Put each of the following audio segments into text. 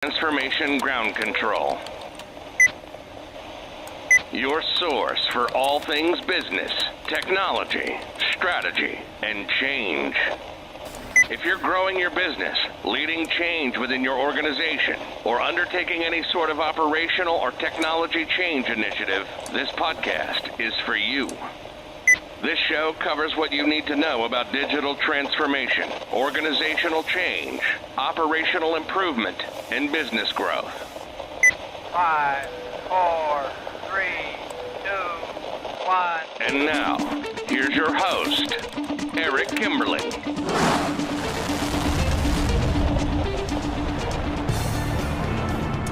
Transformation Ground Control. Your source for all things business, technology, strategy, and change. If you're growing your business, leading change within your organization, or undertaking any sort of operational or technology change initiative, this podcast is for you. This show covers what you need to know about digital transformation, organizational change, operational improvement, and business growth. 5, 4, 3, 2, 1. And now, here's your host, Eric Kimberling.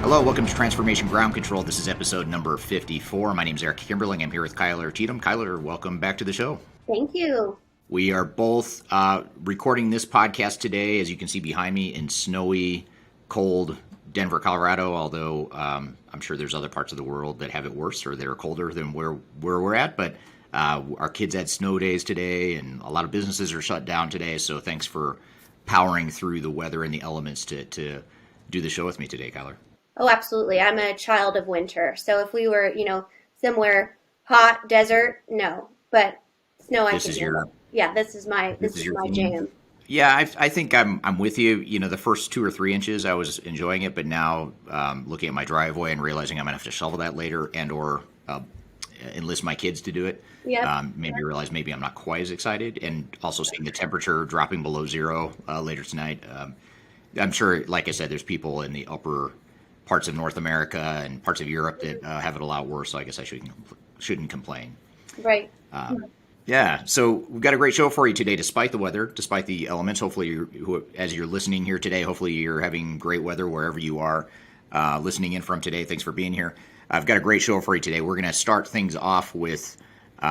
Hello, welcome to Transformation Ground Control. This is episode number 54. My name is Eric Kimberling. I'm here with Cheatham. Kyler, welcome back to the show. Thank you. We are both recording this podcast today, as you can see behind me, in snowy, cold Denver, Colorado, although I'm sure there's other parts of the world that have it worse or that are colder than where we're at. But our kids had snow days today, and a lot of businesses are shut down today. So thanks for powering through the weather and the elements to do the show with me today, Kyler. Oh, absolutely. I'm a child of winter. So if we were, somewhere hot, desert, no. But snow, I can handle. Yeah, this is my jam. Yeah, I think I'm with you. The first 2 or 3 inches, I was enjoying it, but now looking at my driveway and realizing I'm gonna have to shovel that later and/or enlist my kids to do it. Yeah. Maybe realize maybe I'm not quite as excited, and also seeing the temperature dropping below zero later tonight. I'm sure, like I said, there's people in the upper parts of North America and parts of Europe that have it a lot worse. So I guess I shouldn't complain. Right. Yeah, so we've got a great show for you today, despite the weather, despite the elements. Hopefully, as you're listening here today, hopefully you're having great weather wherever you are listening in from today. Thanks for being here. I've got a great show for you today. We're going to start things off with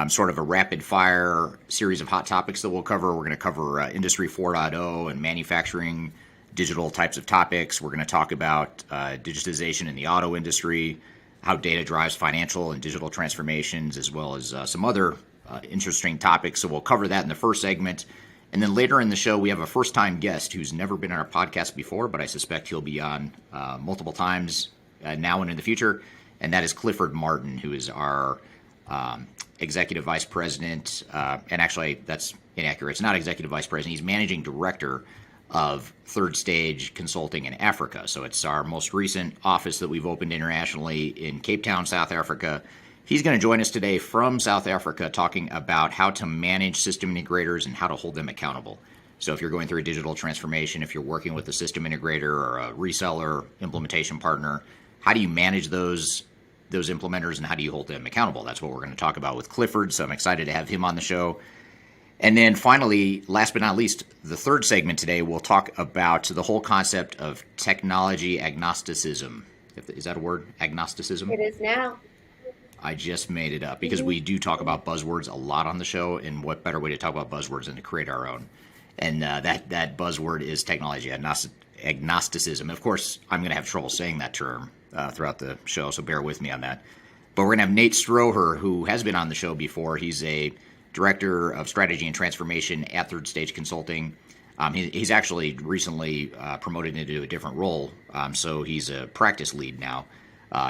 sort of a rapid-fire series of hot topics that we'll cover. We're going to cover Industry 4.0 and manufacturing digital types of topics. We're going to talk about digitization in the auto industry, how data drives financial and digital transformations, as well as some other interesting topics. So we'll cover that in the first segment. And then later in the show, we have a first-time guest who's never been on our podcast before, but I suspect he'll be on multiple times now and in the future. And that is Clifford Martin, who is our executive vice president. And actually, that's inaccurate. It's not executive vice president. He's managing director of Third Stage Consulting in Africa. So it's our most recent office that we've opened internationally in Cape Town, South Africa. He's going to join us today from South Africa talking about how to manage system integrators and how to hold them accountable. So if you're going through a digital transformation, if you're working with a system integrator or a reseller, implementation partner, how do you manage those implementers and how do you hold them accountable? That's what we're going to talk about with Clifford. So I'm excited to have him on the show. And then finally, last but not least, the third segment today, we'll talk about the whole concept of technology agnosticism. Is that a word? Agnosticism? It is now. I just made it up because we do talk about buzzwords a lot on the show, and what better way to talk about buzzwords than to create our own? And that buzzword is technology agnosticism. Of course, I'm going to have trouble saying that term throughout the show, so bear with me on that. But we're going to have Nate Stroeher, who has been on the show before. He's a Director of Strategy and Transformation at Third Stage Consulting. He's actually recently promoted into a different role, so he's a practice lead now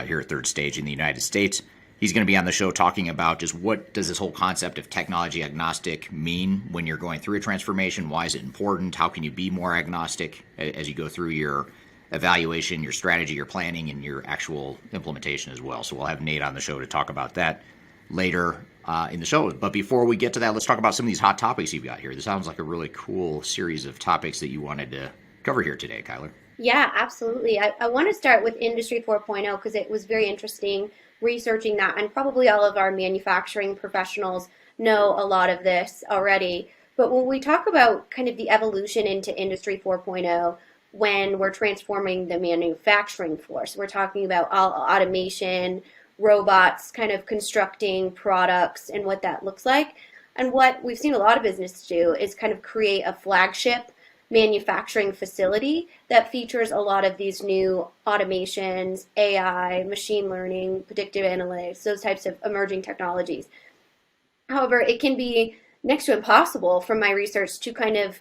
here at Third Stage in the United States. He's going to be on the show talking about just what does this whole concept of technology agnostic mean when you're going through a transformation? Why is it important? How can you be more agnostic as you go through your evaluation, your strategy, your planning, and your actual implementation as well? So we'll have Nate on the show to talk about that later in the show. But before we get to that, let's talk about some of these hot topics you've got here. This sounds like a really cool series of topics that you wanted to cover here today, Kyler. Yeah, absolutely. I want to start with Industry 4.0 because it was very interesting researching that, and probably all of our manufacturing professionals know a lot of this already. But when we talk about kind of the evolution into Industry 4.0, when we're transforming the manufacturing force, we're talking about all automation, robots kind of constructing products and what that looks like. And what we've seen a lot of businesses do is kind of create a flagship manufacturing facility that features a lot of these new automations, AI, machine learning, predictive analytics, those types of emerging technologies. However, it can be next to impossible from my research to kind of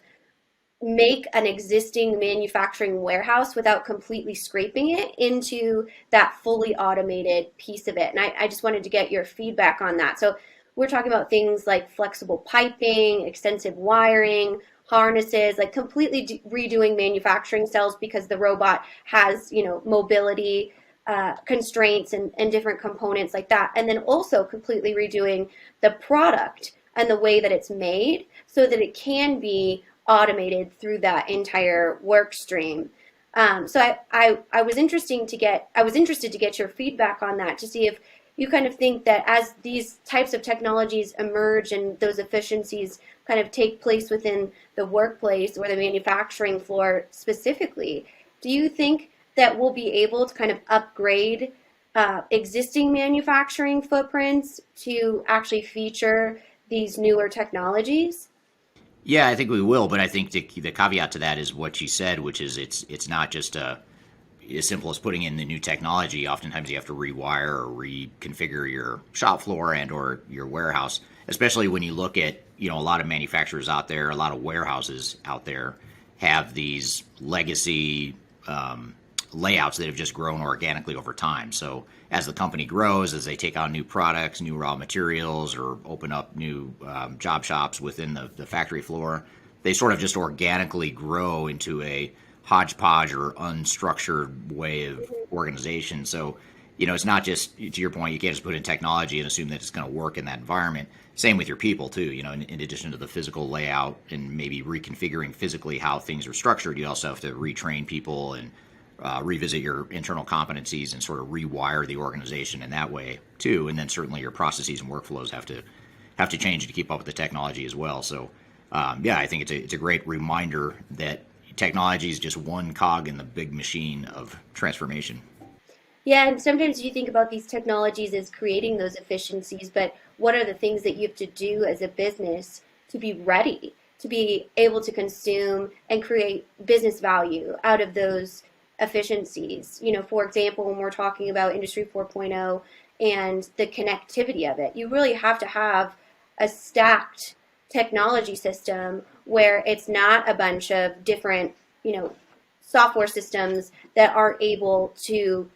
make an existing manufacturing warehouse without completely scraping it into that fully automated piece of it. And I just wanted to get your feedback on that. So we're talking about things like flexible piping, extensive wiring, harnesses, like completely redoing manufacturing cells because the robot has, mobility constraints and different components like that. And then also completely redoing the product and the way that it's made so that it can be automated through that entire work stream. So I was interested to get your feedback on that to see if you kind of think that as these types of technologies emerge and those efficiencies kind of take place within the workplace or the manufacturing floor specifically, do you think that we'll be able to kind of upgrade existing manufacturing footprints to actually feature these newer technologies? Yeah, I think we will, but I think the caveat to that is what you said, which is it's not just as simple as putting in the new technology. Oftentimes you have to rewire or reconfigure your shop floor and or your warehouse, especially when you look at, a lot of manufacturers out there, a lot of warehouses out there have these legacy layouts that have just grown organically over time. So as the company grows, as they take on new products, new raw materials, or open up new job shops within the factory floor, they sort of just organically grow into a hodgepodge or unstructured way of organization. So, it's not just, to your point, you can't just put in technology and assume that it's going to work in that environment. Same with your people, too. In addition to the physical layout and maybe reconfiguring physically how things are structured, you also have to retrain people and revisit your internal competencies and sort of rewire the organization in that way, too. And then certainly your processes and workflows have to change to keep up with the technology as well. So, yeah, I think it's a great reminder that technology is just one cog in the big machine of transformation. Yeah, and sometimes you think about these technologies as creating those efficiencies, but what are the things that you have to do as a business to be ready, to be able to consume and create business value out of those efficiencies? For example, when we're talking about Industry 4.0 and the connectivity of it, you really have to have a stacked technology system where it's not a bunch of different, software systems that are able to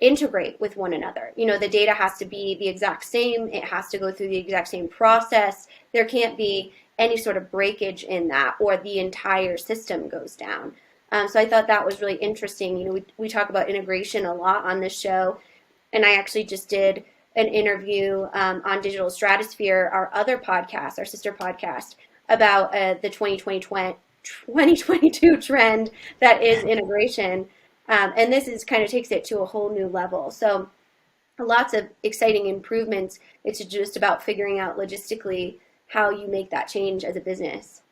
integrate with one another. The data has to be the exact same. It has to go through the exact same process. There can't be any sort of breakage in that or the entire system goes down. So I thought that was really interesting. We talk about integration a lot on this show, and I actually just did an interview on Digital Stratosphere, our other podcast, our sister podcast, about the 2022 trend that is integration. And this is kind of takes it to a whole new level. So lots of exciting improvements. It's just about figuring out logistically how you make that change as a business.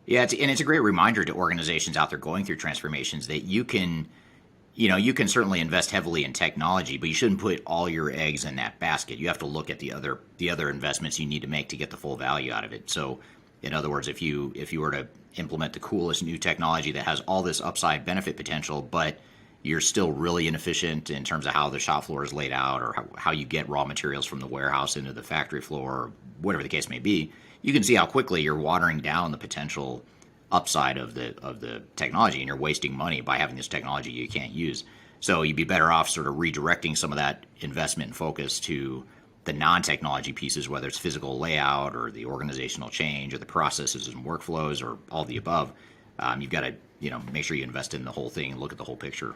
Yeah, it's a great reminder to organizations out there going through transformations that you can certainly invest heavily in technology, but you shouldn't put all your eggs in that basket. You have to look at the other investments you need to make to get the full value out of it. So, in other words, if you were to implement the coolest new technology that has all this upside benefit potential, but you're still really inefficient in terms of how the shop floor is laid out or how you get raw materials from the warehouse into the factory floor, or whatever the case may be, you can see how quickly you're watering down the potential upside of the technology, and you're wasting money by having this technology you can't use. So you'd be better off sort of redirecting some of that investment and focus to the non-technology pieces, whether it's physical layout or the organizational change or the processes and workflows or all the above. You've got to make sure you invest in the whole thing and look at the whole picture.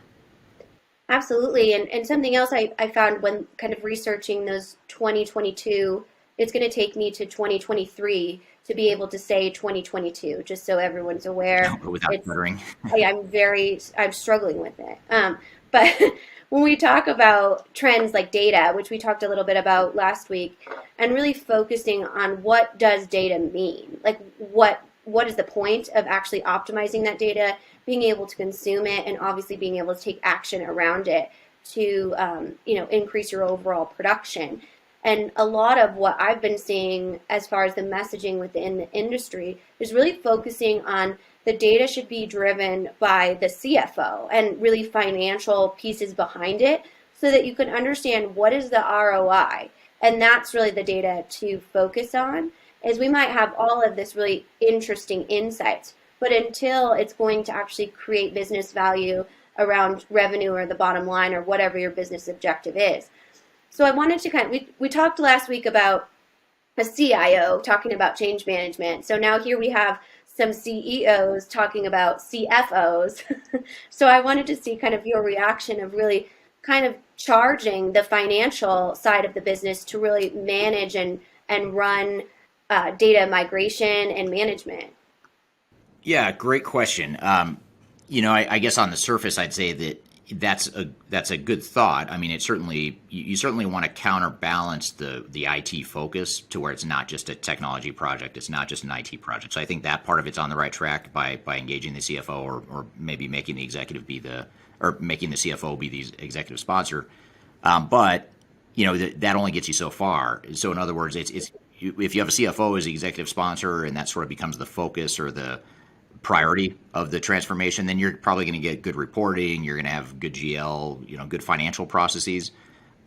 Absolutely. And something else I found when kind of researching those 2022, it's going to take me to 2023 to be able to say 2022, just so everyone's aware. Without stuttering. I'm struggling with it. But when we talk about trends like data, which we talked a little bit about last week, and really focusing on what does data mean? Like what is the point of actually optimizing that data, being able to consume it, and obviously being able to take action around it to increase your overall production. And a lot of what I've been seeing as far as the messaging within the industry is really focusing on the data should be driven by the CFO and really financial pieces behind it so that you can understand what is the ROI. And that's really the data to focus on, is we might have all of this really interesting insights, But until it's going to actually create business value around revenue or the bottom line or whatever your business objective is. So I wanted to we talked last week about a CIO talking about change management. So now here we have some CEOs talking about CFOs. So I wanted to see kind of your reaction of really kind of charging the financial side of the business to really manage and run data migration and management. Yeah, great question. I guess on the surface, I'd say that that's a good thought. I mean, it certainly you certainly want to counterbalance the IT focus to where it's not just a technology project, it's not just an IT project. So I think that part of it's on the right track by engaging the CFO or maybe making the executive making the CFO be the executive sponsor. But that only gets you so far. So in other words, it's if you have a CFO as the executive sponsor and that sort of becomes the focus or the priority of the transformation, then you're probably going to get good reporting. You're going to have good GL, good financial processes,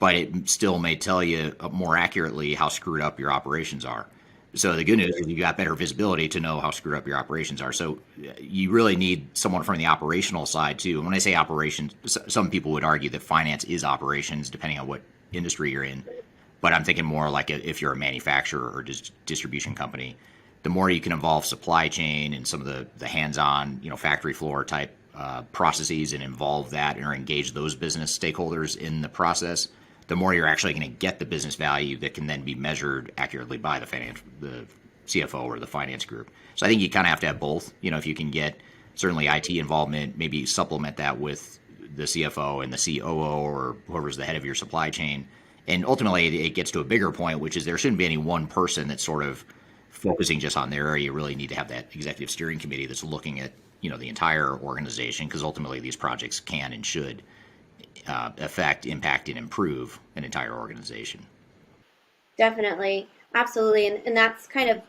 but it still may tell you more accurately how screwed up your operations are. So the good news is you got better visibility to know how screwed up your operations are. So you really need someone from the operational side too. And when I say operations, some people would argue that finance is operations, depending on what industry you're in. But I'm thinking more like if you're a manufacturer or distribution company, the more you can involve supply chain and some of the hands-on, factory floor type processes and involve that or engage those business stakeholders in the process, the more you're actually going to get the business value that can then be measured accurately by the CFO or the finance group. So I think you kind of have to have both. If you can get certainly IT involvement, maybe supplement that with the CFO and the COO or whoever's the head of your supply chain. And ultimately, it gets to a bigger point, which is there shouldn't be any one person that's sort of focusing just on their area. You really need to have that executive steering committee that's looking at the entire organization, because ultimately these projects can and should affect, impact, and improve an entire organization. Definitely, absolutely, and that's kind of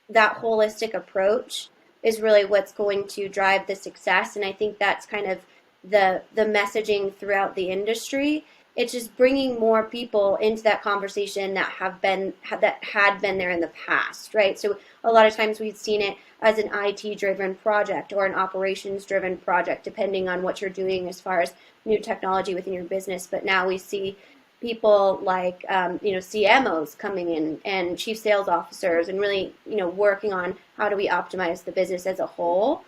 that holistic approach is really what's going to drive the success. And I think that's kind of the messaging throughout the industry. It's just bringing more people into that conversation that had been there in the past, right? So a lot of times we've seen it as an IT-driven project or an operations-driven project, depending on what you're doing as far as new technology within your business. But now we see people like CMOs coming in and chief sales officers and really working on how do we optimize the business as a whole,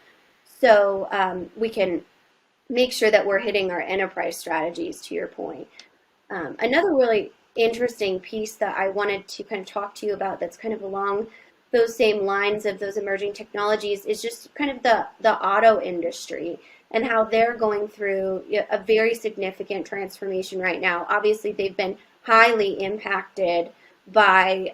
so we can make sure that we're hitting our enterprise strategies, to your point. Another really interesting piece that I wanted to kind of talk to you about that's kind of along those same lines of those emerging technologies is just kind of the auto industry and how they're going through a very significant transformation right now. Obviously, they've been highly impacted by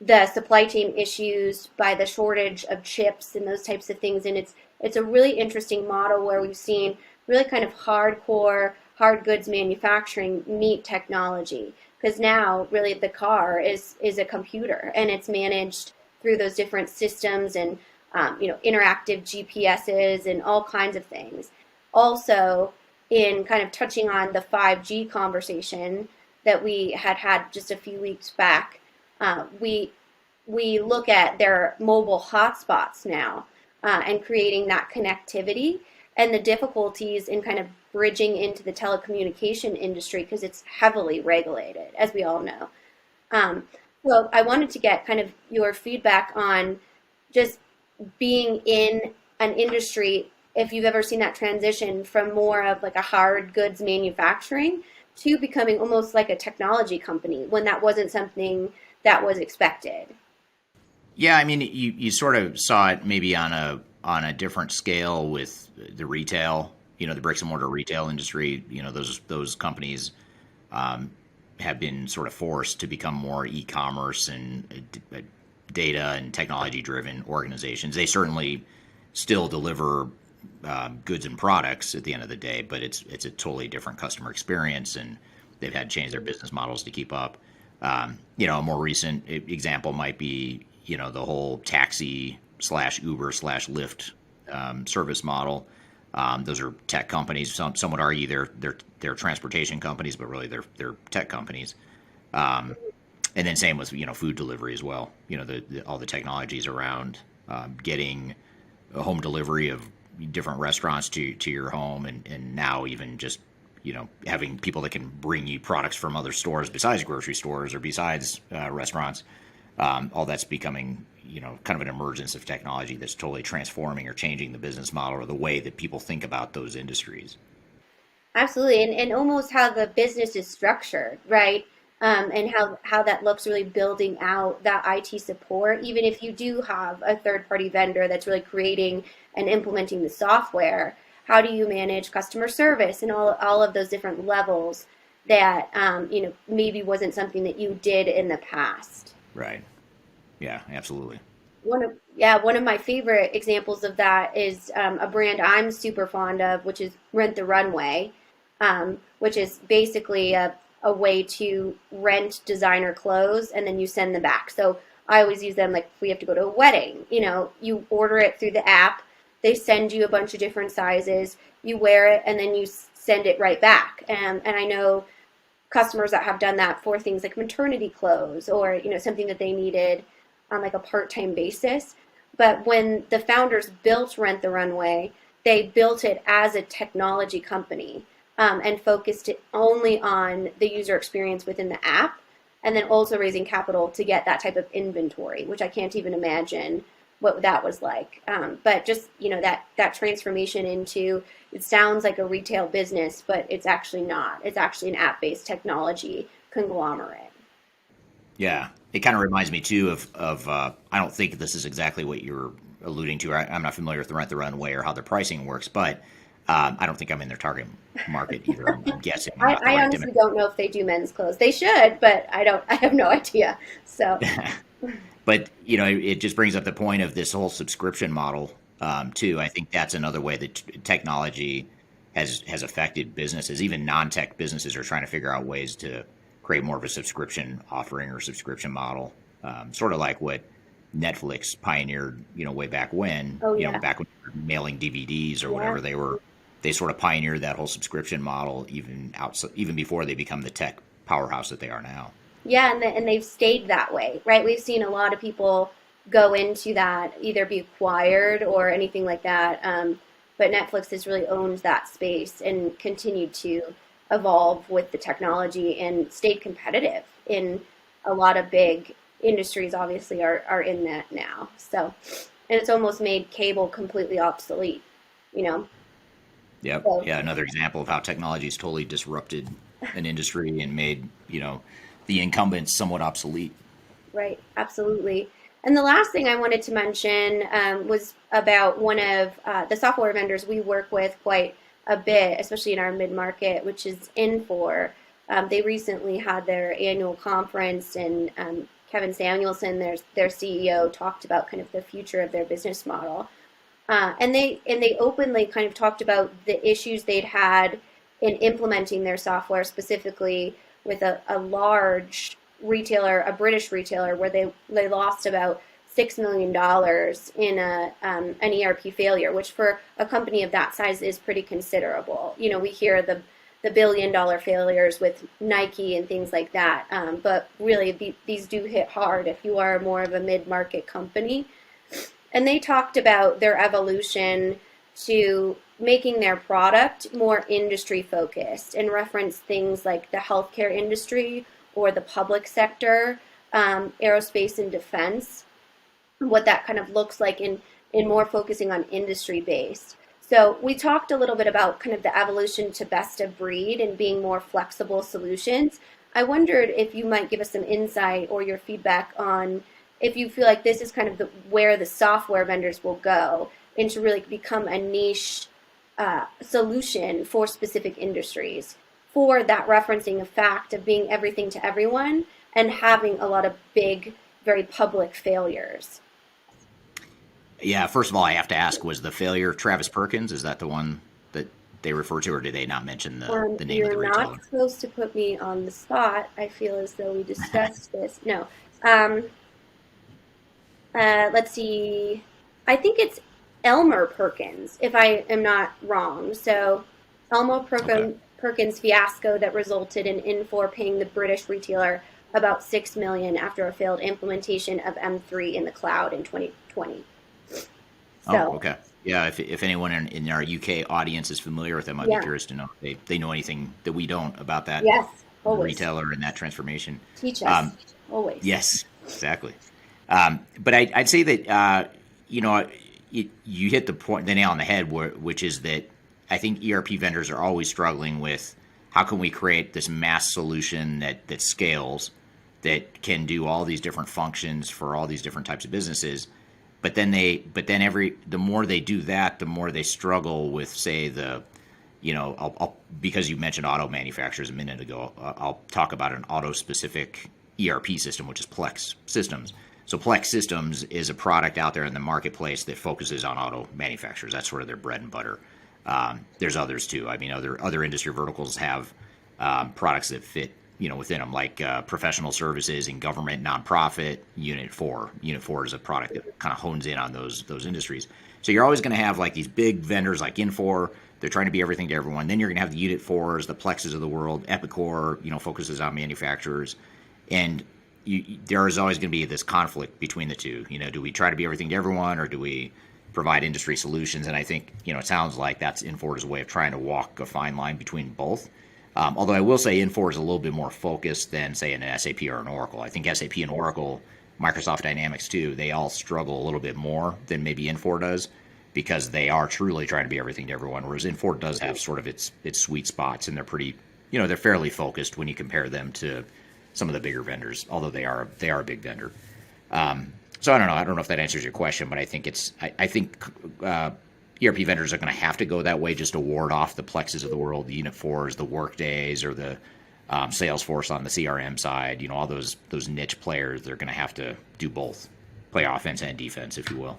the supply chain issues, by the shortage of chips and those types of things. And it's a really interesting model where we've seen really kind of hardcore hard goods manufacturing meet technology, because now really the car is a computer and it's managed through those different systems and interactive GPSs and all kinds of things. Also, in kind of touching on the 5G conversation that we had just a few weeks back, we look at their mobile hotspots now and creating that connectivity and the difficulties in kind of bridging into the telecommunication industry because it's heavily regulated, as we all know. So I wanted to get kind of your feedback on just being in an industry, if you've ever seen that transition from more of like a hard goods manufacturing to becoming almost like a technology company when that wasn't something that was expected. Yeah, I mean, you sort of saw it maybe on a different scale with the retail, the bricks and mortar retail industry. Those companies have been sort of forced to become more e-commerce and data and technology driven organizations. They certainly still deliver goods and products at the end of the day, but it's a totally different customer experience, and they've had to change their business models to keep up. A more recent example might be the whole taxi / Uber / Lyft service model. Those are tech companies. Some would argue they're transportation companies, but really they're tech companies. And then same with food delivery as well. All the technologies around getting a home delivery of different restaurants to your home, and now even just having people that can bring you products from other stores besides grocery stores or besides restaurants. All that's becoming kind of an emergence of technology that's totally transforming or changing the business model or the way that people think about those industries. Absolutely, and almost how the business is structured, right? And how that looks really building out that IT support, even if you do have a third party vendor that's really creating and implementing the software. How do you manage customer service and all of those different levels that maybe wasn't something that you did in the past? Right. Yeah, absolutely. One of my favorite examples of that is a brand I'm super fond of, which is Rent the Runway, which is basically a way to rent designer clothes and then you send them back. So I always use them like if we have to go to a wedding, you order it through the app, they send you a bunch of different sizes, you wear it, and then you send it right back. And I know customers that have done that for things like maternity clothes or something that they needed on like a part-time basis. But when the founders built Rent the Runway, they built it as a technology company and focused it only on the user experience within the app, and then also raising capital to get that type of inventory, which I can't even imagine what that was like. But just that transformation into, it sounds like a retail business, but it's actually not. It's actually an app-based technology conglomerate. Yeah, it kind of reminds me too of I don't think this is exactly what you're alluding to. I'm not familiar with the Rent the Runway or how their pricing works, but I don't think I'm in their target market either. I'm guessing. I honestly don't know if they do men's clothes. They should, but I don't. I have no idea. So, but it just brings up the point of this whole subscription model too. I think that's another way that technology has affected businesses. Even non-tech businesses are trying to figure out ways to create more of a subscription offering or subscription model, sort of like what Netflix pioneered, way back when. oh yeah, Back when they were mailing DVDs or yeah. whatever, they sort of pioneered that whole subscription model even before they become the tech powerhouse that they are now. Yeah, and they've stayed that way, right? We've seen a lot of people go into that, either be acquired or anything like that. But Netflix has really owned that space and continued to evolve with the technology and stayed competitive in a lot of big industries. Obviously, are in that now. So, and it's almost made cable completely obsolete. You know. Yep. So, Yeah. Another example of how technology has totally disrupted an industry and made the incumbents somewhat obsolete. right, absolutely. And the last thing I wanted to mention was about one of the software vendors we work with quite a bit, especially in our mid-market, which is Infor. They recently had their annual conference, and Kevin Samuelson, their CEO, talked about kind of the future of their business model. And they openly kind of talked about the issues they'd had in implementing their software, specifically with a large retailer, a British retailer, where they lost about $6 million in an ERP failure, which for a company of that size is pretty considerable. We hear the $1 billion failures with Nike and things like that, but really these do hit hard if you are more of a mid-market company. And they talked about their evolution to making their product more industry focused and reference things like the healthcare industry or the public sector, aerospace and defense, what that kind of looks like in more focusing on industry based. So we talked a little bit about kind of the evolution to best of breed and being more flexible solutions. I wondered if you might give us some insight or your feedback on if you feel like this is kind of where the software vendors will go and to really become a niche solution for specific industries, for that referencing of fact of being everything to everyone and having a lot of big, very public failures. Yeah, first of all, I have to ask, was the failure of Travis Perkins? Is that the one that they refer to, or did they not mention the name of the You're retailer? not supposed to put me on the spot. I feel as though we discussed this. No. Let's see. I think it's Elmer Perkins, if I am not wrong. So, Okay. Perkins fiasco that resulted in Infor paying the British retailer about $6 million after a failed implementation of M3 in the cloud in 2020. Oh, So okay. Yeah, if anyone in our UK audience is familiar with them, I'd be yeah, curious to know if they know anything that we don't about that yes, always retailer and that transformation. teach us, Um, always. yes, exactly. But I'd say that you know you hit the nail on the head, which is that I think ERP vendors are always struggling with how can we create this mass solution that scales, that can do all these different functions for all these different types of businesses. The more they do that, the more they struggle with, say, because you mentioned auto manufacturers a minute ago, I'll talk about an auto specific ERP system, which is Plex Systems. So Plex Systems is a product out there in the marketplace that focuses on auto manufacturers. That's sort of their bread and butter. There's others too. I mean, other industry verticals have products that fit, within them, like professional services and government, nonprofit. Unit 4. Unit 4 is a product that kind of hones in on those industries. So you're always going to have like these big vendors like Infor. They're trying to be everything to everyone. Then you're going to have the Unit 4s, the Plexes of the world. Ep54, focuses on manufacturers, and there is always going to be this conflict between the two. Do we try to be everything to everyone, or do we provide industry solutions? And I think, it sounds like that's Infor's way of trying to walk a fine line between both. Although I will say Infor is a little bit more focused than, say, an SAP or an Oracle. I think SAP and Oracle, Microsoft Dynamics too, they all struggle a little bit more than maybe Infor does, because they are truly trying to be everything to everyone, whereas Infor does have sort of its sweet spots, and they're pretty, they're fairly focused when you compare them to some of the bigger vendors, although they are a big vendor. So I don't know if that answers your question, but I think I think ERP vendors are going to have to go that way just to ward off the Plexes of the world, the Unit 4s, the Workdays, or the Salesforce on the CRM side. All those niche players, they're going to have to do both, play offense and defense, if you will.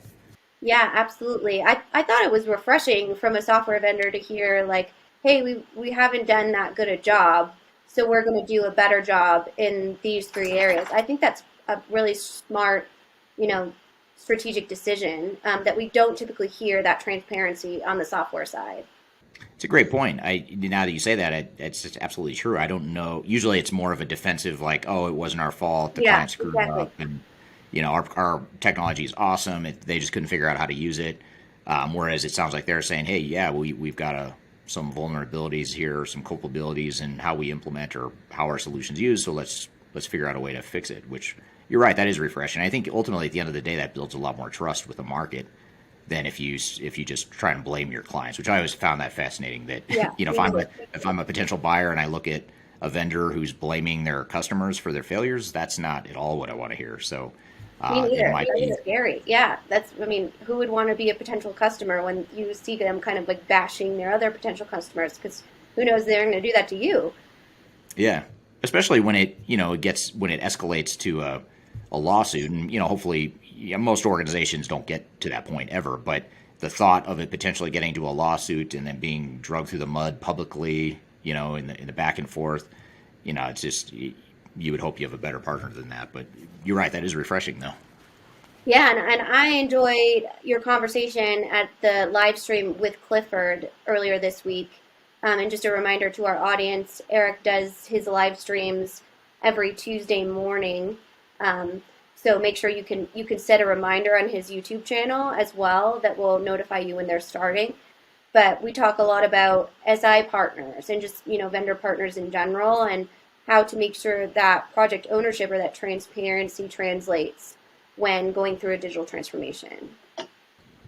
Yeah, absolutely. I thought it was refreshing from a software vendor to hear like, hey, we haven't done that good a job, so we're going to do a better job in these 3 areas. I think that's a really smart, strategic decision that we don't typically hear that transparency on the software side. It's a great point. Now that you say that, it's just absolutely true. I don't know. Usually it's more of a defensive, like, oh, it wasn't our fault. The client screwed up, and our technology is awesome. They just couldn't figure out how to use it. Whereas it sounds like they're saying, hey, yeah, we've got some vulnerabilities here, some culpabilities in how we implement or how our solution's used. So let's figure out a way to fix it. Which, you're right, that is refreshing. I think ultimately at the end of the day, that builds a lot more trust with the market than if you just try and blame your clients, which I always found that fascinating. That if I'm a potential buyer and I look at a vendor who's blaming their customers for their failures, that's not at all what I want to hear. So me neither. It's scary. Yeah, who would want to be a potential customer when you see them kind of like bashing their other potential customers? Because who knows, they're going to do that to you. Yeah, especially when it escalates to a lawsuit, and hopefully most organizations don't get to that point ever. But the thought of it potentially getting to a lawsuit and then being dragged through the mud publicly, in the back and forth, it's just, you would hope you have a better partner than that. But you're right, that is refreshing, though. Yeah, and I enjoyed your conversation at the live stream with Clifford earlier this week. And just a reminder to our audience, Eric does his live streams every Tuesday morning. So make sure you can set a reminder on his YouTube channel as well that will notify you when they're starting. But we talk a lot about SI partners and just, vendor partners in general, and how to make sure that project ownership or that transparency translates when going through a digital transformation.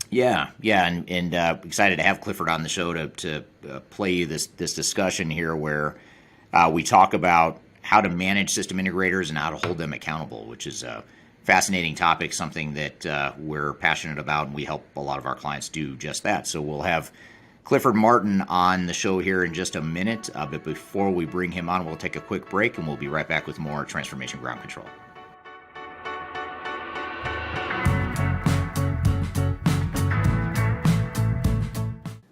Yeah, and excited to have Clifford on the show to play this discussion here, where we talk about how to manage system integrators and how to hold them accountable, which is a fascinating topic, something that we're passionate about, and we help a lot of our clients do just that. So we'll have Clifford Martin on the show here in just a minute, but before we bring him on, we'll take a quick break, and we'll be right back with more Transformation Ground Control.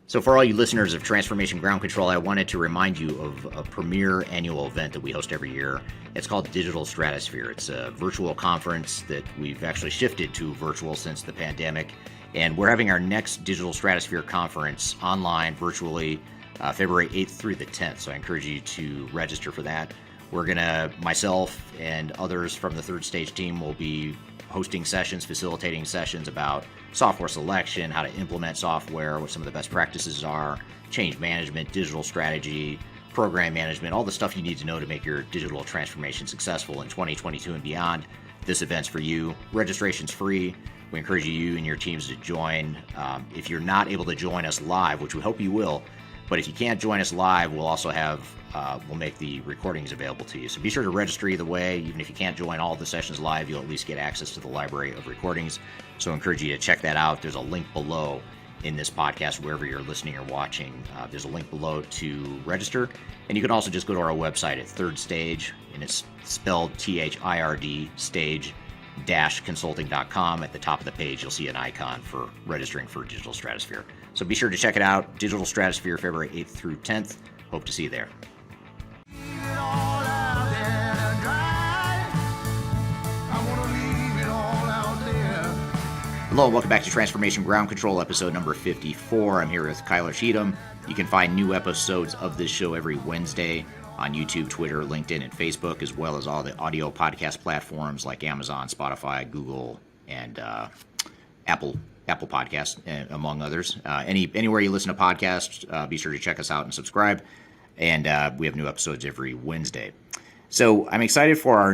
So for all you listeners of Transformation Ground Control, I wanted to remind you of a premier annual event that we host every year. It's called Digital Stratosphere. It's a virtual conference that we've actually shifted to virtual since the pandemic. And we're having our next Digital Stratosphere conference online, virtually, February 8th through the 10th. So I encourage you to register for that. Myself and others from the Third Stage team will be hosting sessions, facilitating sessions about software selection, how to implement software, what some of the best practices are, change management, digital strategy, program management, all the stuff you need to know to make your digital transformation successful in 2022 and beyond. This event's for you. Registration's free. We encourage you and your teams to join. If you're not able to join us live, which we hope you will, but if you can't join us live, we'll also we'll make the recordings available to you. So be sure to register either way. Even if you can't join all the sessions live, you'll at least get access to the library of recordings. So I encourage you to check that out. There's a link below in this podcast, wherever you're listening or watching. There's a link below to register. And you can also just go to our website at Third Stage, and it's spelled THIRD, stage-consulting.com. At the top of the page, you'll see an icon for registering for Digital Stratosphere. So be sure to check it out. Digital Stratosphere, February 8th through 10th. Hope to see you there. Hello, and welcome back to Transformation Ground Control, episode number 54. I'm here with Cheatham. You can find new episodes of this show every Wednesday on YouTube, Twitter, LinkedIn, and Facebook, as well as all the audio podcast platforms like Amazon, Spotify, Google, and Apple Podcasts, among others. Anywhere you listen to podcasts, be sure to check us out and subscribe. And we have new episodes every Wednesday. So I'm excited for our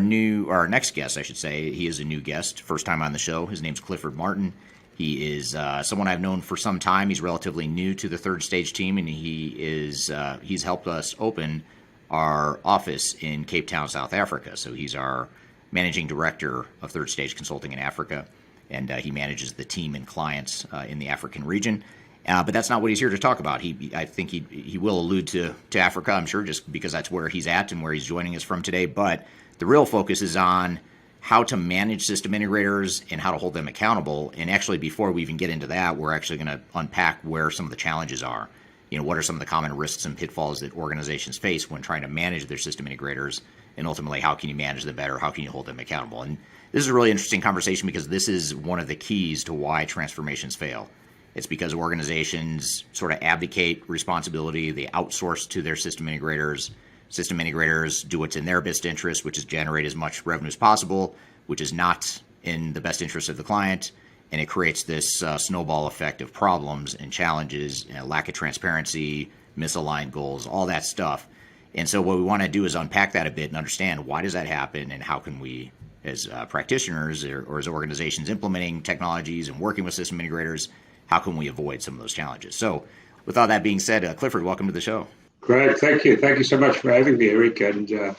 next guest, I should say. He is a new guest, first time on the show. His name's Clifford Martin. He is someone I've known for some time. He's relatively new to the Third Stage team, and he's helped us open our office in Cape Town, South Africa. So he's our managing director of Third Stage Consulting in Africa, and he manages the team and clients in the African region. But that's not what he's here to talk about. I think he will allude to Africa, I'm sure, just because that's where he's at and where he's joining us from today. But the real focus is on how to manage system integrators and how to hold them accountable. And actually, before we even get into that, we're actually going to unpack where some of the challenges are. What are some of the common risks and pitfalls that organizations face when trying to manage their system integrators? And ultimately, how can you manage them better? How can you hold them accountable? And this is a really interesting conversation because this is one of the keys to why transformations fail. It's because organizations sort of abdicate responsibility. They outsource to their system integrators. System integrators do what's in their best interest, which is generate as much revenue as possible, which is not in the best interest of the client. And it creates this snowball effect of problems and challenges, lack of transparency, misaligned goals, all that stuff. And so what we want to do is unpack that a bit and understand why does that happen and how can we, as practitioners or as organizations implementing technologies and working with system integrators, how can we avoid some of those challenges? So with all that being said, Clifford, welcome to the show. Great, thank you. Thank you so much for having me, Eric. And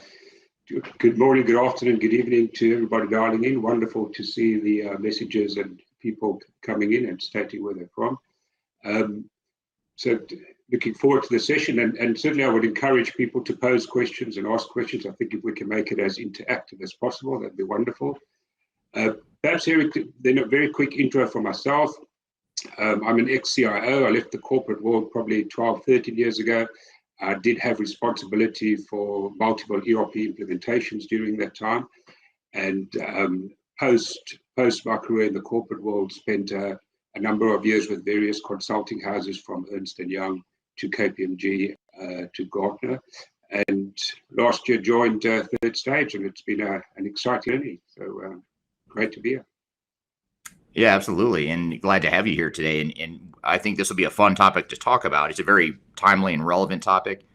good morning, good afternoon, good evening to everybody dialing in. Wonderful to see the messages and people coming in and stating where they're from. So looking forward to the session, and certainly I would encourage people to pose questions and ask questions. I think if we can make it as interactive as possible, that'd be wonderful. Perhaps, Eric, then a very quick intro for myself. I'm an ex-CIO. I left the corporate world probably 12, 13 years ago. I did have responsibility for multiple ERP implementations during that time. And post my career in the corporate world, spent a number of years with various consulting houses from Ernst & Young to KPMG to Gartner. And last year joined Third Stage, and it's been an exciting journey. So great to be here. Yeah, absolutely. And glad to have you here today. And I think this will be a fun topic to talk about. It's a very timely and relevant topic.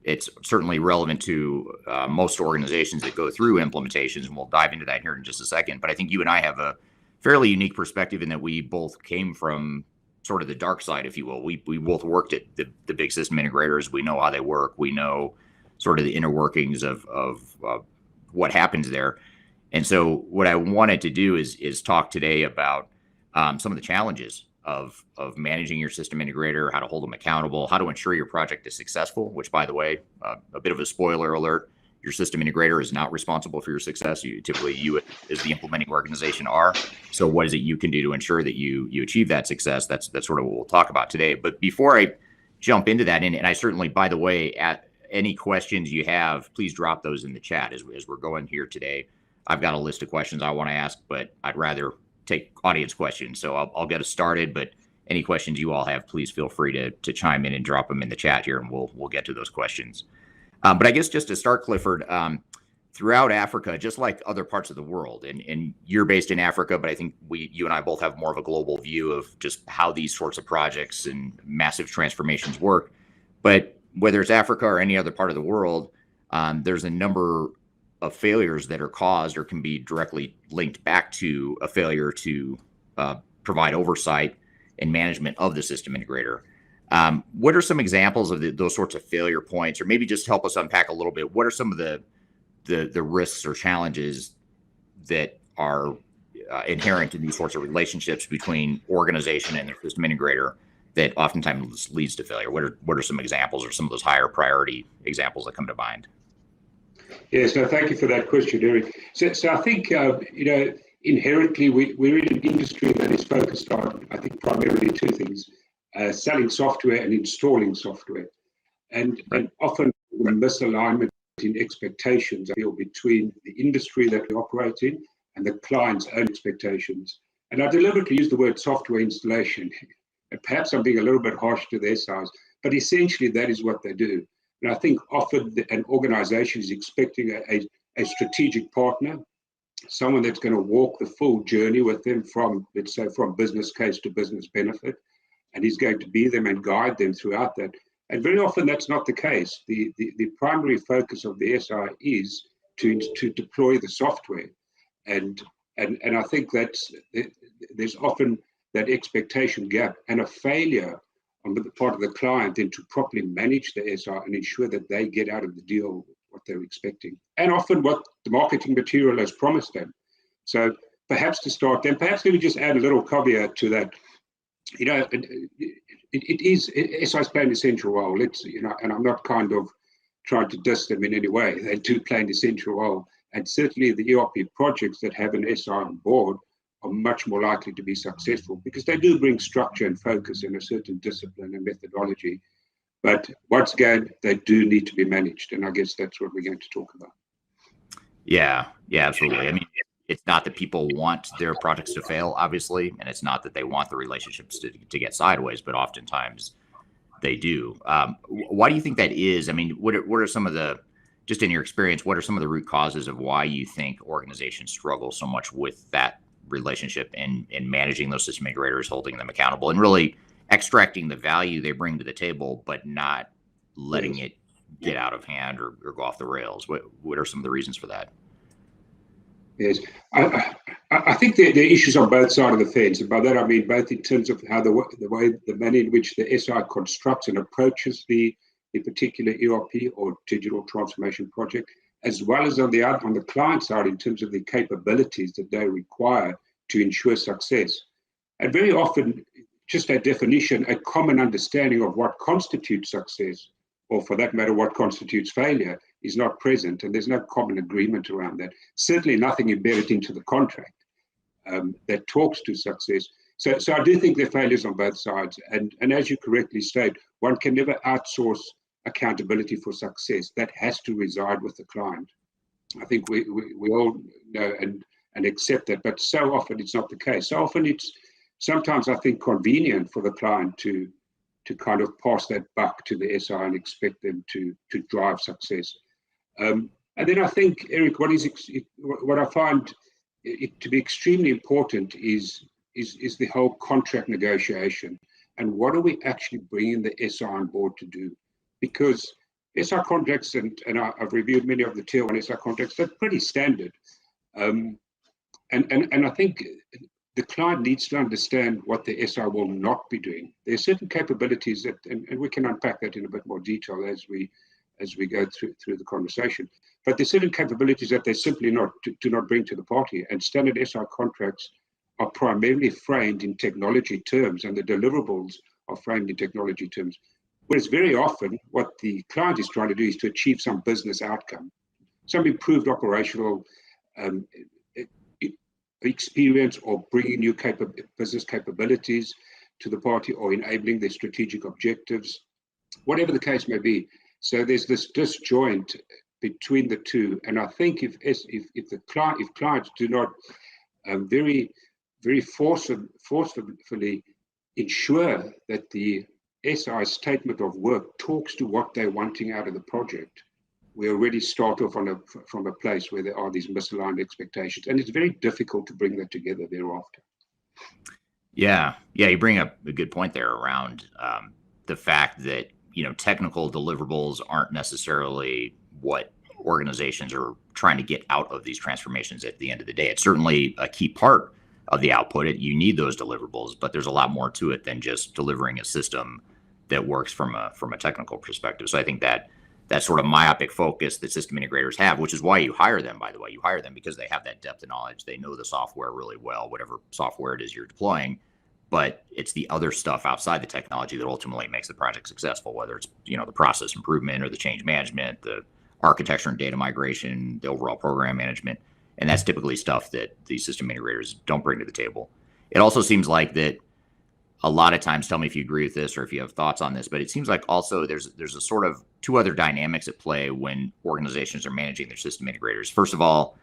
It's certainly relevant to most organizations that go through implementations, and we'll dive into that here in just a second. But I think you and I have a fairly unique perspective in that we both came from sort of the dark side, if you will. We both worked at the big system integrators. We know how they work. We know sort of the inner workings of what happens there. And so what I wanted to do is talk today about some of the challenges of managing your system integrator, how to hold them accountable, how to ensure your project is successful, which, by the way, a bit of a spoiler alert, your system integrator is not responsible for your success. Typically, you as the implementing organization are. So what is it you can do to ensure that you achieve that success? That's sort of what we'll talk about today. But before I jump into that, and I certainly, by the way, at any questions you have, please drop those in the chat as we're going here today. I've got a list of questions I want to ask, but I'd rather take audience questions. So I'll get us started, but any questions you all have, please feel free to chime in and drop them in the chat here, and we'll get to those questions. But I guess just to start, Clifford, throughout Africa, just like other parts of the world, and you're based in Africa, but I think you and I both have more of a global view of just how these sorts of projects and massive transformations work. But whether it's Africa or any other part of the world, there's a number of failures that are caused or can be directly linked back to a failure to provide oversight and management of the system integrator. What are some examples of those sorts of failure points, or maybe just help us unpack a little bit? What are some of the risks or challenges that are inherent in these sorts of relationships between organization and their system integrator that oftentimes leads to failure? What are some examples, or some of those higher priority examples that come to mind? Yes, no, thank you for that question, Eric. So I think, inherently we're in an industry that is focused on, I think, primarily two things, selling software and installing software. And often the misalignment in expectations between the industry that we operate in and the client's own expectations. And I deliberately use the word software installation. And perhaps I'm being a little bit harsh to their size, but essentially that is what they do. And I think often an organization is expecting a strategic partner, someone that's going to walk the full journey with them from, let's say, from business case to business benefit, and he's going to be them and guide them throughout that. And very often that's not the case. The primary focus of the SI is to deploy the software. And I think there's often that expectation gap and a failure on the part of the client then to properly manage the SI and ensure that they get out of the deal what they're expecting, and often what the marketing material has promised them. So perhaps to start, then perhaps let me just add a little caveat to that. SIs play an essential role. And I'm not kind of trying to diss them in any way. They do play an essential role. And certainly the ERP projects that have an SI on board are much more likely to be successful because they do bring structure and focus and a certain discipline and methodology. But once again, they do need to be managed. And I guess that's what we're going to talk about. Yeah, absolutely. I mean, it's not that people want their projects to fail, obviously, and it's not that they want the relationships to get sideways, but oftentimes they do. Why do you think that is? I mean, what are some of the, just in your experience, what are some of the root causes of why you think organizations struggle so much with that relationship and managing those system integrators, holding them accountable, and really extracting the value they bring to the table, but not letting it get out of hand or go off the rails? What are some of the reasons for that? Yes, I think there are issues on both sides of the fence, and by that I mean both in terms of how the manner in which the SI constructs and approaches the particular ERP or digital transformation project, as well as on the client side in terms of the capabilities that they require to ensure success. And very often, just a definition, a common understanding of what constitutes success, or for that matter, what constitutes failure, is not present, and there's no common agreement around that. Certainly nothing embedded into the contract that talks to success. So I do think there are failures on both sides, and as you correctly state, one can never outsource accountability for success. That has to reside with the client. I think we all know and accept that, but so often it's not the case. So often it's sometimes, I think, convenient for the client to kind of pass that buck to the SI and expect them to drive success. And then I think, Eric, what I find it to be extremely important is the whole contract negotiation, and what are we actually bringing the SI on board to do? Because SI contracts, and I've reviewed many of the Tier 1 SI contracts, they're pretty standard. And I think the client needs to understand what the SI will not be doing. There are certain capabilities that, and we can unpack that in a bit more detail as we go through the conversation. But there's certain capabilities that they simply do not bring to the party. And standard SI contracts are primarily framed in technology terms, and the deliverables are framed in technology terms. Whereas very often what the client is trying to do is to achieve some business outcome, some improved operational experience, or bringing new business capabilities to the party, or enabling their strategic objectives, whatever the case may be. So there's this disjoint between the two, and I think if clients do not very forcefully ensure that the SI statement of work talks to what they're wanting out of the project, we already start off from a place where there are these misaligned expectations, and it's very difficult to bring that together thereafter. Yeah, you bring up a good point there around the fact that technical deliverables aren't necessarily what organizations are trying to get out of these transformations at the end of the day. It's certainly a key part of the output. You need those deliverables, but there's a lot more to it than just delivering a system that works from a technical perspective. So I think that sort of myopic focus that system integrators have, which is why you hire them, by the way. You hire them because they have that depth of knowledge. They know the software really well, whatever software it is you're deploying. But it's the other stuff outside the technology that ultimately makes the project successful, whether it's the process improvement or the change management, the architecture and data migration, the overall program management. And that's typically stuff that the system integrators don't bring to the table. It also seems like that a lot of times, tell me if you agree with this or if you have thoughts on this, but it seems like also there's a sort of two other dynamics at play when organizations are managing their system integrators. First of all,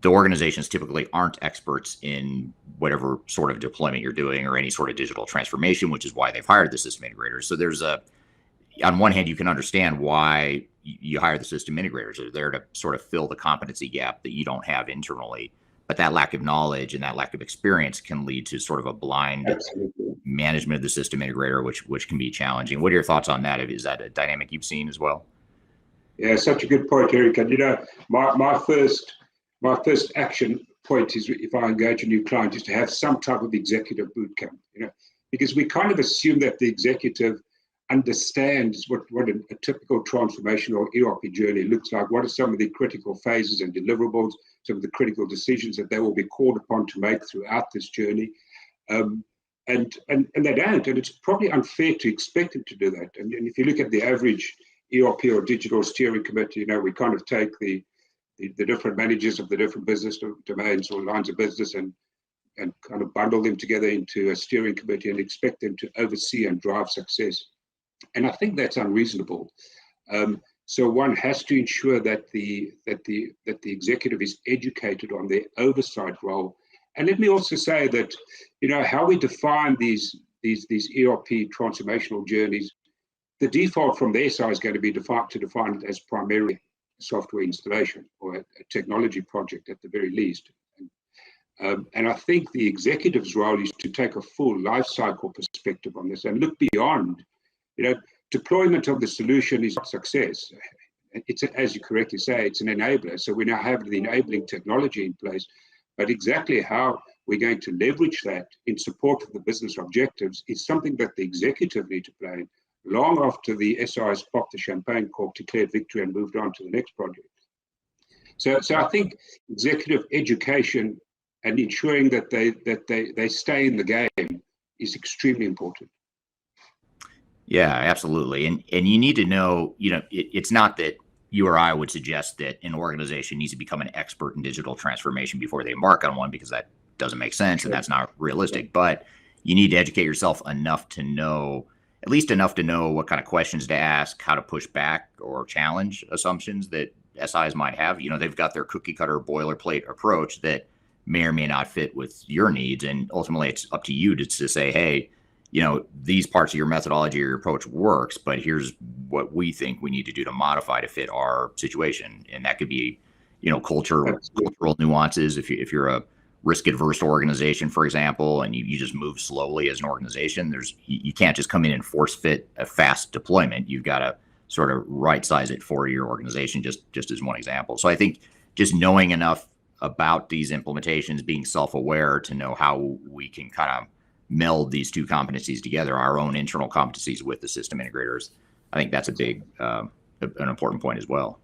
the organizations typically aren't experts in whatever sort of deployment you're doing or any sort of digital transformation, which is why they've hired the system integrators. So there's on one hand, you can understand why you hire the system integrators. They're there to sort of fill the competency gap that you don't have internally. But that lack of knowledge and that lack of experience can lead to sort of a blind management of the system integrator, which can be challenging. What are your thoughts on that? Is that a dynamic you've seen as well? Yeah, such a good point, Eric. And my first action point is, if I engage a new client, is to have some type of executive boot camp. Because we kind of assume that the executive understands what a typical transformation or ERP journey looks like. What are some of the critical phases and deliverables, some of the critical decisions that they will be called upon to make throughout this journey. And they don't, and it's probably unfair to expect them to do that. And if you look at the average ERP or digital steering committee, we kind of take the different managers of the different business domains or lines of business and kind of bundle them together into a steering committee and expect them to oversee and drive success. And I think that's unreasonable. So one has to ensure that the executive is educated on their oversight role. And let me also say that how we define these ERP transformational journeys, the default from their side is going to be to define it as primarily software installation or a technology project at the very least. And I think the executive's role is to take a full life cycle perspective on this and look beyond. Deployment of the solution is not success. It's, as you correctly say, it's an enabler. So we now have the enabling technology in place, but exactly how we're going to leverage that in support of the business objectives is something that the executive need to play long after the SIs popped the champagne cork, declared victory, and moved on to the next project. So I think executive education and ensuring that they stay in the game is extremely important. Yeah, absolutely. And you need to know, it's not that you or I would suggest that an organization needs to become an expert in digital transformation before they embark on one, because that doesn't make sense. Sure. And that's not realistic. But you need to educate yourself enough to know, at least enough to know what kind of questions to ask, how to push back or challenge assumptions that SIs might have. They've got their cookie cutter boilerplate approach that may or may not fit with your needs. And ultimately, it's up to you to say, hey, these parts of your methodology or your approach works, but here's what we think we need to do to modify to fit our situation. And that could be, cultural nuances. If you're a risk adverse organization, for example, and you just move slowly as an organization, you can't just come in and force fit a fast deployment. You've got to sort of right size it for your organization, just as one example. So I think just knowing enough about these implementations, being self-aware to know how we can kind of meld these two competencies together, our own internal competencies with the system integrators. I think that's a big, an important point as well.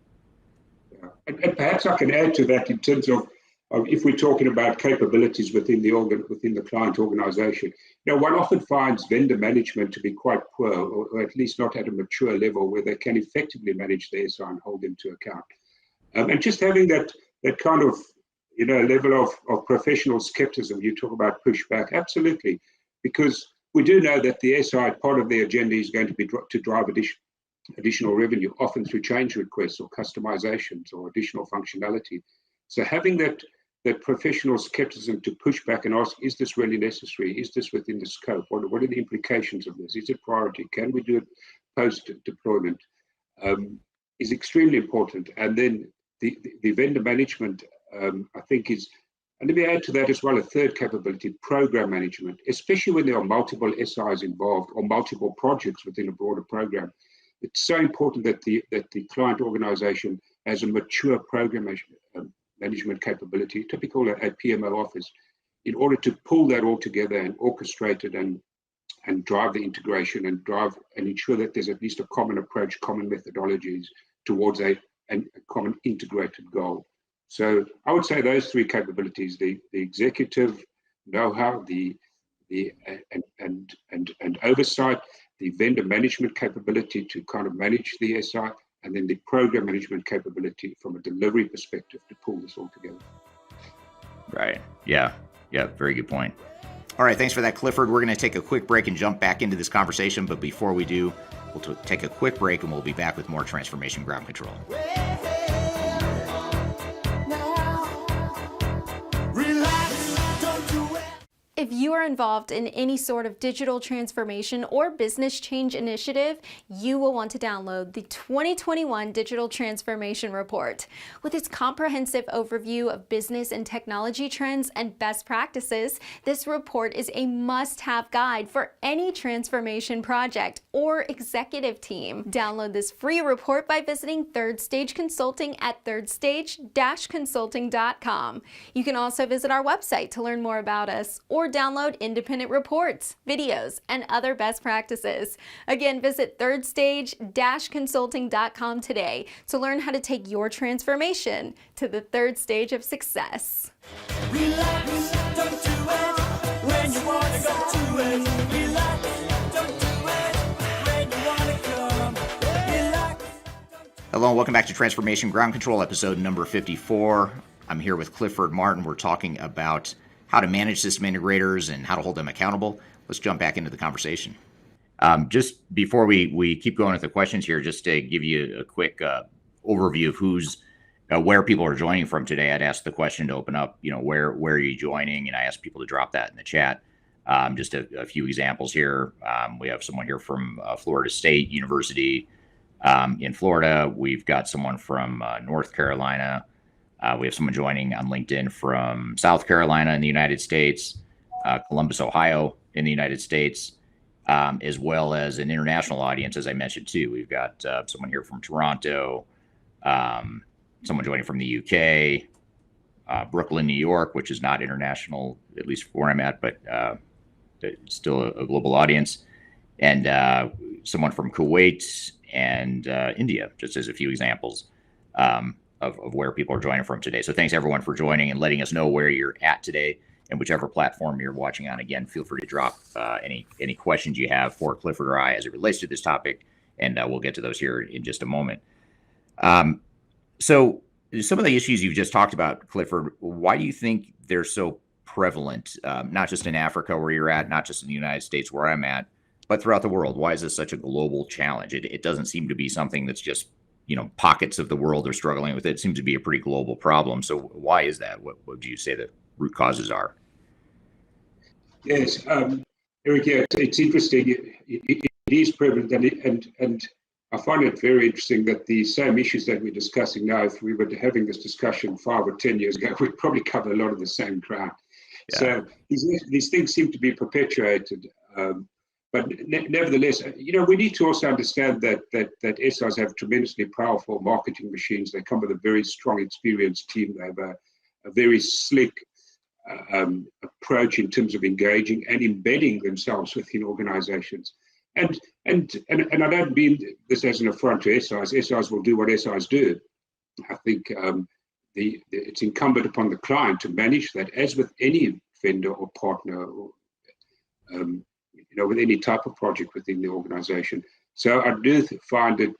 Yeah. And perhaps I can add to that in terms of if we're talking about capabilities within the client organization. One often finds vendor management to be quite poor, or at least not at a mature level where they can effectively manage their SI and hold them to account. And just having that kind of level of professional skepticism. You talk about pushback, absolutely, because we do know that the SI part of their agenda is going to be to drive additional revenue, often through change requests or customizations or additional functionality. So having that professional skepticism to push back and ask, is this really necessary? Is this within the scope? What are the implications of this? Is it priority? Can we do it post-deployment? is extremely important. And then the vendor management, I think is, and let me add to that as well, a third capability, program management, especially when there are multiple SIs involved or multiple projects within a broader program. It's so important that the client organization has a mature program management capability, typical a PMO office, in order to pull that all together and orchestrate it and drive the integration and ensure that there's at least a common approach, common methodologies towards a common integrated goal. So I would say those three capabilities: the executive know-how, and oversight, the vendor management capability to kind of manage the SI, and then the program management capability from a delivery perspective to pull this all together. Right. Yeah. Very good point. All right. Thanks for that, Clifford. We're going to take a quick break and jump back into this conversation. But before we do, we'll take a quick break and we'll be back with more Transformation Ground Control. If you are involved in any sort of digital transformation or business change initiative, you will want to download the 2021 Digital Transformation Report. With its comprehensive overview of business and technology trends and best practices, this report is a must-have guide for any transformation project or executive team. Download this free report by visiting Third Stage Consulting at thirdstage-consulting.com. You can also visit our website to learn more about us or download independent reports, videos, and other best practices. Again, visit thirdstage-consulting.com today to learn how to take your transformation to the third stage of success. Relax, don't do it when you want to go to it. Relax, don't do it when you want to come. Relax. Hello and welcome back to Transformation Ground Control, episode number 54. I'm here with Clifford Martin. We're talking about how to manage system integrators and how to hold them accountable. Let's jump back into the conversation. Just before we keep going with the questions here, just to give you a quick overview of where people are joining from today, I'd ask the question to open up, where are you joining? And I ask people to drop that in the chat. Just a few examples here. We have someone here from Florida State University in Florida. We've got someone from North Carolina. We have someone joining on LinkedIn from South Carolina in the United States, Columbus, Ohio in the United States, as well as an international audience, as I mentioned, too. We've got someone here from Toronto, someone joining from the UK, Brooklyn, New York, which is not international, at least where I'm at, but still a global audience, and someone from Kuwait and India, just as a few examples. Of where people are joining from today. So thanks everyone for joining and letting us know where you're at today and whichever platform you're watching on. Again, feel free to drop any questions you have for Clifford or I as it relates to this topic, and we'll get to those here in just a moment. So some of the issues you've just talked about, Clifford, why do you think they're so prevalent, not just in Africa where you're at, not just in the United States where I'm at, but throughout the world? Why is this such a global challenge? It doesn't seem to be something that's just pockets of the world are struggling with it. It seems to be a pretty global problem. So why is that? What would you say the root causes are? Yes, Eric, yeah, it's interesting. It is prevalent, and I find it very interesting that the same issues that we're discussing now, if we were having this discussion 5 or 10 years ago, we'd probably cover a lot of the same ground. Yeah. So these things seem to be perpetuated. But nevertheless, we need to also understand that SIs have tremendously powerful marketing machines. They come with a very strong, experienced team. They have a very slick approach in terms of engaging and embedding themselves within organizations. And I don't mean this as an affront to SIs. SIs will do what SIs do. I think it's incumbent upon the client to manage that, as with any vendor or partner or with any type of project within the organization. So I do find it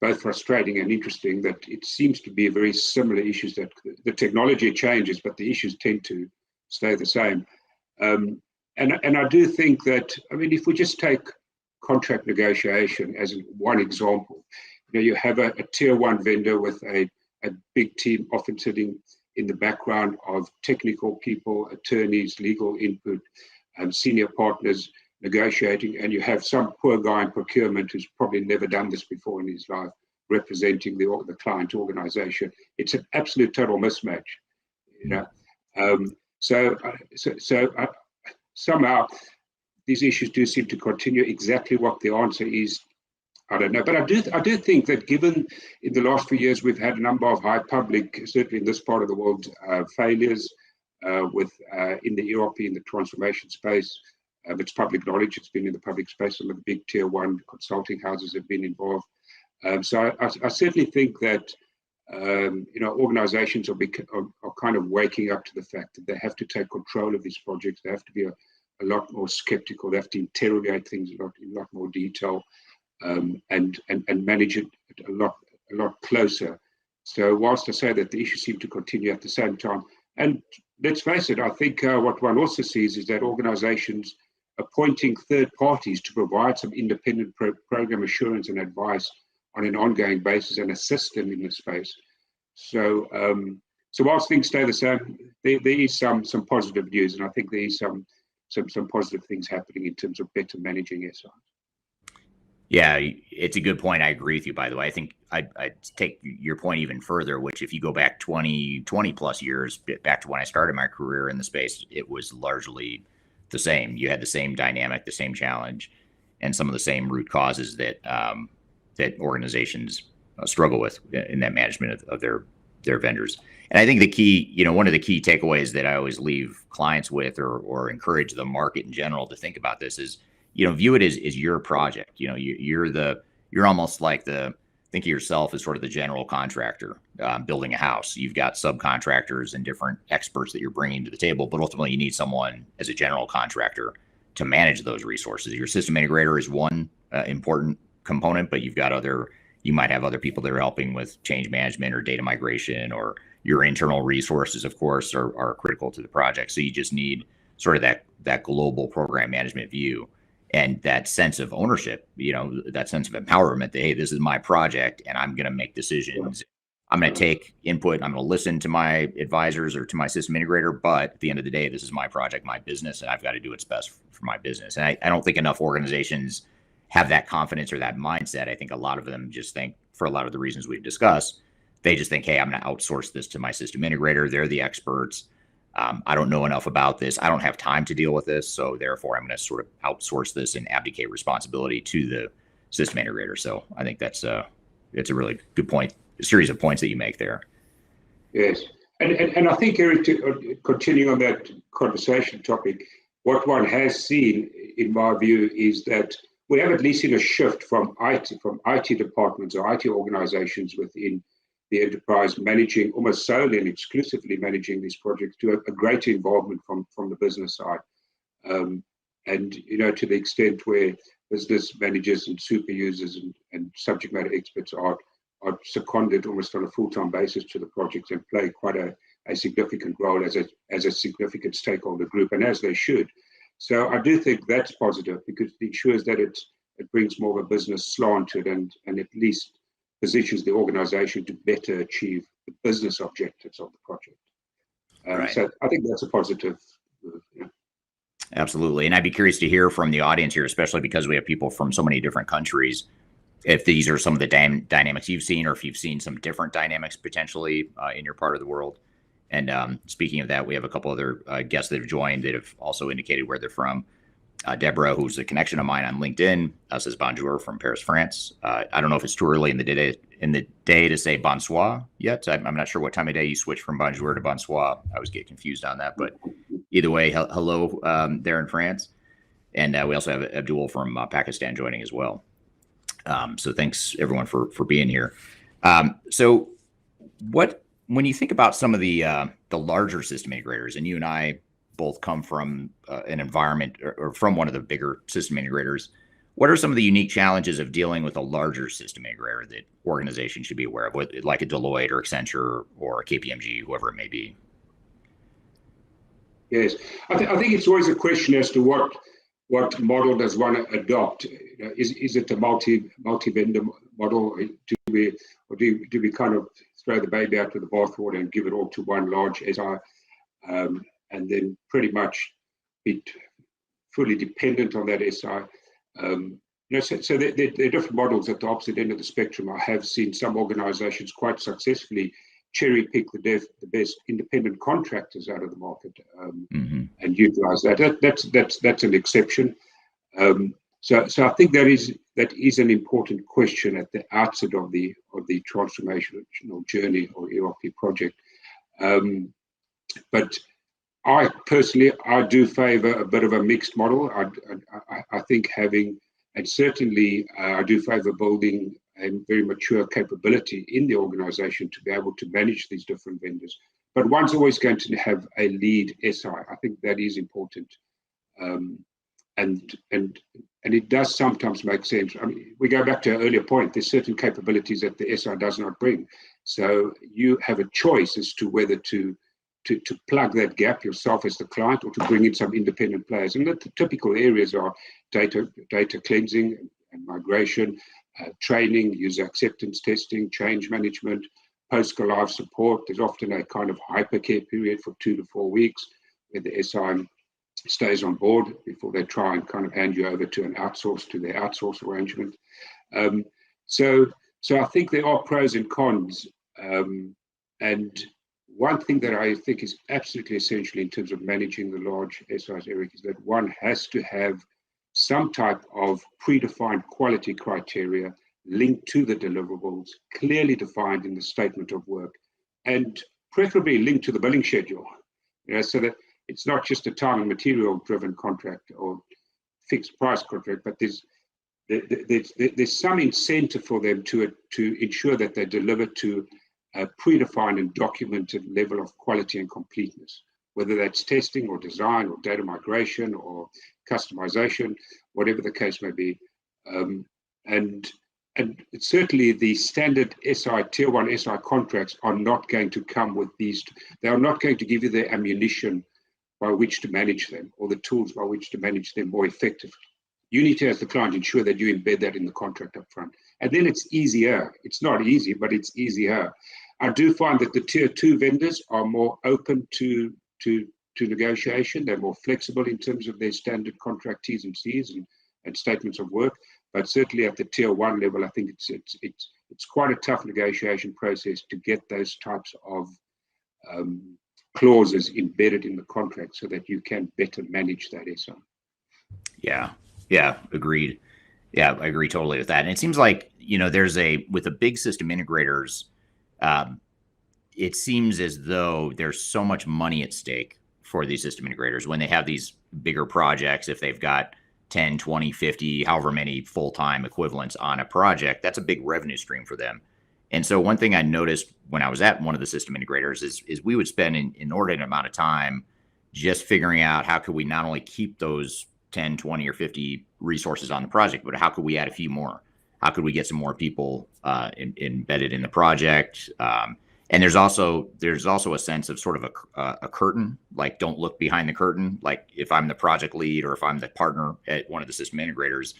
both frustrating and interesting that it seems to be very similar issues, that the technology changes, but the issues tend to stay the same. And I do think that, if we just take contract negotiation as one example, you have a tier one vendor with a big team often sitting in the background of technical people, attorneys, legal input, senior partners negotiating, and you have some poor guy in procurement who's probably never done this before in his life, representing the client organization. It's an absolute total mismatch, you know. Somehow these issues do seem to continue. Exactly what the answer is, I don't know. But I do think that given in the last few years we've had a number of high public, certainly in this part of the world, failures with in the ERP, in the transformation space. It's public knowledge. It's been in the public space. Some of the big tier one consulting houses have been involved. So I certainly think that organizations are kind of waking up to the fact that they have to take control of these projects. They have to be a lot more skeptical. They have to interrogate things in a lot more detail, and manage it a lot closer. So whilst I say that the issues seem to continue at the same time, and let's face it, I think what one also sees is that organizations appointing third parties to provide some independent program assurance and advice on an ongoing basis and assist them in this space. So whilst things stay the same, there is some positive news, and I think there is some positive things happening in terms of better managing SI. Yeah, it's a good point. I agree with you, by the way. I think I'd take your point even further, which if you go back 20 plus years, back to when I started my career in the space, it was largely the same. You had the same dynamic, the same challenge, and some of the same root causes that that organizations struggle with in that management of their vendors. And I think the key, one of the key takeaways that I always leave clients with or encourage the market in general to think about this is, view it as your project. You're almost like think of yourself as sort of the general contractor building a house. You've got subcontractors and different experts that you're bringing to the table, but ultimately you need someone as a general contractor to manage those resources. Your system integrator is one important component, but you might have other people that are helping with change management or data migration, or your internal resources, of course, are critical to the project. So you just need sort of that global program management view. And that sense of ownership, that sense of empowerment that, hey, this is my project and I'm going to make decisions. I'm going to take input. And I'm going to listen to my advisors or to my system integrator. But at the end of the day, this is my project, my business, and I've got to do what's best for my business. And I don't think enough organizations have that confidence or that mindset. I think a lot of them just think, for a lot of the reasons we've discussed, they just think, hey, I'm going to outsource this to my system integrator. They're the experts. I don't know enough about this. I don't have time to deal with this. So therefore, I'm going to sort of outsource this and abdicate responsibility to the system integrator. So I think it's a really good point, a series of points that you make there. Yes. And I think, Eric, continuing on that conversation topic, what one has seen, in my view, is that we have at least seen a shift from IT departments or IT organizations within the enterprise managing almost solely and exclusively managing these projects to a greater involvement from the business side. And, to the extent where business managers and super users and subject matter experts are seconded almost on a full-time basis to the projects and play quite a significant role as a significant stakeholder group, and as they should. So I do think that's positive because it ensures that it brings more of a business slant to it and at least positions the organization to better achieve the business objectives of the project. Right. So I think that's a positive. Absolutely. And I'd be curious to hear from the audience here, especially because we have people from so many different countries, if these are some of the dynamics you've seen, or if you've seen some different dynamics potentially in your part of the world. And speaking of that, we have a couple other guests that have joined that have also indicated where they're from. Deborah, who's a connection of mine on LinkedIn, says bonjour from Paris, France. I don't know if it's too early in the day to say bonsoir yet. I'm not sure what time of day you switch from bonjour to bonsoir. I always get confused on that, but either way, hello there in France. And we also have Abdul from Pakistan joining as well. So thanks everyone for being here. So when you think about some of the larger system integrators, and you and I both come from an environment or from one of the bigger system integrators, what are some of the unique challenges of dealing with a larger system integrator that organizations should be aware of, like a Deloitte or Accenture or KPMG, whoever it may be? Yes, I think it's always a question as to what model does one adopt. Is it a multi-vendor model? Do we kind of throw the baby out with the bathwater and give it all to one large SI? And then pretty much be fully dependent on that SI. So there are different models at the opposite end of the spectrum. I have seen some organizations quite successfully cherry pick the best independent contractors out of the market and utilize that. That's an exception. So I think that is an important question at the outset of the transformational journey or ERP project. But I personally do favour a bit of a mixed model. I think having, and certainly I do favour building a very mature capability in the organisation to be able to manage these different vendors. But one's always going to have a lead SI. I think that is important. And it does sometimes make sense. I mean, we go back to our earlier point, there's certain capabilities that the SI does not bring. So you have a choice as to whether to plug that gap yourself as the client or to bring in some independent players. And the typical areas are data cleansing and migration, training, user acceptance testing, change management, post-go-live support. There's often a kind of hypercare period for 2 to 4 weeks where the SI stays on board before they try and kind of hand you over to their outsource arrangement. So I think there are pros and cons. And one thing that I think is absolutely essential in terms of managing the large SIs, Eric, is that one has to have some type of predefined quality criteria linked to the deliverables, clearly defined in the statement of work, and preferably linked to the billing schedule, so that it's not just a time and material driven contract or fixed price contract, but there's some incentive for them to ensure that they deliver to a predefined and documented level of quality and completeness, whether that's testing or design or data migration or customization, whatever the case may be. And certainly the standard SI, tier 1 SI contracts are not going to come with these. They are not going to give you the ammunition by which to manage them or the tools by which to manage them more effectively. You need to, as the client, ensure that you embed that in the contract up front. And then it's easier. It's not easy, but it's easier. I do find that the tier 2 vendors are more open to negotiation. They're more flexible in terms of their standard contract T's and C's and statements of work. But certainly at the tier 1 level, I think it's quite a tough negotiation process to get those types of clauses embedded in the contract so that you can better manage that SI. Yeah, agreed. Yeah, I agree totally with that. And it seems like, with the big system integrators, it seems as though there's so much money at stake for these system integrators when they have these bigger projects. If they've got 10, 20, 50, however many full-time equivalents on a project, that's a big revenue stream for them. And so one thing I noticed when I was at one of the system integrators is we would spend an inordinate amount of time just figuring out how could we not only keep those 10, 20, or 50 resources on the project, but how could we add a few more? How could we get some more people embedded in the project? And there's also a sense of sort of a curtain, like don't look behind the curtain. Like if I'm the project lead or if I'm the partner at one of the system integrators,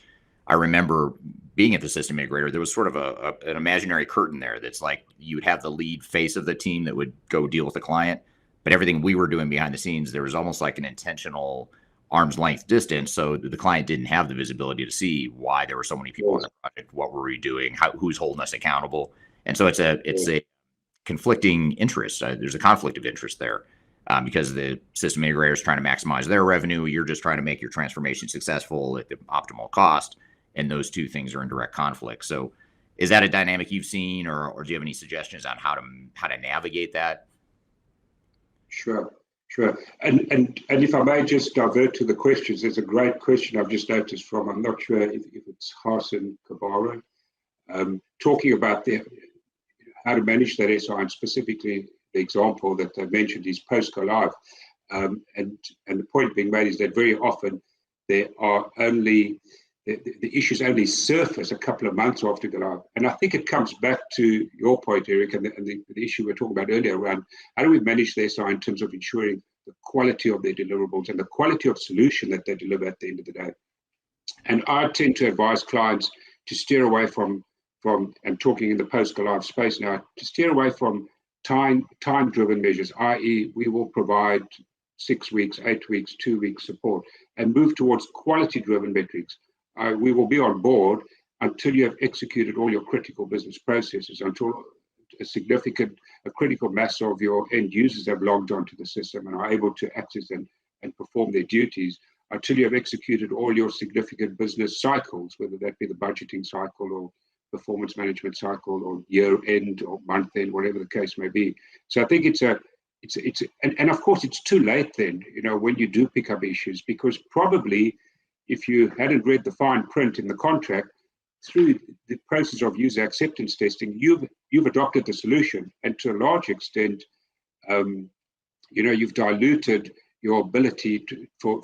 I remember being at the system integrator, there was sort of an imaginary curtain there that's like you would have the lead face of the team that would go deal with the client, but everything we were doing behind the scenes, there was almost like an intentional arm's length distance, so the client didn't have the visibility to see why there were so many people on the project, what were we doing, who's holding us accountable, and so it's a conflicting interest. There's a conflict of interest there because the system integrator is trying to maximize their revenue. You're just trying to make your transformation successful at the optimal cost, and those two things are in direct conflict. So, is that a dynamic you've seen, or do you have any suggestions on how to navigate that? Sure. And if I may just divert to the questions, there's a great question I've just noticed from, I'm not sure if it's Hassan Kabara, talking about how to manage that SI, and specifically the example that they mentioned is post-go-live. And the point being made is that very often there are only, the issues only surface a couple of months after go-live. And I think it comes back to your point, Eric, and the issue we were talking about earlier around how do we manage the SI in terms of ensuring the quality of their deliverables and the quality of solution that they deliver at the end of the day. And I tend to advise clients to steer away from and talking in the post-go-live space now, to steer away from time-driven measures, i.e. we will provide 6 weeks, 8 weeks, 2 weeks support, and move towards quality-driven metrics. we will be on board until you have executed all your critical business processes, until a critical mass of your end users have logged onto the system and are able to access and perform their duties, until you have executed all your significant business cycles, whether that be the budgeting cycle or performance management cycle or year end or month end, whatever the case may be. So I think and of course it's too late then, when you do pick up issues, because probably if you hadn't read the fine print in the contract, through the process of user acceptance testing, you've adopted the solution, and to a large extent, you've diluted your ability for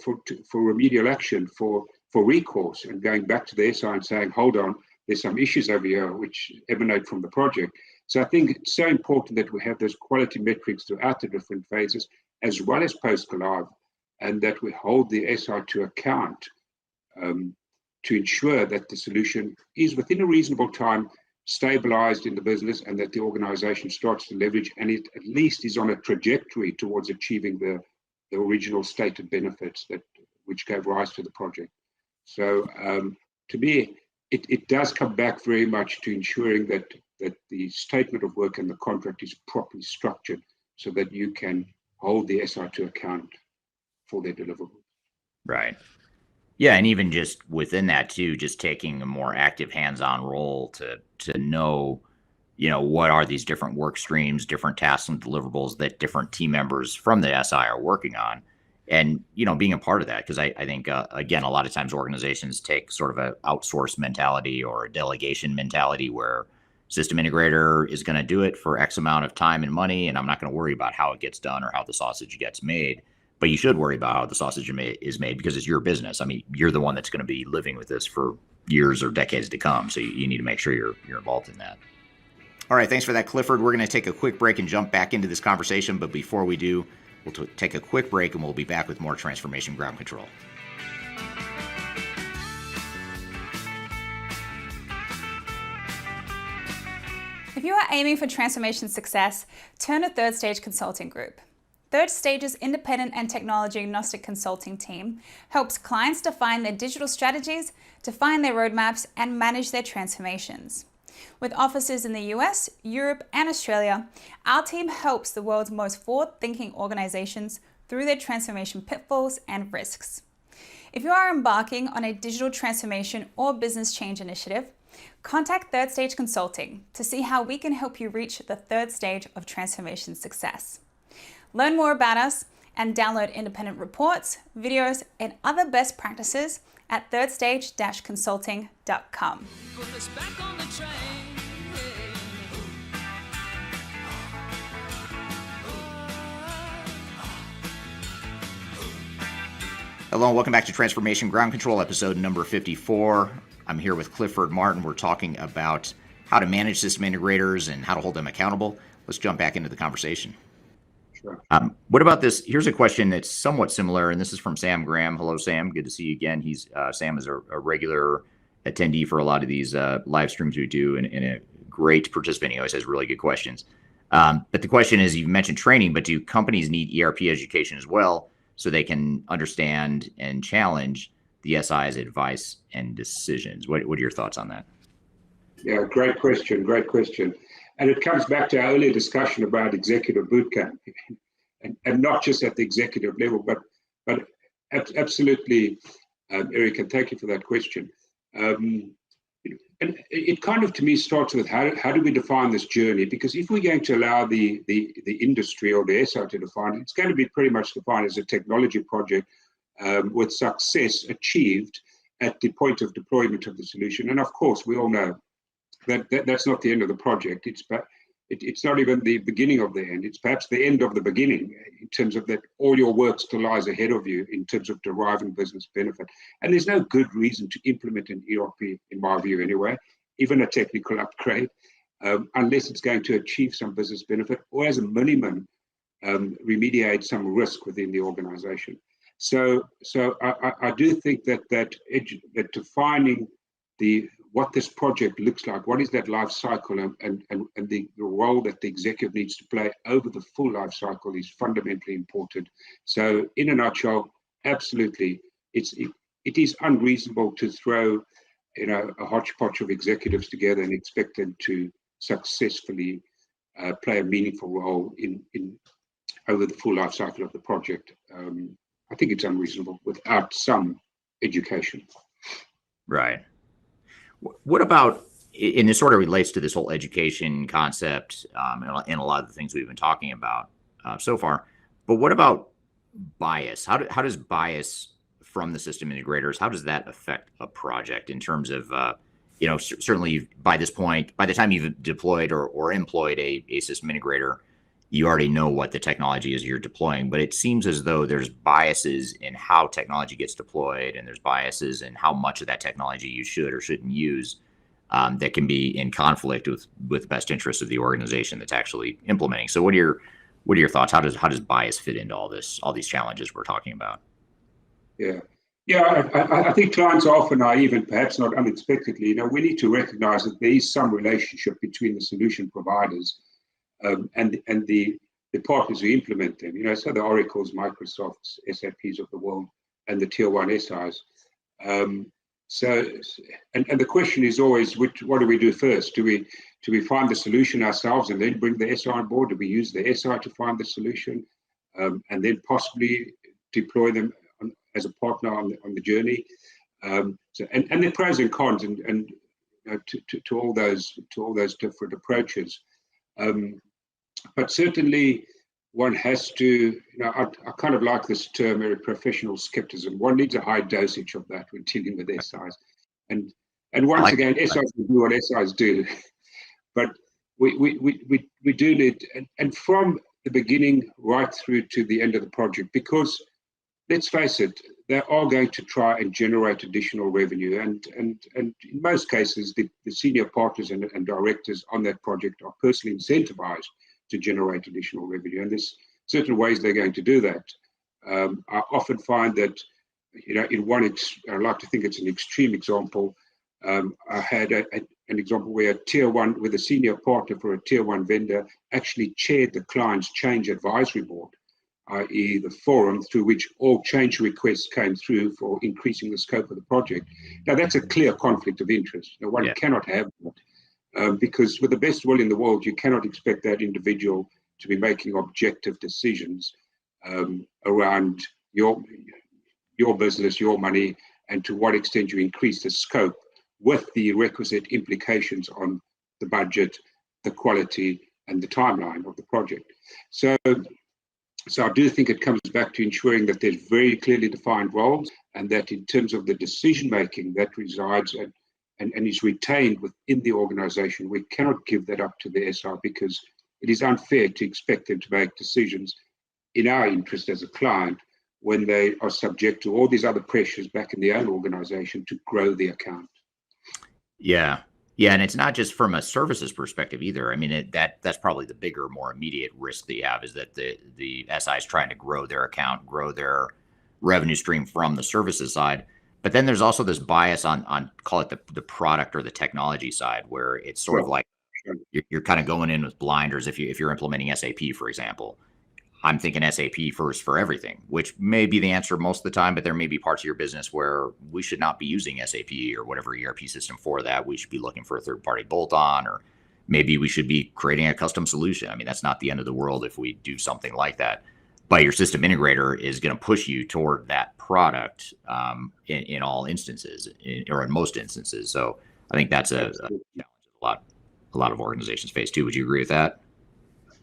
remedial action, for recourse, and going back to the SI and saying, hold on, there's some issues over here which emanate from the project. So I think it's so important that we have those quality metrics throughout the different phases, as well as post-go-live, and that we hold the SI to account to ensure that the solution is within a reasonable time stabilized in the business, and that the organization starts to leverage, and it at least is on a trajectory towards achieving the original stated benefits which gave rise to the project. So to me, it does come back very much to ensuring that the statement of work and the contract is properly structured so that you can hold the SI to account for their deliverables. Right. Yeah, and even just within that too, just taking a more active hands-on role to know, what are these different work streams, different tasks and deliverables that different team members from the SI are working on. And, being a part of that, because I think, again, a lot of times organizations take sort of an outsourced mentality or a delegation mentality where system integrator is going to do it for X amount of time and money, and I'm not going to worry about how it gets done or how the sausage gets made. But you should worry about how the sausage is made, because it's your business. I mean, you're the one that's going to be living with this for years or decades to come. So you need to make sure you're involved in that. All right. Thanks for that, Clifford. We're going to take a quick break and jump back into this conversation. But before we do, we'll take a quick break and we'll be back with more Transformation Ground Control. If you are aiming for transformation success, turn to Third Stage Consulting Group. Third Stage's independent and technology agnostic consulting team helps clients define their digital strategies, define their roadmaps, and manage their transformations. With offices in the US, Europe, and Australia, our team helps the world's most forward-thinking organizations through their transformation pitfalls and risks. If you are embarking on a digital transformation or business change initiative, contact Third Stage Consulting to see how we can help you reach the third stage of transformation success. Learn more about us and download independent reports, videos, and other best practices at thirdstage-consulting.com. Hello and welcome back to Transformation Ground Control, episode number 54. I'm here with Clifford Martin. We're talking about how to manage system integrators and how to hold them accountable. Let's jump back into the conversation. Sure. What about this? Here's a question that's somewhat similar, and this is from Sam Graham. Hello, Sam. Good to see you again. Sam is a regular attendee for a lot of these live streams we do, and a great participant. He always has really good questions. But the question is, you mentioned training, but do companies need ERP education as well so they can understand and challenge the SI's advice and decisions? What are your thoughts on that? Yeah, great question. And it comes back to our earlier discussion about executive bootcamp, and not just at the executive level, but absolutely, Eric, and thank you for that question. And it kind of, to me, starts with how do we define this journey? Because if we're going to allow the industry or the SI to define it, it's going to be pretty much defined as a technology project with success achieved at the point of deployment of the solution. And of course, we all know that's not the end of the project. It's not even the beginning of the end. It's perhaps the end of the beginning, in terms of that all your work still lies ahead of you in terms of deriving business benefit. And there's no good reason to implement an ERP, in my view anyway, even a technical upgrade, unless it's going to achieve some business benefit, or as a minimum, remediate some risk within the organization. So I do think that defining what this project looks like, what is that life cycle, and the role that the executive needs to play over the full life cycle is fundamentally important. So in a nutshell, absolutely, it is unreasonable to throw, a hodgepodge of executives together and expect them to successfully play a meaningful role in over the full life cycle of the project. I think it's unreasonable without some education. Right. What about, and this sort of relates to this whole education concept and a lot of the things we've been talking about so far, but what about bias? How does bias from the system integrators, how does that affect a project in terms of, certainly by this point, by the time you've deployed or employed a system integrator, you already know what the technology is you're deploying, but it seems as though there's biases in how technology gets deployed, and there's biases in how much of that technology you should or shouldn't use that can be in conflict with the best interests of the organization that's actually implementing. So what are your thoughts? How does bias fit into all these challenges we're talking about? Yeah, I think clients are often naive and perhaps not unexpectedly. We need to recognize that there is some relationship between the solution providers and the partners who implement them. So the Oracles, Microsofts, SAPs of the world, and the tier one SIs. So the question is always, what do we do first? Do we find the solution ourselves and then bring the SI on board? Do we use the SI to find the solution and then possibly deploy them as a partner on the journey? And there are pros and cons and to all those different approaches. But certainly one has to, I kind of like this term, a professional skepticism. One needs a high dosage of that when dealing with SIs. And once again, SIs do what SIs do. But we do need, and from the beginning right through to the end of the project, because let's face it, they are going to try and generate additional revenue. And in most cases, the senior partners and directors on that project are personally incentivized to generate additional revenue. And there's certain ways they're going to do that. I often find that, in one, I like to think it's an extreme example. I had an example where a senior partner for a tier one vendor actually chaired the client's change advisory board, i.e. the forum through which all change requests came through for increasing the scope of the project. Now, that's a clear conflict of interest. One cannot have that because with the best will in the world, you cannot expect that individual to be making objective decisions around your business, your money, and to what extent you increase the scope with the requisite implications on the budget, the quality, and the timeline of the project. So I do think it comes back to ensuring that there's very clearly defined roles, and that in terms of the decision-making that resides and is retained within the organization, we cannot give that up to the SI because it is unfair to expect them to make decisions in our interest as a client when they are subject to all these other pressures back in their own organization to grow the account. Yeah, and it's not just from a services perspective either. I mean, that's probably the bigger, more immediate risk that you have is that the SI is trying to grow their account, grow their revenue stream from the services side. But then there's also this bias on call it the product or the technology side, where it's sort of like you're kind of going in with blinders. If you're implementing SAP, for example, I'm thinking SAP first for everything, which may be the answer most of the time, but there may be parts of your business where we should not be using SAP or whatever ERP system for that. We should be looking for a third-party bolt-on, or maybe we should be creating a custom solution. I mean, that's not the end of the world if we do something like that. But your system integrator is going to push you toward that product in all instances, or in most instances. So I think that's a challenge a lot of organizations face too. Would you agree with that?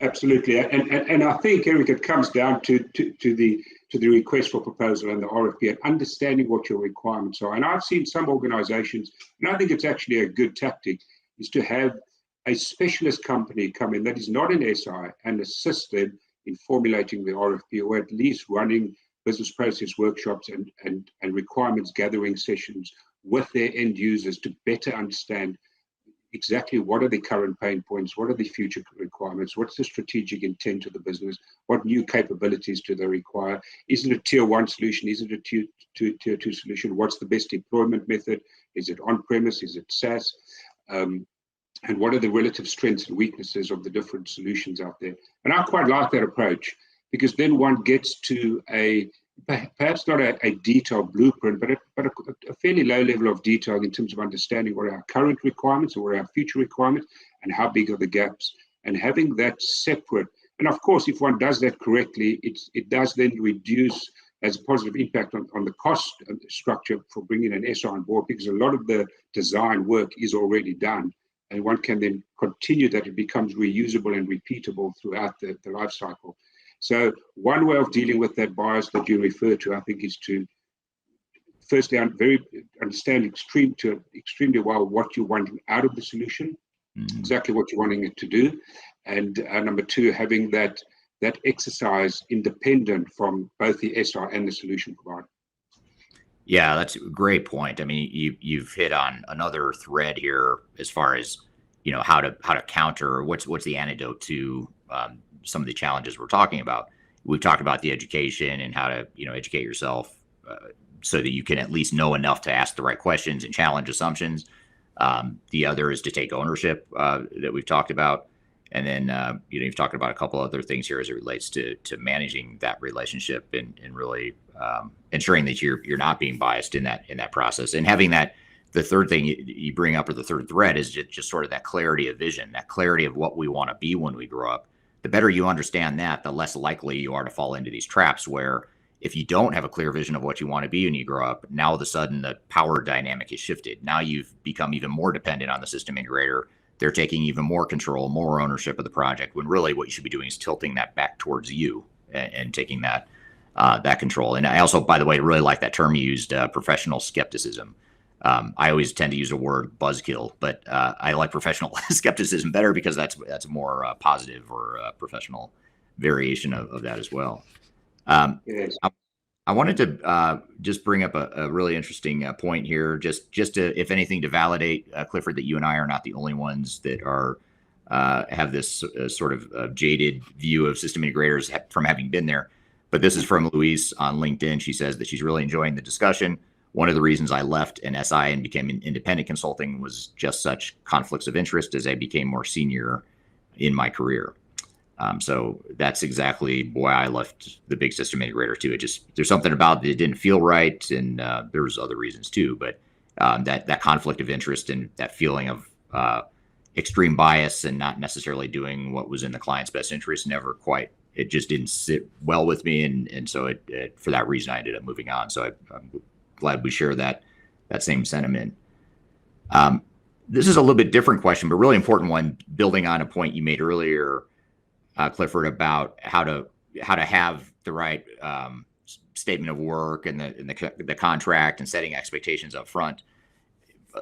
Absolutely, and I think, Eric, it comes down to the request for proposal and the RFP and understanding what your requirements are. And I've seen some organizations, and I think it's actually a good tactic, is to have a specialist company come in that is not an SI and assist them in formulating the RFP, or at least running business process workshops and requirements gathering sessions with their end users to better understand exactly what are the current pain points, what are the future requirements, what's the strategic intent of the business, what new capabilities do they require, is it a tier one solution, is it a tier two solution, what's the best deployment method, is it on-premise, is it SaaS, and what are the relative strengths and weaknesses of the different solutions out there. And I quite like that approach, because then one gets to a perhaps not a detailed blueprint, but a fairly low level of detail in terms of understanding what are our current requirements or what are our future requirements and how big are the gaps, and having that separate. And of course, if one does that correctly, it does then reduce as a positive impact on the cost structure for bringing an SI on board, because a lot of the design work is already done, and one can then continue that. It becomes reusable and repeatable throughout the life cycle. So one way of dealing with that bias that you refer to, I think, is to firstly understand extremely well what you're wanting out of the solution, exactly what you're wanting it to do, and number two, having that exercise independent from both the SI and the solution provider. Yeah, that's a great point. I mean, you've hit on another thread here as far as, you know, how to counter what's the antidote to some of the challenges we're talking about. We've talked about the education and how to, you know, educate yourself so that you can at least know enough to ask the right questions and challenge assumptions. The other is to take ownership that we've talked about. And then, you know, you've talked about a couple other things here as it relates to managing that relationship and really ensuring that you're not being biased in that process, and having that. The third thing you bring up, or the third thread, is just sort of that clarity of vision, that clarity of what we want to be when we grow up. The better you understand that, the less likely you are to fall into these traps where if you don't have a clear vision of what you want to be when you grow up, now all of a sudden the power dynamic is shifted. Now you've become even more dependent on the system integrator. They're taking even more control, more ownership of the project, when really what you should be doing is tilting that back towards you and taking that control. And I also, by the way, really like that term you used, professional skepticism. I always tend to use the word buzzkill, but I like professional skepticism better because that's a more positive or professional variation of that as well. Yes. I wanted to just bring up a really interesting point here, just to, if anything, to validate, Clifford, that you and I are not the only ones that are have this sort of jaded view of system integrators from having been there. But this is from Louise on LinkedIn. She says that she's really enjoying the discussion. One of the reasons I left an SI and became an independent consulting was just such conflicts of interest as I became more senior in my career. So that's exactly why I left the big system integrator too. There's something about it didn't feel right, and there's other reasons too. But that conflict of interest and that feeling of extreme bias and not necessarily doing what was in the client's best interest it just didn't sit well with me, and so for that reason I ended up moving on. So I'm glad we share that same sentiment. This is a little bit different question, but really important one, building on a point you made earlier, Clifford, about how to have the right statement of work and the contract and setting expectations up front.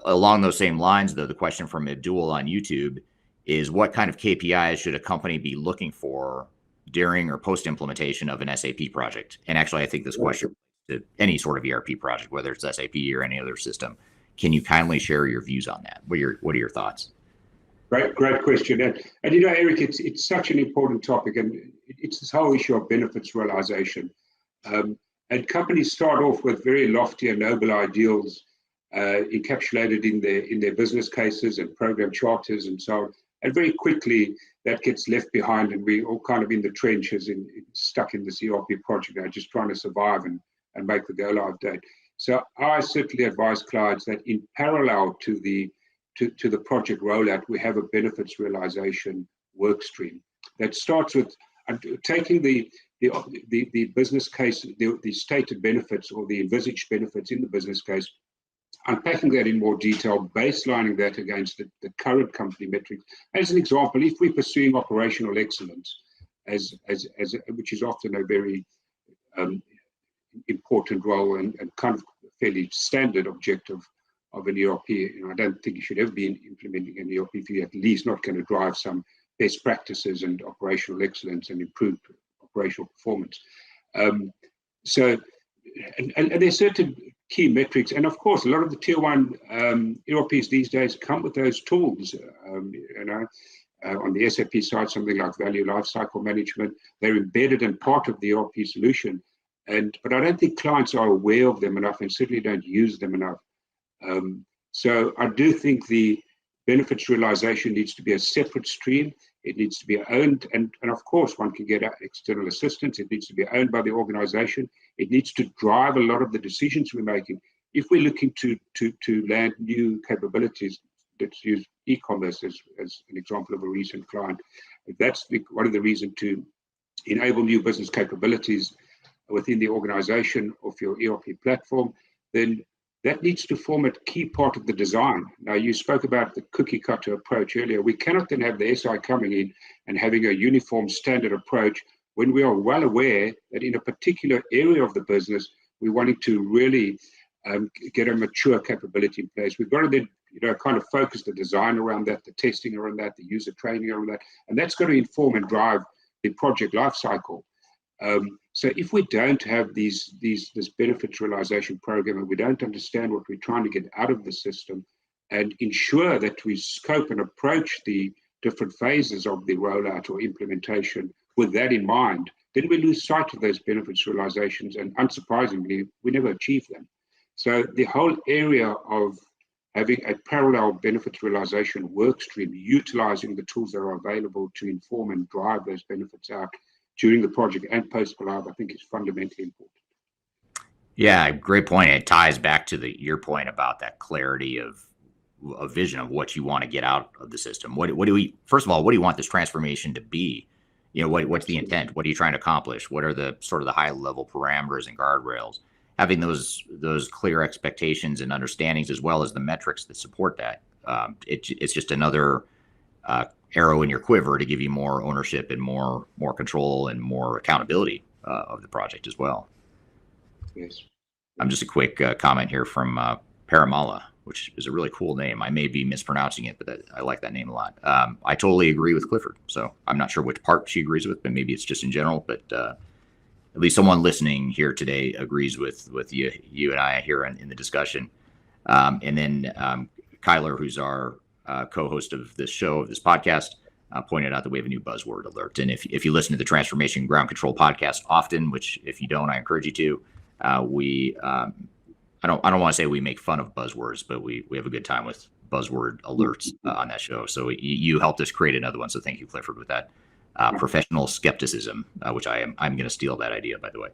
Along those same lines, though, the question from Abdul on YouTube is, what kind of KPIs should a company be looking for during or post implementation of an SAP project? And actually, I think this question to any sort of ERP project, whether it's SAP or any other system. Can you kindly share your views on that? What are your thoughts? Great question. And you know, Eric, it's such an important topic, and it's this whole issue of benefits realization. And companies start off with very lofty and noble ideals encapsulated in their business cases and program charters and so on. And very quickly that gets left behind, and we're all kind of in the trenches, stuck in this ERP project now, just trying to survive and make the go live date. So I certainly advise clients that in parallel to the project rollout, we have a benefits realization work stream that starts with taking the business case, the stated benefits or the envisaged benefits in the business case, unpacking that in more detail, baselining that against the current company metrics. As an example, if we're pursuing operational excellence, which is often a very important role and kind of fairly standard objective of an ERP, I don't think you should ever be implementing an ERP if you're at least not going to drive some best practices and operational excellence and improved operational performance. So there's certain key metrics, and of course, a lot of the tier one ERPs these days come with those tools. On the SAP side, something like value lifecycle management, they're embedded and part of the ERP solution. But I don't think clients are aware of them enough, and certainly don't use them enough. So I do think the benefits realization needs to be a separate stream. It needs to be owned, and of course, one can get external assistance. It needs to be owned by the organization. It needs to drive a lot of the decisions we're making. If we're looking to land new capabilities, let's use e-commerce as an example of a recent client. That's one of the reasons to enable new business capabilities within the organization of your ERP platform, then that needs to form a key part of the design. Now, you spoke about the cookie cutter approach earlier. We cannot then have the SI coming in and having a uniform standard approach when we are well aware that in a particular area of the business, we're wanting to really get a mature capability in place. We've got to then, kind of focus the design around that, the testing around that, the user training around that, and that's going to inform and drive the project lifecycle. So if we don't have this benefits realization program, and we don't understand what we're trying to get out of the system and ensure that we scope and approach the different phases of the rollout or implementation with that in mind, then we lose sight of those benefits realizations, and unsurprisingly, we never achieve them. So the whole area of having a parallel benefits realization work stream, utilizing the tools that are available to inform and drive those benefits out during the project and post-go-live, I think is fundamentally important. Yeah, great point. It ties back to your point about that clarity of a vision of what you want to get out of the system. First of all, what do you want this transformation to be? What's the intent? What are you trying to accomplish? What are the sort of the high level parameters and guardrails? Having those clear expectations and understandings, as well as the metrics that support that, it's just another arrow in your quiver to give you more ownership and more control and more accountability of the project as well. Yes. Just a quick comment here from Paramala, which is a really cool name. I may be mispronouncing it, but I like that name a lot. I totally agree with Clifford. So I'm not sure which part she agrees with, but maybe it's just in general. But at least someone listening here today agrees with you and I here in the discussion. And then Kyler, who's our co-host of this show, of this podcast, pointed out that we have a new buzzword alert. And if you listen to the Transformation Ground Control podcast often, which if you don't, I encourage you to, I don't want to say we make fun of buzzwords, but we have a good time with buzzword alerts on that show. So you helped us create another one. So thank you, Clifford, with that. Professional skepticism, which I'm going to steal that idea, by the way.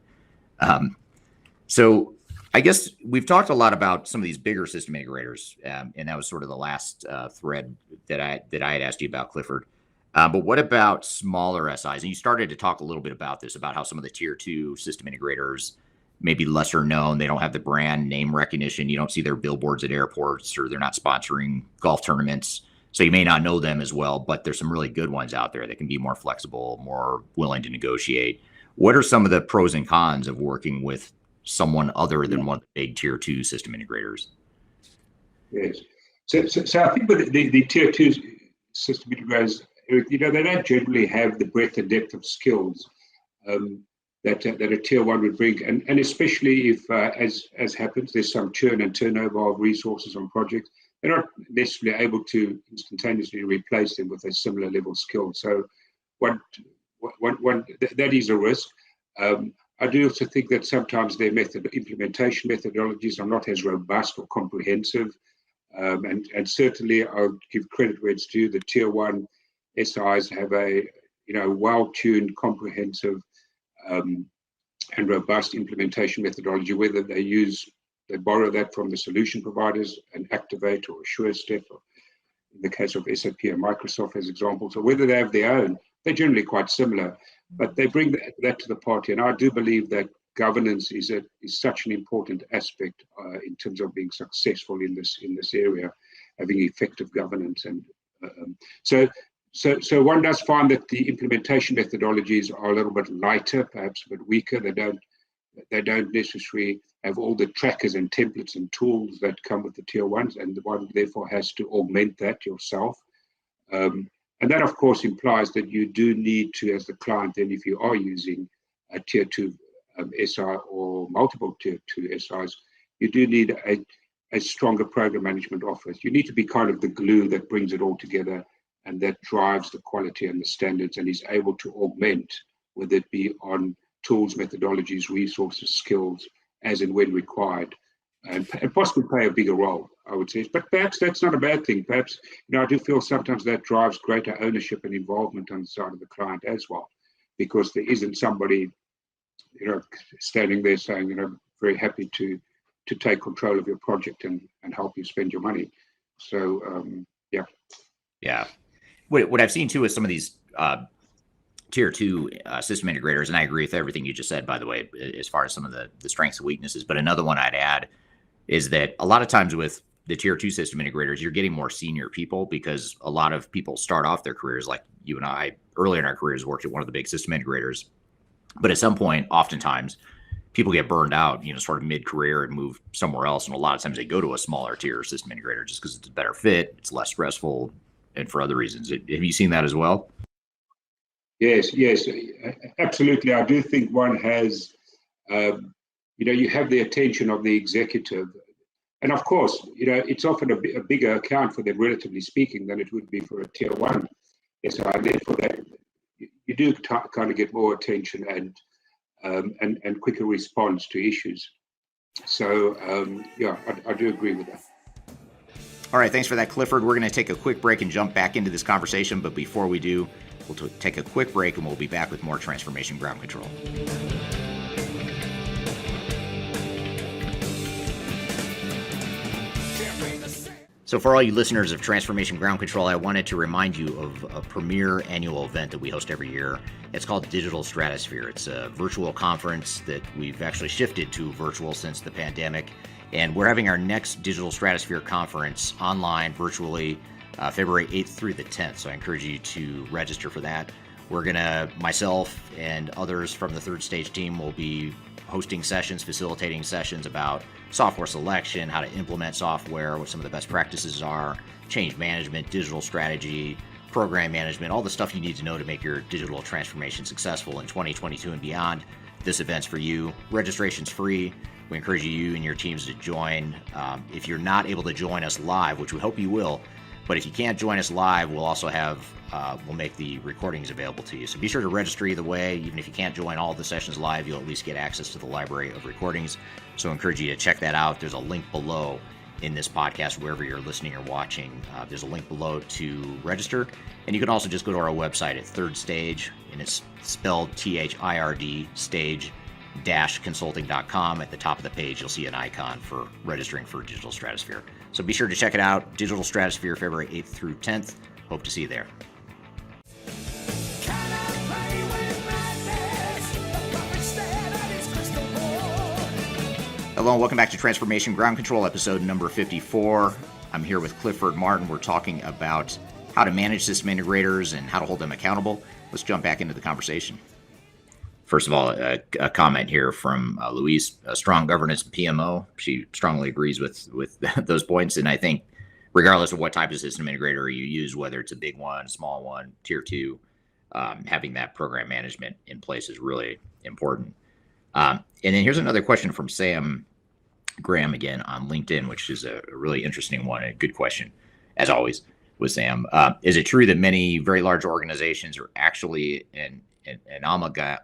So I guess we've talked a lot about some of these bigger system integrators, and that was sort of the last thread that I had asked you about, Clifford. But what about smaller SIs? And you started to talk a little bit about this, about how some of the tier 2 system integrators may be lesser known. They don't have the brand name recognition. You don't see their billboards at airports, or they're not sponsoring golf tournaments. So you may not know them as well, but there's some really good ones out there that can be more flexible, more willing to negotiate. What are some of the pros and cons of working with someone other than one of the big tier 2 system integrators? Yes. So I think with the tier 2 system integrators, they don't generally have the breadth and depth of skills that a tier 1 would bring, and especially if, as happens, there's some churn and turnover of resources on projects, they're not necessarily able to instantaneously replace them with a similar level skill. So that is a risk. I do also think that sometimes their implementation methodologies are not as robust or comprehensive. And certainly I'll give credit where it's due. The tier 1 SIs have a well-tuned, comprehensive and robust implementation methodology, whether they borrow that from the solution providers, an Activate or a SureStep, or in the case of SAP and Microsoft as examples, or whether they have their own. They're generally quite similar, but they bring that to the party. And I do believe that governance is such an important aspect in terms of being successful in this area, having effective governance. And so one does find that the implementation methodologies are a little bit lighter, perhaps a bit weaker. They don't necessarily have all the trackers and templates and tools that come with the tier 1s, and the one therefore has to augment that yourself. And that, of course, implies that you do need to, as the client, then if you are using a tier 2 SI or multiple tier 2 SIs, you do need a stronger program management office. You need to be kind of the glue that brings it all together and that drives the quality and the standards and is able to augment, whether it be on tools, methodologies, resources, skills, as and when required, and possibly play a bigger role. I would say. But perhaps that's not a bad thing. Perhaps, I do feel sometimes that drives greater ownership and involvement on the side of the client as well, because there isn't somebody, standing there saying, very happy to take control of your project and help you spend your money. So, yeah. Yeah. What I've seen too is some of these tier 2 system integrators, and I agree with everything you just said, by the way, as far as some of the strengths and weaknesses. But another one I'd add is that a lot of times with the tier 2 system integrators, you're getting more senior people, because a lot of people start off their careers like you and I earlier in our careers worked at one of the big system integrators. But at some point, oftentimes, people get burned out, sort of mid-career and move somewhere else. And a lot of times they go to a smaller tier system integrator just because it's a better fit, it's less stressful, and for other reasons. Have you seen that as well? Yes, absolutely. I do think one has, you have the attention of the executive. And of course, it's often a bigger account for them, relatively speaking, than it would be for a tier 1 SI. And therefore, that you do kind of get more attention and quicker response to issues. So, I do agree with that. All right, thanks for that, Clifford. We're going to take a quick break and jump back into this conversation. But before we do, we'll take a quick break and we'll be back with more Transformation Ground Control. So for all you listeners of Transformation Ground Control, I wanted to remind you of a premier annual event that we host every year. It's called Digital Stratosphere. It's a virtual conference that we've actually shifted to virtual since the pandemic. And we're having our next Digital Stratosphere conference online, virtually, February 8th through the 10th. So I encourage you to register for that. Myself and others from the Third Stage team will be hosting sessions, facilitating sessions about software selection, how to implement software, what some of the best practices are, change management, digital strategy, program management, all the stuff you need to know to make your digital transformation successful in 2022 and beyond. This event's for you. Registration's free. We encourage you and your teams to join. If you're not able to join us live, which we hope you will, but if you can't join us live, we'll also we'll make the recordings available to you. So be sure to register either way. Even if you can't join all of the sessions live, you'll at least get access to the library of recordings. So I encourage you to check that out. There's a link below in this podcast, wherever you're listening or watching. There's a link below to register. And you can also just go to our website at Third Stage, and it's spelled THIRD, stage-consulting.com. At the top of the page, you'll see an icon for registering for Digital Stratosphere. So be sure to check it out. Digital Stratosphere, February 8th through 10th. Hope to see you there. Hello and welcome back to Transformation Ground Control, episode number 54. I'm here with Clifford Martin. We're talking about how to manage system integrators and how to hold them accountable. Let's jump back into the conversation. First of all, a comment here from Louise, strong governance PMO. She strongly agrees with those points. And I think regardless of what type of system integrator you use, whether it's a big one, small one, tier 2, having that program management in place is really important. And then here's another question from Sam Graham again on LinkedIn, which is a really interesting one and a good question, as always, with Sam. Is it true that many very large organizations are actually an amalgam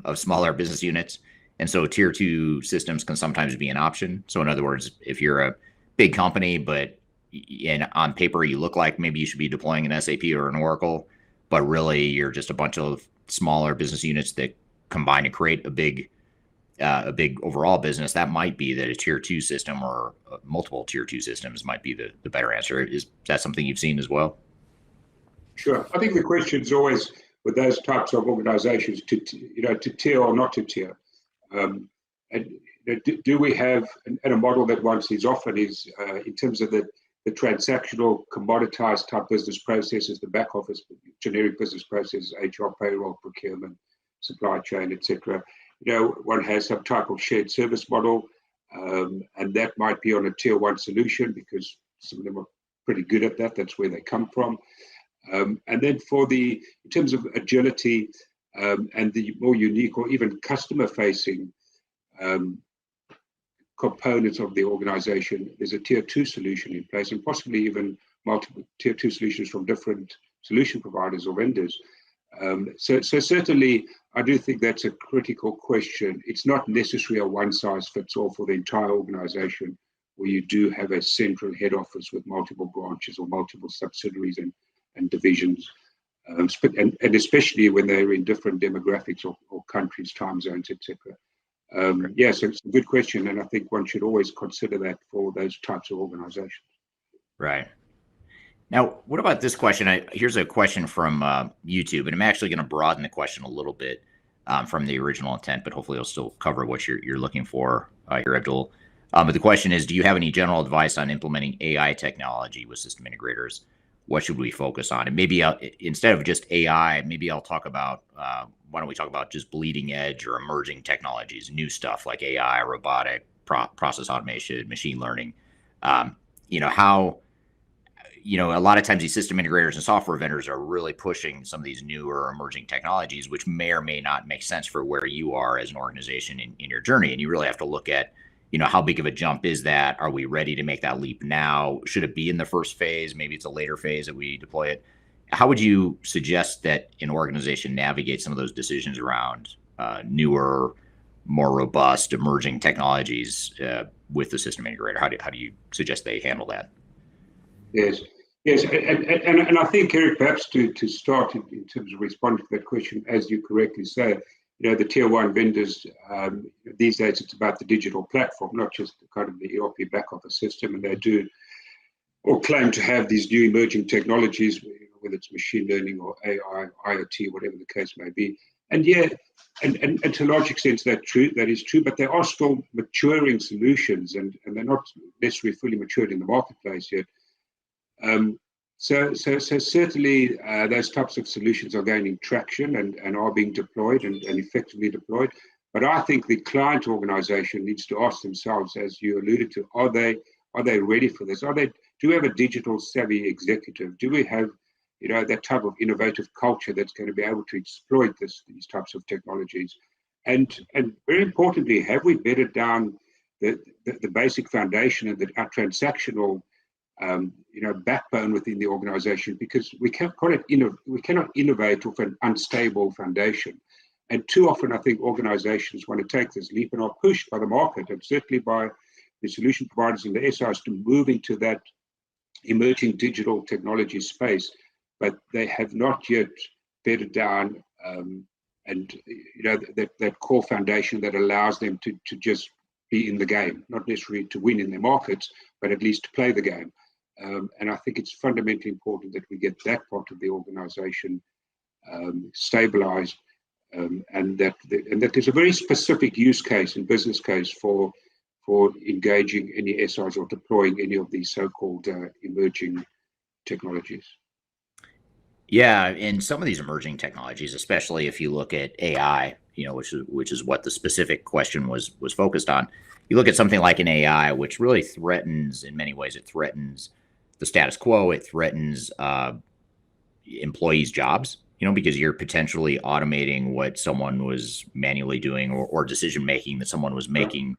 of smaller business units, and so tier 2 systems can sometimes be an option? So in other words, if you're a big company, but on paper you look like maybe you should be deploying an SAP or an Oracle, but really you're just a bunch of smaller business units that combine to create a big overall business, that might be that a tier 2 system or multiple tier 2 systems might be the better answer. Is that something you've seen as well? Sure. I think the question is always with those types of organizations to tier or not to tier. And do we have a model that once is offered is in terms of the transactional commoditized type business processes, the back office generic business processes, HR, payroll, procurement, supply chain, etc. One has some type of shared service model, and that might be on a tier 1 solution because some of them are pretty good at that. That's where they come from. And then in terms of agility and the more unique or even customer-facing components of the organization, there's a tier 2 solution in place, and possibly even multiple tier 2 solutions from different solution providers or vendors. So certainly, I do think that's a critical question. It's not necessarily a one-size-fits-all for the entire organization. where you do have a central head office with multiple branches or multiple subsidiaries and divisions, and especially when they're in different demographics or countries, time zones, etc. Yeah, so it's a good question, and I think one should always consider that for those types of organizations. Right. Now, what about this question? Here's a question from YouTube, and I'm actually going to broaden the question a little bit from the original intent, but hopefully it'll still cover what you're looking for here, Abdul. But the question is, do you have any general advice on implementing AI technology with system integrators? What should we focus on? And maybe instead of just AI, maybe I'll talk about, why don't we talk about just bleeding edge or emerging technologies, new stuff like AI, robotic, process automation, machine learning. A lot of times these system integrators and software vendors are really pushing some of these newer emerging technologies, which may or may not make sense for where you are as an organization in your journey. And you really have to look at, how big of a jump is that? Are we ready to make that leap now? Should it be in the first phase? Maybe it's a later phase that we deploy it. How would you suggest that an organization navigate some of those decisions around newer, more robust, emerging technologies with the system integrator? How do you suggest they handle that? Yes, and I think, Eric, perhaps to start in terms of responding to that question, as you correctly say, the tier one vendors, these days it's about the digital platform, not just kind of the ERP back office system, and they do or claim to have these new emerging technologies, whether it's machine learning or AI, IoT, whatever the case may be. And yeah, and to a large extent that is true, but there are still maturing solutions, and they're not necessarily fully matured in the marketplace yet. So certainly those types of solutions are gaining traction and are being deployed and effectively deployed. But I think the client organization needs to ask themselves, as you alluded to, are they ready for this? Do we have a digital savvy executive? Do we have that type of innovative culture that's going to be able to exploit these types of technologies? And very importantly, have we bedded down the basic foundation and our transactional backbone within the organization, because we cannot innovate off an unstable foundation. And too often, I think organizations want to take this leap and are pushed by the market, and certainly by the solution providers and the SIs, to move into that emerging digital technology space, but they have not yet bedded down that core foundation that allows them to just be in the game, not necessarily to win in their markets, but at least to play the game. And I think it's fundamentally important that we get that part of the organization stabilized, and that there's a very specific use case and business case for engaging any SIs or deploying any of these so-called emerging technologies. Yeah, and some of these emerging technologies, especially if you look at AI, which is what the specific question was focused on. You look at something like an AI, which really threatens, in many ways, it threatens the status quo. It threatens employees' jobs, because you're potentially automating what someone was manually doing or decision making that someone was making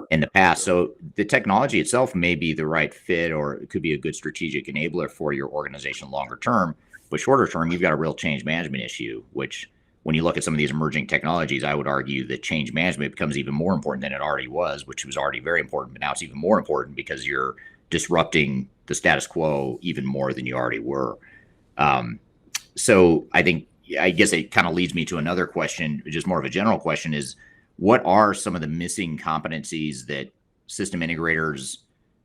in the past. So the technology itself may be the right fit, or it could be a good strategic enabler for your organization longer term. But shorter term, you've got a real change management issue, which when you look at some of these emerging technologies, I would argue that change management becomes even more important than it already was, which was already very important. But now it's even more important because you're disrupting the status quo even more than you already were. So I guess it kind of leads me to another question, just more of a general question, is what are some of the missing competencies that system integrators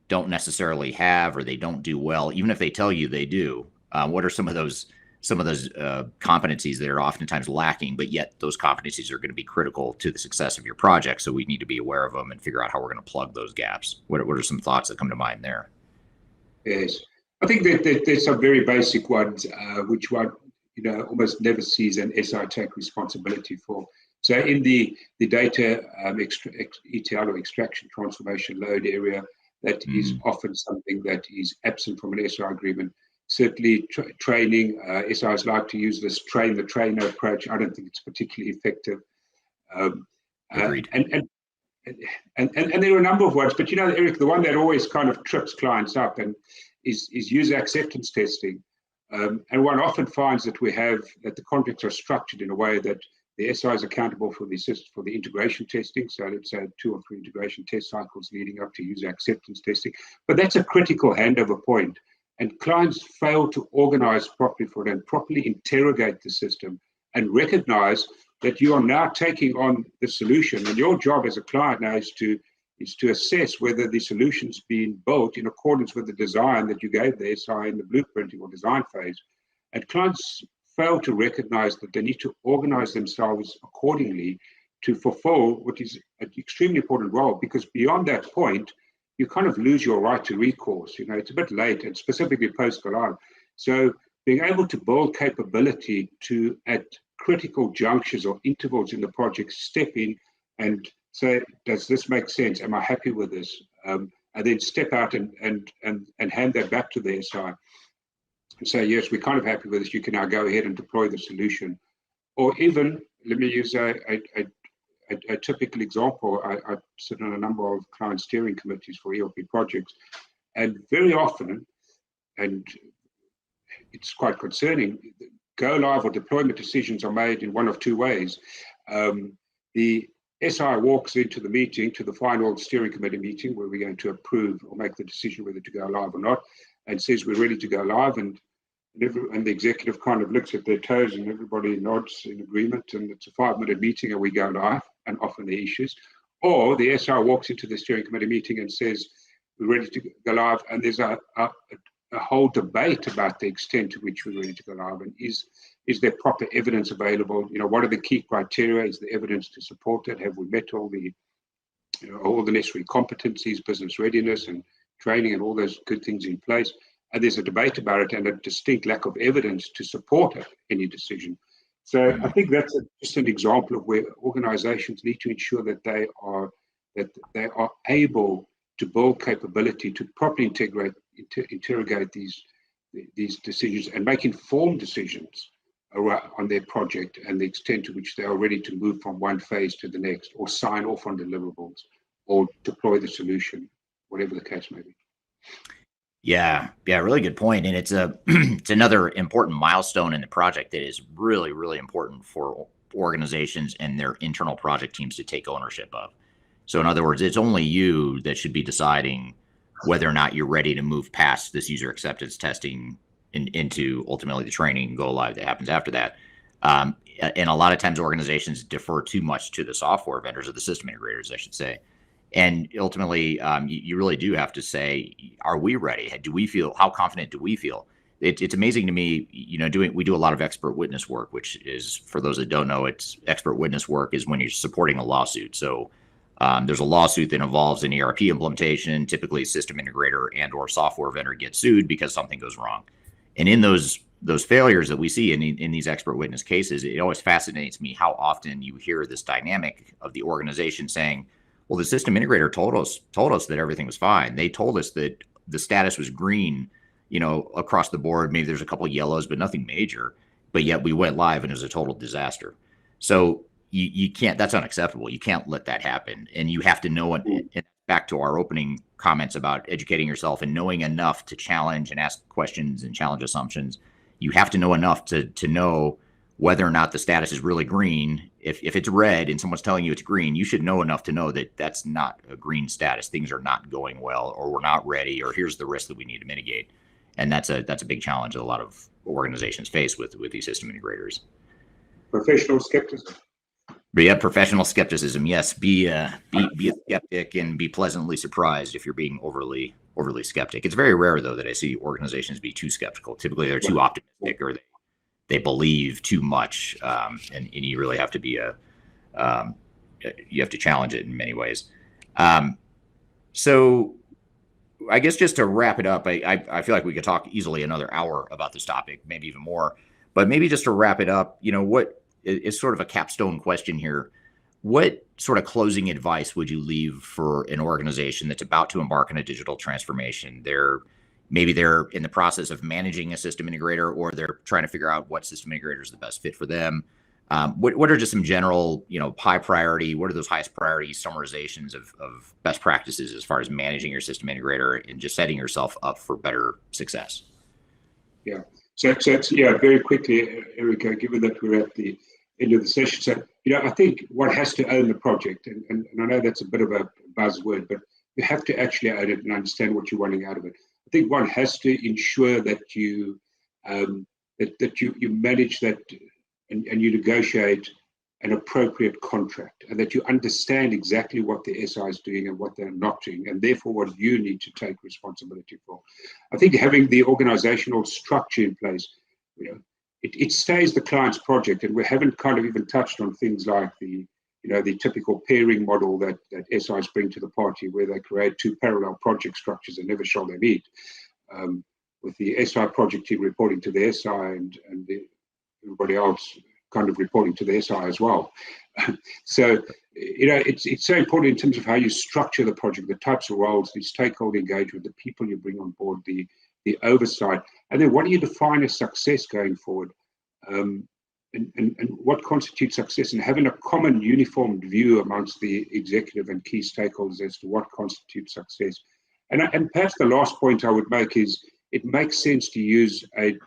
don't necessarily have, or they don't do well, even if they tell you they do? What are some of those competencies that are oftentimes lacking, but yet those competencies are going to be critical to the success of your project? So we need to be aware of them and figure out how we're going to plug those gaps. What are some thoughts that come to mind there? Yes, I think that there's some very basic ones, which one almost never sees an SI take responsibility for. So in the data ETL or extraction transformation load area, that is often something that is absent from an SI agreement. Certainly training, SIs like to use this train the trainer approach. I don't think it's particularly effective. Agreed. And there are a number of ones, but Eric, the one that always kind of trips clients up is user acceptance testing. And one often finds that the contracts are structured in a way that The SI is accountable for the integration testing. So let's say 2 or 3 integration test cycles leading up to user acceptance testing. But that's a critical handover point. And clients fail to organize properly for it and properly interrogate the system and recognize that you are now taking on the solution. And your job as a client now is to assess whether the solution's been built in accordance with the design that you gave the SI in the blueprinting or design phase. And clients fail to recognize that they need to organize themselves accordingly to fulfill what is an extremely important role, because beyond that point, you kind of lose your right to recourse. You know, it's a bit late, and specifically post-go live. So being able to build capability to, at critical junctures or intervals in the project, step in and say, does this make sense? Am I happy with this? And then step out and hand that back to the SI and say, yes, we're kind of happy with this. You can now go ahead and deploy the solution. Or even, let me use a typical example. I sit on a number of client steering committees for ERP projects, and very often, and it's quite concerning, go live or deployment decisions are made in one of 2 ways. The SI walks into the meeting, to the final steering committee meeting, where we're going to approve or make the decision whether to go live or not, and says we're ready to go live, and the executive kind of looks at their toes and everybody nods in agreement, and it's a 5-minute meeting and we go live, and often the issues. Or the SI walks into the steering committee meeting and says we're ready to go live, and there's a whole debate about the extent to which we're ready to go live, and is there proper evidence available? You know, what are the key criteria? Is there evidence to support it? Have we met all the necessary competencies, business readiness and training and all those good things in place? And there's a debate about it and a distinct lack of evidence to support any decision. So I think that's just an example of where organizations need to ensure that they are able to build capability to properly interrogate these decisions and make informed decisions on their project and the extent to which they are ready to move from one phase to the next, or sign off on deliverables, or deploy the solution, whatever the case may be. Yeah, really good point. And it's it's another important milestone in the project that is really, really important for organizations and their internal project teams to take ownership of. So in other words, it's only you that should be deciding whether or not you're ready to move past this user acceptance testing into ultimately the training and go live that happens after that. And a lot of times organizations defer too much to the software vendors, or the system integrators, I should say. And ultimately, you really do have to say, are we ready? How confident do we feel? It's amazing to me, we do a lot of expert witness work, which is, for those that don't know, it's expert witness work is when you're supporting a lawsuit. So there's a lawsuit that involves an ERP implementation. Typically, a system integrator and or software vendor gets sued because something goes wrong. And in those failures that we see in these expert witness cases, it always fascinates me how often you hear this dynamic of the organization saying, well, the system integrator told us that everything was fine. They told us that the status was green, across the board. Maybe there's a couple of yellows, but nothing major. But yet we went live and it was a total disaster. So you can't. That's unacceptable. You can't let that happen. And you have to know it. And back to our opening comments about educating yourself and knowing enough to challenge and ask questions and challenge assumptions. You have to know enough to know whether or not the status is really green. If it's red and someone's telling you it's green, you should know enough to know that that's not a green status. Things are not going well, or we're not ready, or here's the risk that we need to mitigate. And that's a big challenge that a lot of organizations face with these system integrators. Professional skepticism. But yeah, professional skepticism. Yes, be a skeptic and be pleasantly surprised if you're being overly skeptic. It's very rare, though, that I see organizations be too skeptical. Typically, they're too optimistic, or they believe too much, and you really have to be you have to challenge it in many ways. So I guess just to wrap it up, I feel like we could talk easily another hour about this topic, maybe even more. But maybe just to wrap it up, what is sort of a capstone question here. What sort of closing advice would you leave for an organization that's about to embark on a digital transformation? Maybe they're in the process of managing a system integrator, or they're trying to figure out what system integrator is the best fit for them. What are just some general, high priority, what are those highest priority summarizations of best practices as far as managing your system integrator and just setting yourself up for better success? Yeah. So very quickly, Erica, given that we're at the end of the session. So, I think one has to own the project, and I know that's a bit of a buzzword, but you have to actually own it and understand what you're wanting out of it. I think one has to ensure that you you manage that and you negotiate an appropriate contract, and that you understand exactly what the SI is doing and what they're not doing, and therefore what you need to take responsibility for. I think having the organizational structure in place, it stays the client's project, and we haven't kind of even touched on things like the typical pairing model that SIs bring to the party, where they create two parallel project structures and never shall they meet, with the SI project team reporting to the SI and everybody else kind of reporting to the SI as well. So, it's so important in terms of how you structure the project, the types of roles, the stakeholder engagement, the people you bring on board, the oversight, and then what do you define as success going forward, and what constitutes success, and having a common uniformed view amongst the executive and key stakeholders as to what constitutes success. And perhaps the last point I would make is it makes sense to use a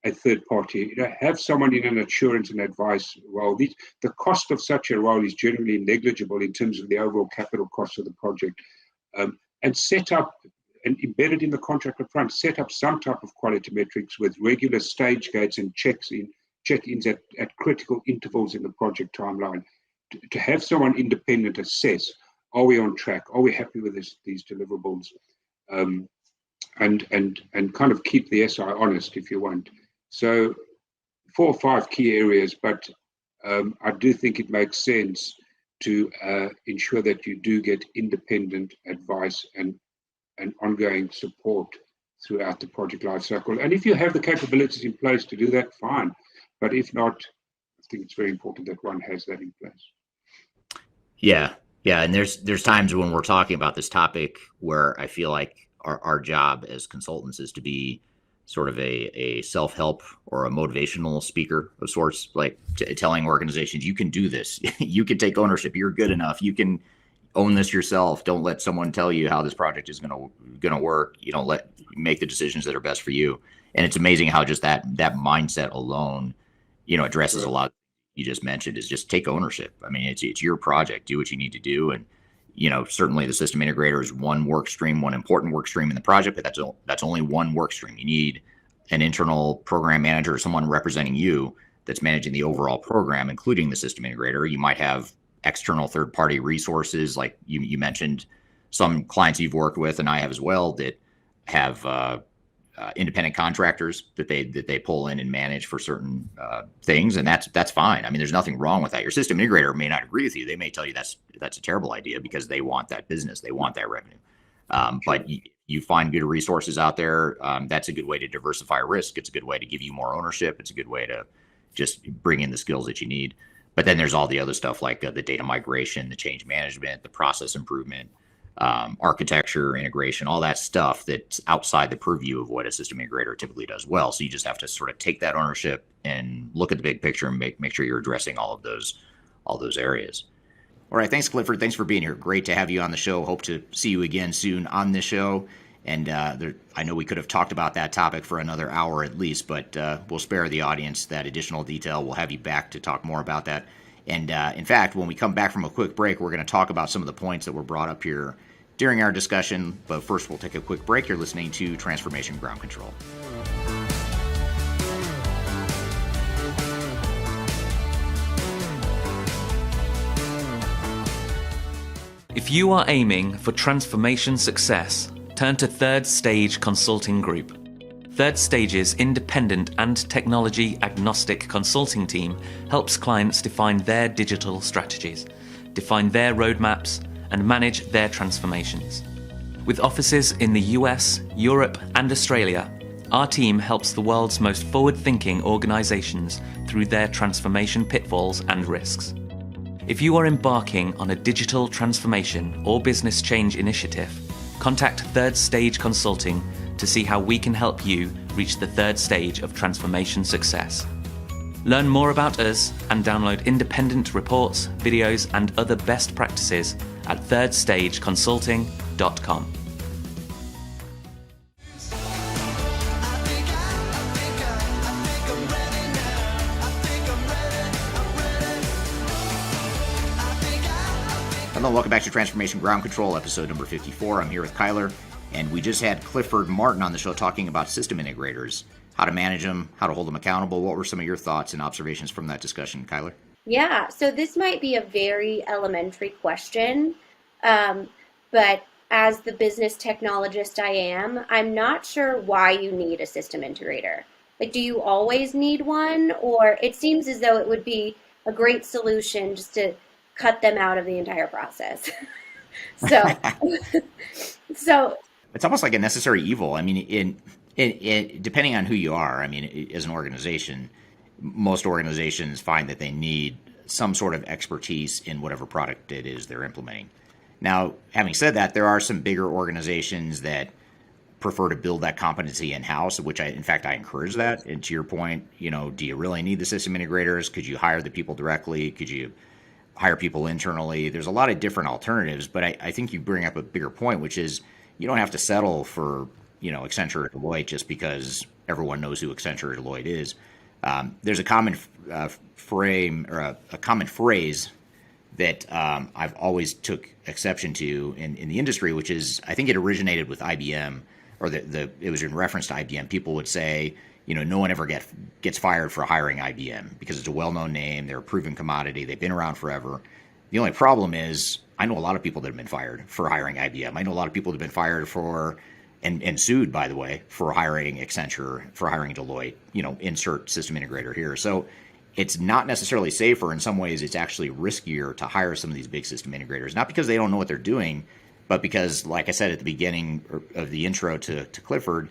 third party. Have someone in an assurance and advice role. The cost of such a role is generally negligible in terms of the overall capital cost of the project, and set up and embedded in the contract up front, set up some type of quality metrics with regular stage gates and check-ins at critical intervals in the project timeline, to have someone independent assess, are we on track? Are we happy with these deliverables? And kind of keep the SI honest, if you want. So 4 or 5 key areas, but I do think it makes sense to ensure that you do get independent advice and ongoing support throughout the project lifecycle. And if you have the capabilities in place to do that, fine. But if not, I think it's very important that one has that in place. Yeah. And there's times when we're talking about this topic where I feel like our job as consultants is to be sort of a self-help or a motivational speaker of sorts, like telling organizations, you can do this. You can take ownership. You're good enough. You can own this yourself. Don't let someone tell you how this project is going to work. Make the decisions that are best for you. And it's amazing how just that mindset alone, addresses a lot you just mentioned, is just take ownership. I mean, it's your project. Do what you need to do. And, certainly the system integrator is one work stream, one important work stream in the project, but that's only one work stream. You need an internal program manager or someone representing you that's managing the overall program, including the system integrator. You might have external third-party resources, like you mentioned, some clients you've worked with, and I have as well, that have independent contractors that they pull in and manage for certain things, and that's fine. I mean, there's nothing wrong with that. Your system integrator may not agree with you. They may tell you that's a terrible idea because they want that business, they want that revenue. But you find good resources out there. That's a good way to diversify risk. It's a good way to give you more ownership. It's a good way to just bring in the skills that you need. But then there's all the other stuff like the data migration, the change management, the process improvement, architecture, integration, all that stuff that's outside the purview of what a system integrator typically does well. So you just have to sort of take that ownership and look at the big picture and make sure you're addressing all those areas. All right. Thanks, Clifford. Thanks for being here. Great to have you on the show. Hope to see you again soon on this show. And I know we could have talked about that topic for another hour at least, but we'll spare the audience that additional detail. We'll have you back to talk more about that. And in fact, when we come back from a quick break, we're going to talk about some of the points that were brought up here during our discussion. But first, we'll take a quick break. You're listening to Transformation Ground Control. If you are aiming for transformation success, turn to Third Stage Consulting Group. Third Stage's independent and technology agnostic consulting team helps clients define their digital strategies, define their roadmaps, and manage their transformations. With offices in the US, Europe, and Australia, our team helps the world's most forward-thinking organizations through their transformation pitfalls and risks. If you are embarking on a digital transformation or business change initiative, contact Third Stage Consulting to see how we can help you reach the third stage of transformation success. Learn more about us and download independent reports, videos, and other best practices at thirdstageconsulting.com. Hello, welcome back to Transformation Ground Control, episode number 54. I'm here with Kyler, and we just had Clifford Martin on the show talking about system integrators, how to manage them, how to hold them accountable. What were some of your thoughts and observations from that discussion, Kyler? Yeah, so this might be a very elementary question, but as the business technologist I am, I'm not sure why you need a system integrator. Like, do you always need one? Or it seems as though it would be a great solution just to cut them out of the entire process. So, so It's almost like a necessary evil. I mean, in depending on who you are, I mean, as an organization, most organizations find that they need some sort of expertise in whatever product it is they're implementing. Now, having said that, there are some bigger organizations that prefer to build that competency in-house, which in fact, I encourage that. And to your point, do you really need the system integrators? Could you hire the people directly? Could you hire people internally? There's a lot of different alternatives, but I think you bring up a bigger point, which is you don't have to settle for, Accenture or Deloitte just because everyone knows who Accenture or Deloitte is. There's a common a common phrase that I've always took exception to in the industry, which is, I think it originated with IBM, or it was in reference to IBM. People would say, no one ever gets fired for hiring IBM because it's a well-known name. They're a proven commodity. They've been around forever. The only problem is I know a lot of people that have been fired for hiring IBM. I know a lot of people that have been fired for and sued, by the way, for hiring Accenture, for hiring Deloitte, insert system integrator here. So it's not necessarily safer. In some ways, it's actually riskier to hire some of these big system integrators, not because they don't know what they're doing, but because, like I said at the beginning of the intro to Clifford,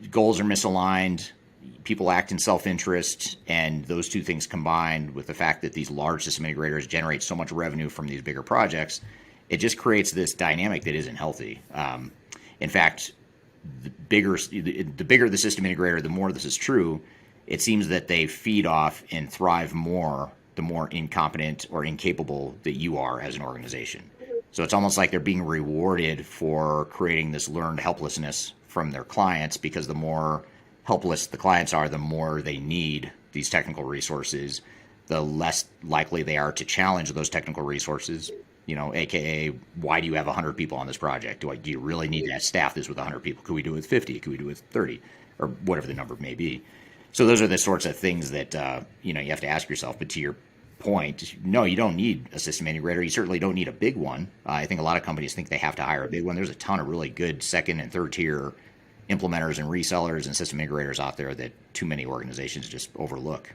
goals are misaligned, people act in self-interest, and those two things combined with the fact that these large system integrators generate so much revenue from these bigger projects, it just creates this dynamic that isn't healthy. In fact, the bigger the system integrator, the more this is true, it seems that they feed off and thrive more the more incompetent or incapable that you are as an organization. So it's almost like they're being rewarded for creating this learned helplessness from their clients, because the more helpless the clients are, the more they need these technical resources, the less likely they are to challenge those technical resources, AKA, why do you have 100 people on this project? Do you really need to staff this with 100 people? Could we do it with 50? Could we do it with 30? Or whatever the number may be. So those are the sorts of things that, you have to ask yourself. But to your point, no, you don't need a system integrator. You certainly don't need a big one. I think a lot of companies think they have to hire a big one. There's a ton of really good second and third tier implementers and resellers and system integrators out there that too many organizations just overlook.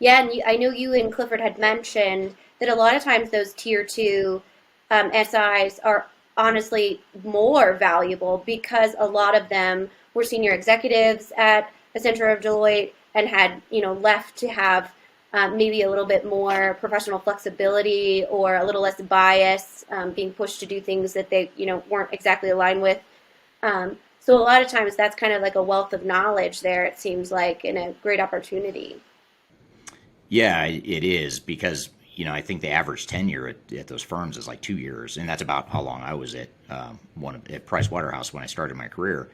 yeah, and I know you and Clifford had mentioned that a lot of times those tier two SIs are honestly more valuable because a lot of them were senior executives at Accenture or Deloitte and had, left to have maybe a little bit more professional flexibility or a little less bias, being pushed to do things that they, weren't exactly aligned with. So a lot of times that's kind of like a wealth of knowledge there, it seems like, and a great opportunity. Yeah, it is, because, I think the average tenure at those firms is like 2 years. And that's about how long I was at at Price Waterhouse when I started my career.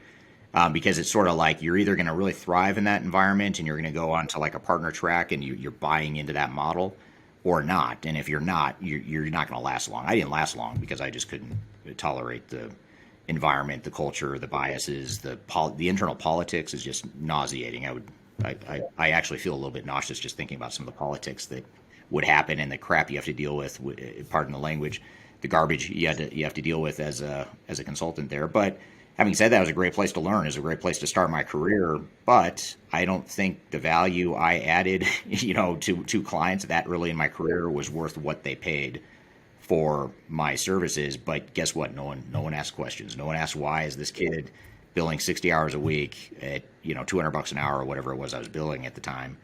Because it's sort of like you're either going to really thrive in that environment and you're going to go on to like a partner track and you're buying into that model, or not. And if you're not, you're not going to last long. I didn't last long because I just couldn't tolerate the environment, the culture, the biases, the internal politics is just nauseating. I actually feel a little bit nauseous just thinking about some of the politics that would happen and the crap you have to deal with, pardon the language, the garbage you have to deal with as a consultant there. But having said that, it was a great place to learn. It was a great place to start my career. But I don't think the value I added, to clients that early in my career was worth what they paid for my services. But guess what? No one asked questions. No one asked, why is this kid billing 60 hours a week at $200 an hour or whatever it was I was billing at the time.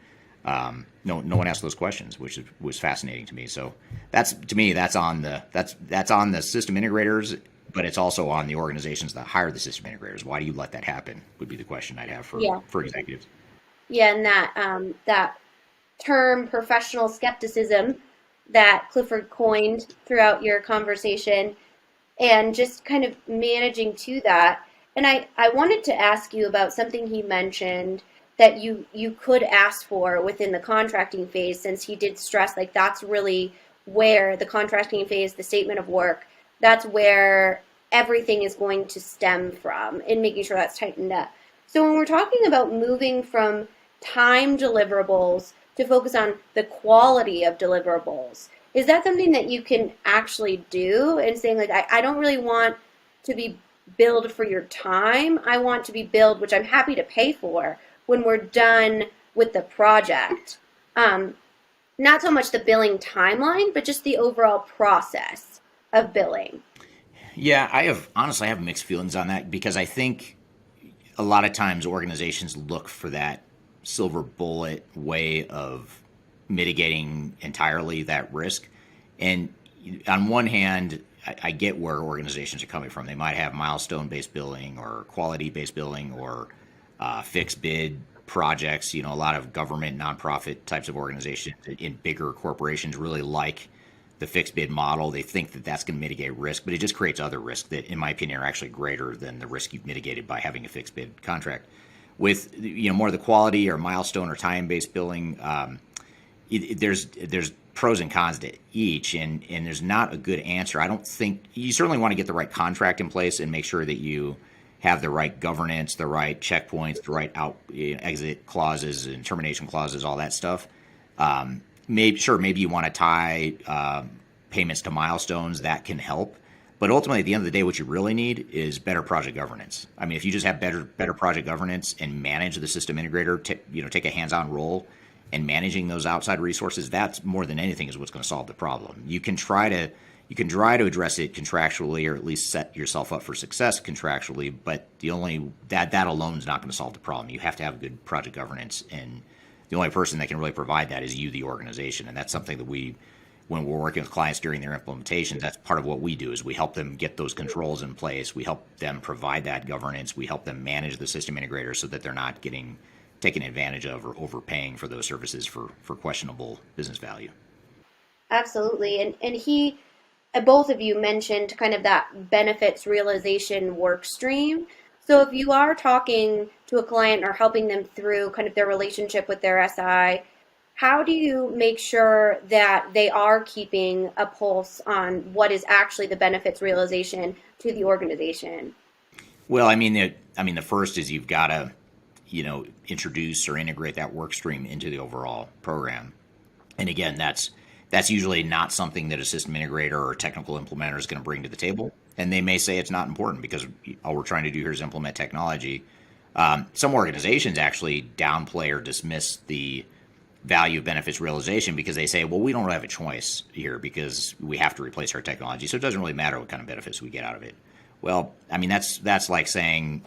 No one asked those questions, which was fascinating to me. So that's on the system integrators, but it's also on the organizations that hire the system integrators. Why do you let that happen? Would be the question I'd have for executives. Yeah, and that term professional skepticism that Clifford coined throughout your conversation, and just kind of managing to that. And I wanted to ask you about something he mentioned that you could ask for within the contracting phase, since he did stress like that's really where the contracting phase, the statement of work, that's where everything is going to stem from, and making sure that's tightened up. So when we're talking about moving from time deliverables to focus on the quality of deliverables, is that something that you can actually do, and saying like, I don't really want to be billed for your time. I want to be billed, which I'm happy to pay for, when we're done with the project. Not so much the billing timeline, but just the overall process of billing. Yeah, I have mixed feelings on that, because I think a lot of times organizations look for that silver bullet way of mitigating entirely that risk. And on one hand, I get where organizations are coming from. They might have milestone-based billing or quality-based billing or fixed bid projects. A lot of government, nonprofit types of organizations in bigger corporations really like the fixed bid model. They think that that's going to mitigate risk, but it just creates other risks that, in my opinion, are actually greater than the risk you've mitigated by having a fixed bid contract. With more of the quality or milestone or time-based billing, there's pros and cons to each, and there's not a good answer. I don't think you certainly want to get the right contract in place and make sure that you have the right governance, the right checkpoints, the right exit clauses and termination clauses, all that stuff. Maybe you want to tie payments to milestones. That can help. But ultimately, at the end of the day, what you really need is better project governance. I mean, if you just have better project governance and manage the system integrator, take a hands-on role and managing those outside resources, that's more than anything is what's going to solve the problem. You can try to address it contractually, or at least set yourself up for success contractually, but that alone is not going to solve the problem. You have to have good project governance, and the only person that can really provide that is you, the organization. And that's something that when we're working with clients during their implementations, that's part of what we do, is we help them get those controls in place. We help them provide that governance. We help them manage the system integrator so that they're not getting taken advantage of or overpaying for those services for questionable business value. Absolutely. And both of you mentioned kind of that benefits realization work stream. So if you are talking to a client or helping them through kind of their relationship with their SI, how do you make sure that they are keeping a pulse on what is actually the benefits realization to the organization? Well, the first is you've got to, introduce or integrate that work stream into the overall program. And again, that's usually not something that a system integrator or a technical implementer is going to bring to the table. And they may say it's not important because all we're trying to do here is implement technology. Some organizations actually downplay or dismiss the value of benefits realization because they say, well, we don't really have a choice here because we have to replace our technology, so it doesn't really matter what kind of benefits we get out of it. Well, that's like saying,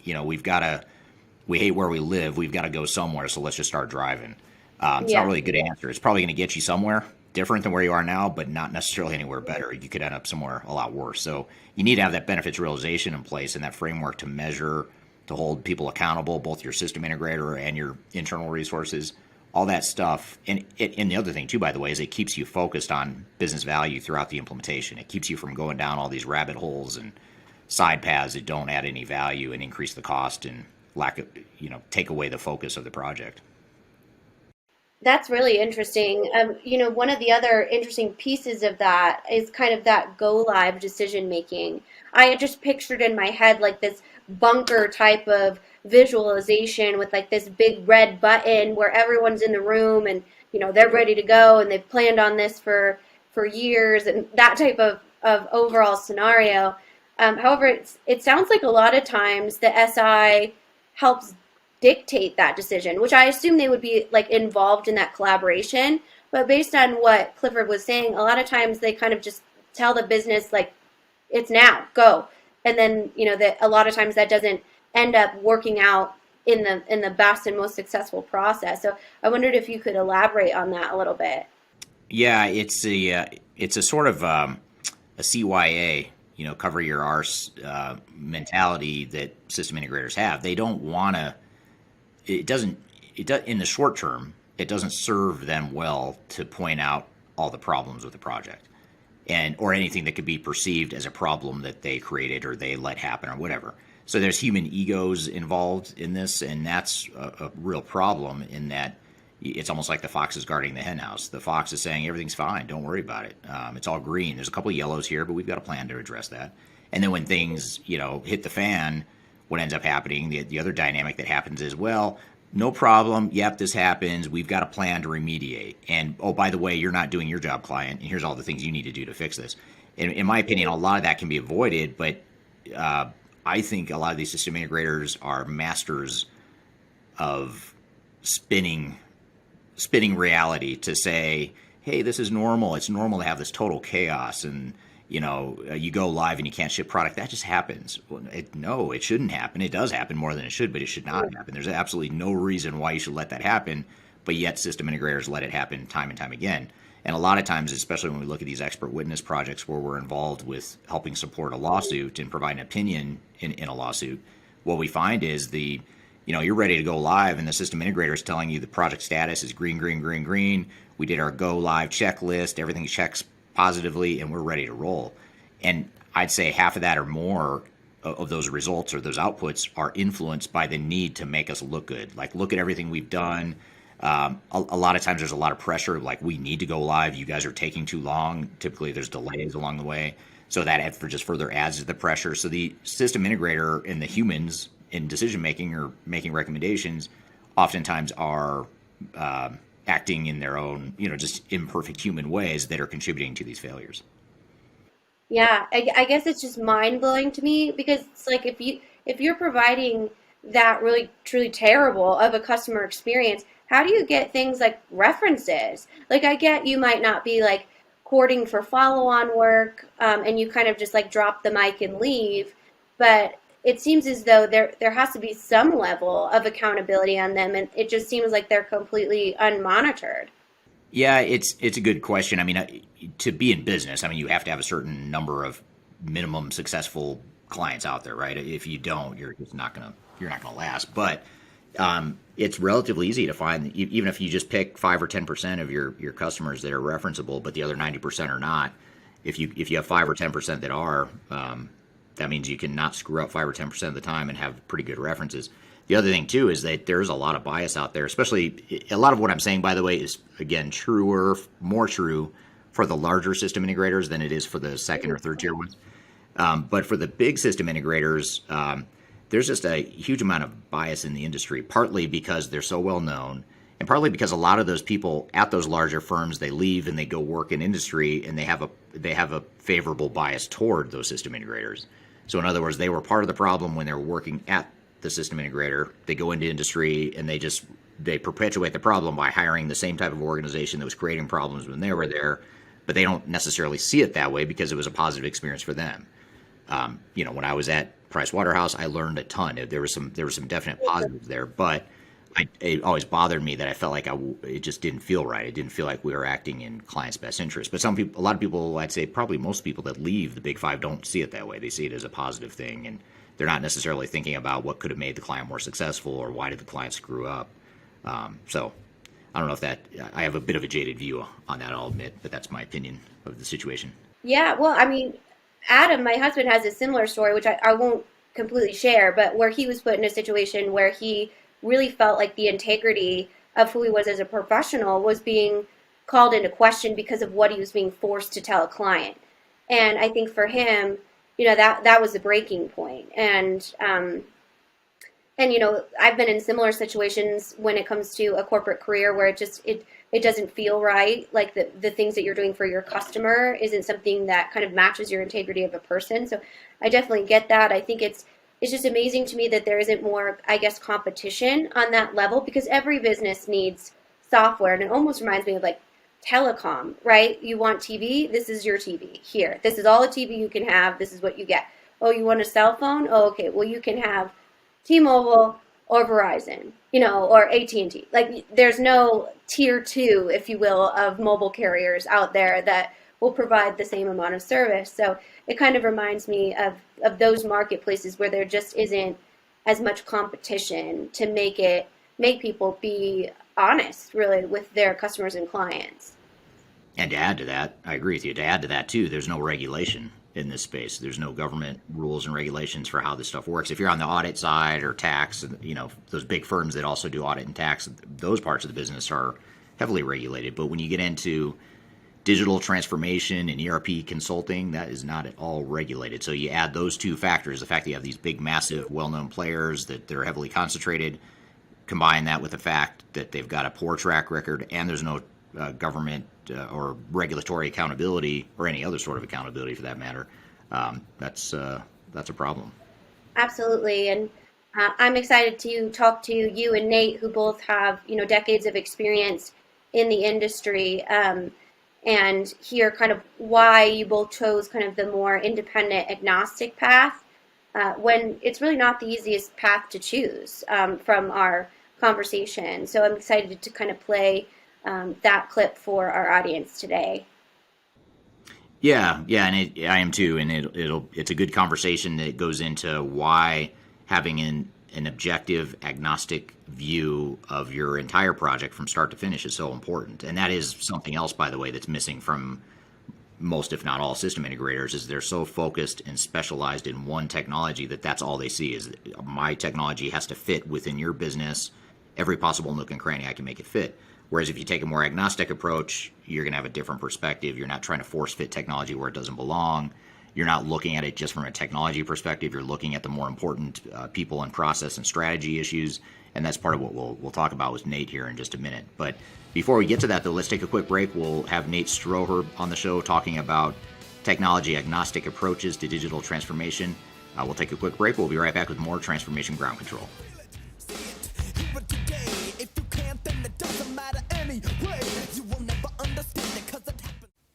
we hate where we live, we've got to go somewhere, so let's just start driving. It's not really a good answer. It's probably going to get you somewhere different than where you are now, but not necessarily anywhere better. You could end up somewhere a lot worse. So you need to have that benefits realization in place and that framework to measure, to hold people accountable, both your system integrator and your internal resources, all that stuff. And the other thing too, by the way, is it keeps you focused on business value throughout the implementation. It keeps you from going down all these rabbit holes and side paths that don't add any value and increase the cost and take away the focus of the project. That's really interesting. One of the other interesting pieces of that is kind of that go live decision making. I had just pictured in my head like this bunker type of visualization with like this big red button where everyone's in the room and they're ready to go and they've planned on this for years, and that type of overall scenario. However, it sounds like a lot of times the SI helps dictate that decision, which I assume they would be like involved in that collaboration. But based on what Clifford was saying, a lot of times they kind of just tell the business like, it's now, go. And then, that a lot of times that doesn't end up working out in the best and most successful process. So I wondered if you could elaborate on that a little bit. Yeah, it's a sort of a CYA, cover your arse mentality that system integrators have. They don't want to. It doesn't in the short term, it doesn't serve them well to point out all the problems with the project or anything that could be perceived as a problem that they created or they let happen or whatever. So there's human egos involved in this, and that's a real problem in that it's almost like the fox is guarding the hen house. The fox is saying everything's fine, don't worry about it. It's all green. There's a couple of yellows here, but we've got a plan to address that. And then when things, hit the fan, what ends up happening, the other dynamic that happens is, well, no problem. Yep, this happens. We've got a plan to remediate. And, oh, by the way, you're not doing your job, client. And here's all the things you need to do to fix this. In my opinion, a lot of that can be avoided, but I think a lot of these system integrators are masters of spinning reality to say, hey, this is normal. It's normal to have this total chaos, and you go live and you can't ship product. That just happens. Well, no, it shouldn't happen. It does happen more than it should, but it should not happen. There's absolutely no reason why you should let that happen, but yet system integrators let it happen time and time again. And a lot of times, especially when we look at these expert witness projects where we're involved with helping support a lawsuit and provide an opinion in a lawsuit, what we find is you're ready to go live and the system integrator is telling you the project status is green, green, green, green. We did our go live checklist. Everything checks positively and we're ready to roll. And I'd say half of that or more of those results or those outputs are influenced by the need to make us look good. Like, look at everything we've done. A lot of times there's a lot of pressure, like, we need to go live. You guys are taking too long. Typically there's delays along the way. So that just further adds to the pressure. So the system integrator and the humans in decision making or making recommendations oftentimes are acting in their own, just imperfect human ways that are contributing to these failures. Yeah, I guess it's just mind blowing to me because it's like if you're providing that really truly terrible of a customer experience, how do you get things like references? Like, I get you might not be like courting for follow-on work, and you kind of just like drop the mic and leave, but it seems as though there has to be some level of accountability on them, and it just seems like they're completely unmonitored. Yeah, it's a good question. I mean, to be in business, you have to have a certain number of minimum successful clients out there, right? If you don't, you're not gonna last. But it's relatively easy to find, even if you just pick 5 or 10% of your customers that are referenceable, but the other 90% are not. If you have 5 or 10% that are, that means you can not screw up 5 or 10% of the time and have pretty good references. The other thing too is that there's a lot of bias out there, especially a lot of what I'm saying, by the way, is again more true for the larger system integrators than it is for the second or third tier ones. But for the big system integrators, there's just a huge amount of bias in the industry, partly because they're so well known, and partly because a lot of those people at those larger firms, they leave and they go work in industry, and they have a favorable bias toward those system integrators. So in other words, they were part of the problem when they were working at the system integrator. They go into industry and they perpetuate the problem by hiring the same type of organization that was creating problems when they were there, but they don't necessarily see it that way because it was a positive experience for them. When I was at Price Waterhouse, I learned a ton. There was some definite positives there, but it always bothered me that I felt like it just didn't feel right. It didn't feel like we were acting in clients' best interest. But a lot of people, I'd say probably most people that leave the Big Five don't see it that way. They see it as a positive thing, and they're not necessarily thinking about what could have made the client more successful or why did the client screw up. So I don't know if I have a bit of a jaded view on that, I'll admit, but that's my opinion of the situation. Yeah, well, Adam, my husband, has a similar story, which I won't completely share, but where he was put in a situation where he really felt like the integrity of who he was as a professional was being called into question because of what he was being forced to tell a client. And I think for him, that was the breaking point. And I've been in similar situations when it comes to a corporate career where it doesn't feel right. Like the things that you're doing for your customer isn't something that kind of matches your integrity of a person. So I definitely get that. I think it's just amazing to me that there isn't more, I guess, competition on that level, because every business needs software. And it almost reminds me of like telecom, right? You want TV? This is your TV. Here. This is all the TV you can have. This is what you get. Oh, you want a cell phone? Oh, okay. Well, you can have T-Mobile or Verizon, or AT&T. Like, there's no tier 2, if you will, of mobile carriers out there that will provide the same amount of service. So it kind of reminds me of those marketplaces where there just isn't as much competition to make people be honest, really, with their customers and clients. And to add to that, I agree with you, to add to that too, there's no regulation. in this space. There's no government rules and regulations for how this stuff works. If you're on the audit side or tax, those big firms that also do audit and tax, those parts of the business are heavily regulated. But when you get into digital transformation and ERP consulting, that is not at all regulated. So you add those two factors, the fact that you have these big, massive, well-known players, that they're heavily concentrated, combine that with the fact that they've got a poor track record and there's no government or regulatory accountability, or any other sort of accountability for that matter, that's a problem. Absolutely. And I'm excited to talk to you and Nate, who both have decades of experience in the industry, and hear kind of why you both chose kind of the more independent, agnostic path, when it's really not the easiest path to choose, from our conversation. So I'm excited to kind of play that clip for our audience today. Yeah, and I am too, and it's a good conversation that goes into why having an objective, agnostic view of your entire project from start to finish is so important. And that is something else, by the way, that's missing from most, if not all, system integrators, is they're so focused and specialized in one technology that's all they see is, my technology has to fit within your business, every possible nook and cranny I can make it fit. Whereas if you take a more agnostic approach, you're going to have a different perspective. You're not trying to force fit technology where it doesn't belong. You're not looking at it just from a technology perspective. You're looking at the more important people and process and strategy issues. And that's part of what we'll talk about with Nate here in just a minute. But before we get to that, though, let's take a quick break. We'll have Nate Stroeher on the show talking about technology agnostic approaches to digital transformation. We'll take a quick break. We'll be right back with more Transformation Ground Control.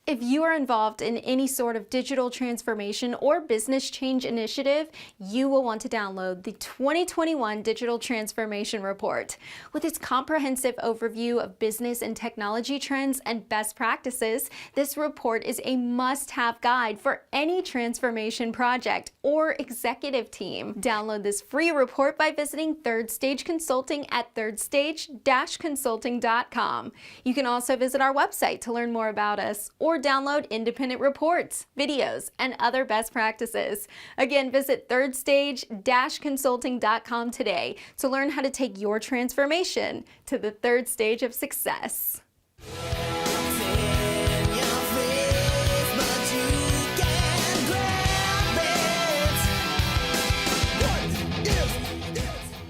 If you are involved in any sort of digital transformation or business change initiative, you will want to download the 2021 Digital Transformation Report. With its comprehensive overview of business and technology trends and best practices, this report is a must-have guide for any transformation project or executive team. Download this free report by visiting Third Stage Consulting at thirdstage-consulting.com. You can also visit our website to learn more about us, or download independent reports, videos, and other best practices. Again, visit thirdstage-consulting.com today to learn how to take your transformation to the third stage of success.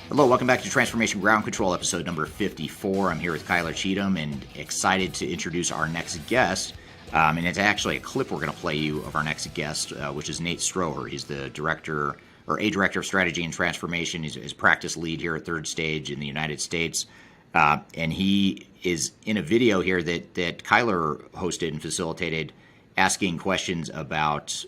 Hello, welcome back to Transformation Ground Control, episode number 54. I'm here with Cheatham and excited to introduce our next guest. And it's actually a clip we're going to play you of our next guest, which is Nate Stroeher. He's the director of strategy and transformation. He's practice lead here at Third Stage in the United States. And he is in a video here that Kyler hosted and facilitated, asking questions about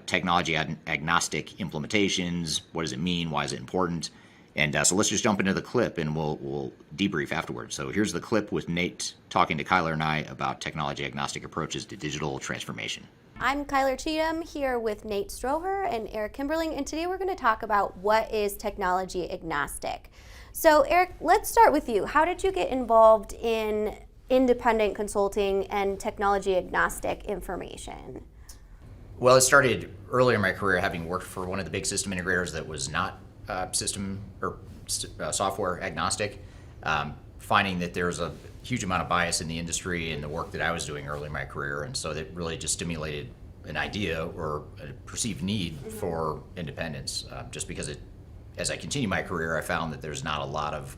technology agnostic implementations. What does it mean? Why is it important? And so let's just jump into the clip and we'll debrief afterwards. So here's the clip with Nate talking to Kyler and I about technology agnostic approaches to digital transformation. I'm Kyler Cheatham here with Nate Stroeher and Eric Kimberling, and today we're going to talk about what is technology agnostic. So Eric, let's start with you. How did you get involved in independent consulting and technology agnostic information? Well, it started earlier in my career, having worked for one of the big system integrators that was not system or software agnostic, finding that there's a huge amount of bias in the industry and the work that I was doing early in my career. And so that really just stimulated an idea or a perceived need for independence. Just because as I continue my career, I found that there's not a lot of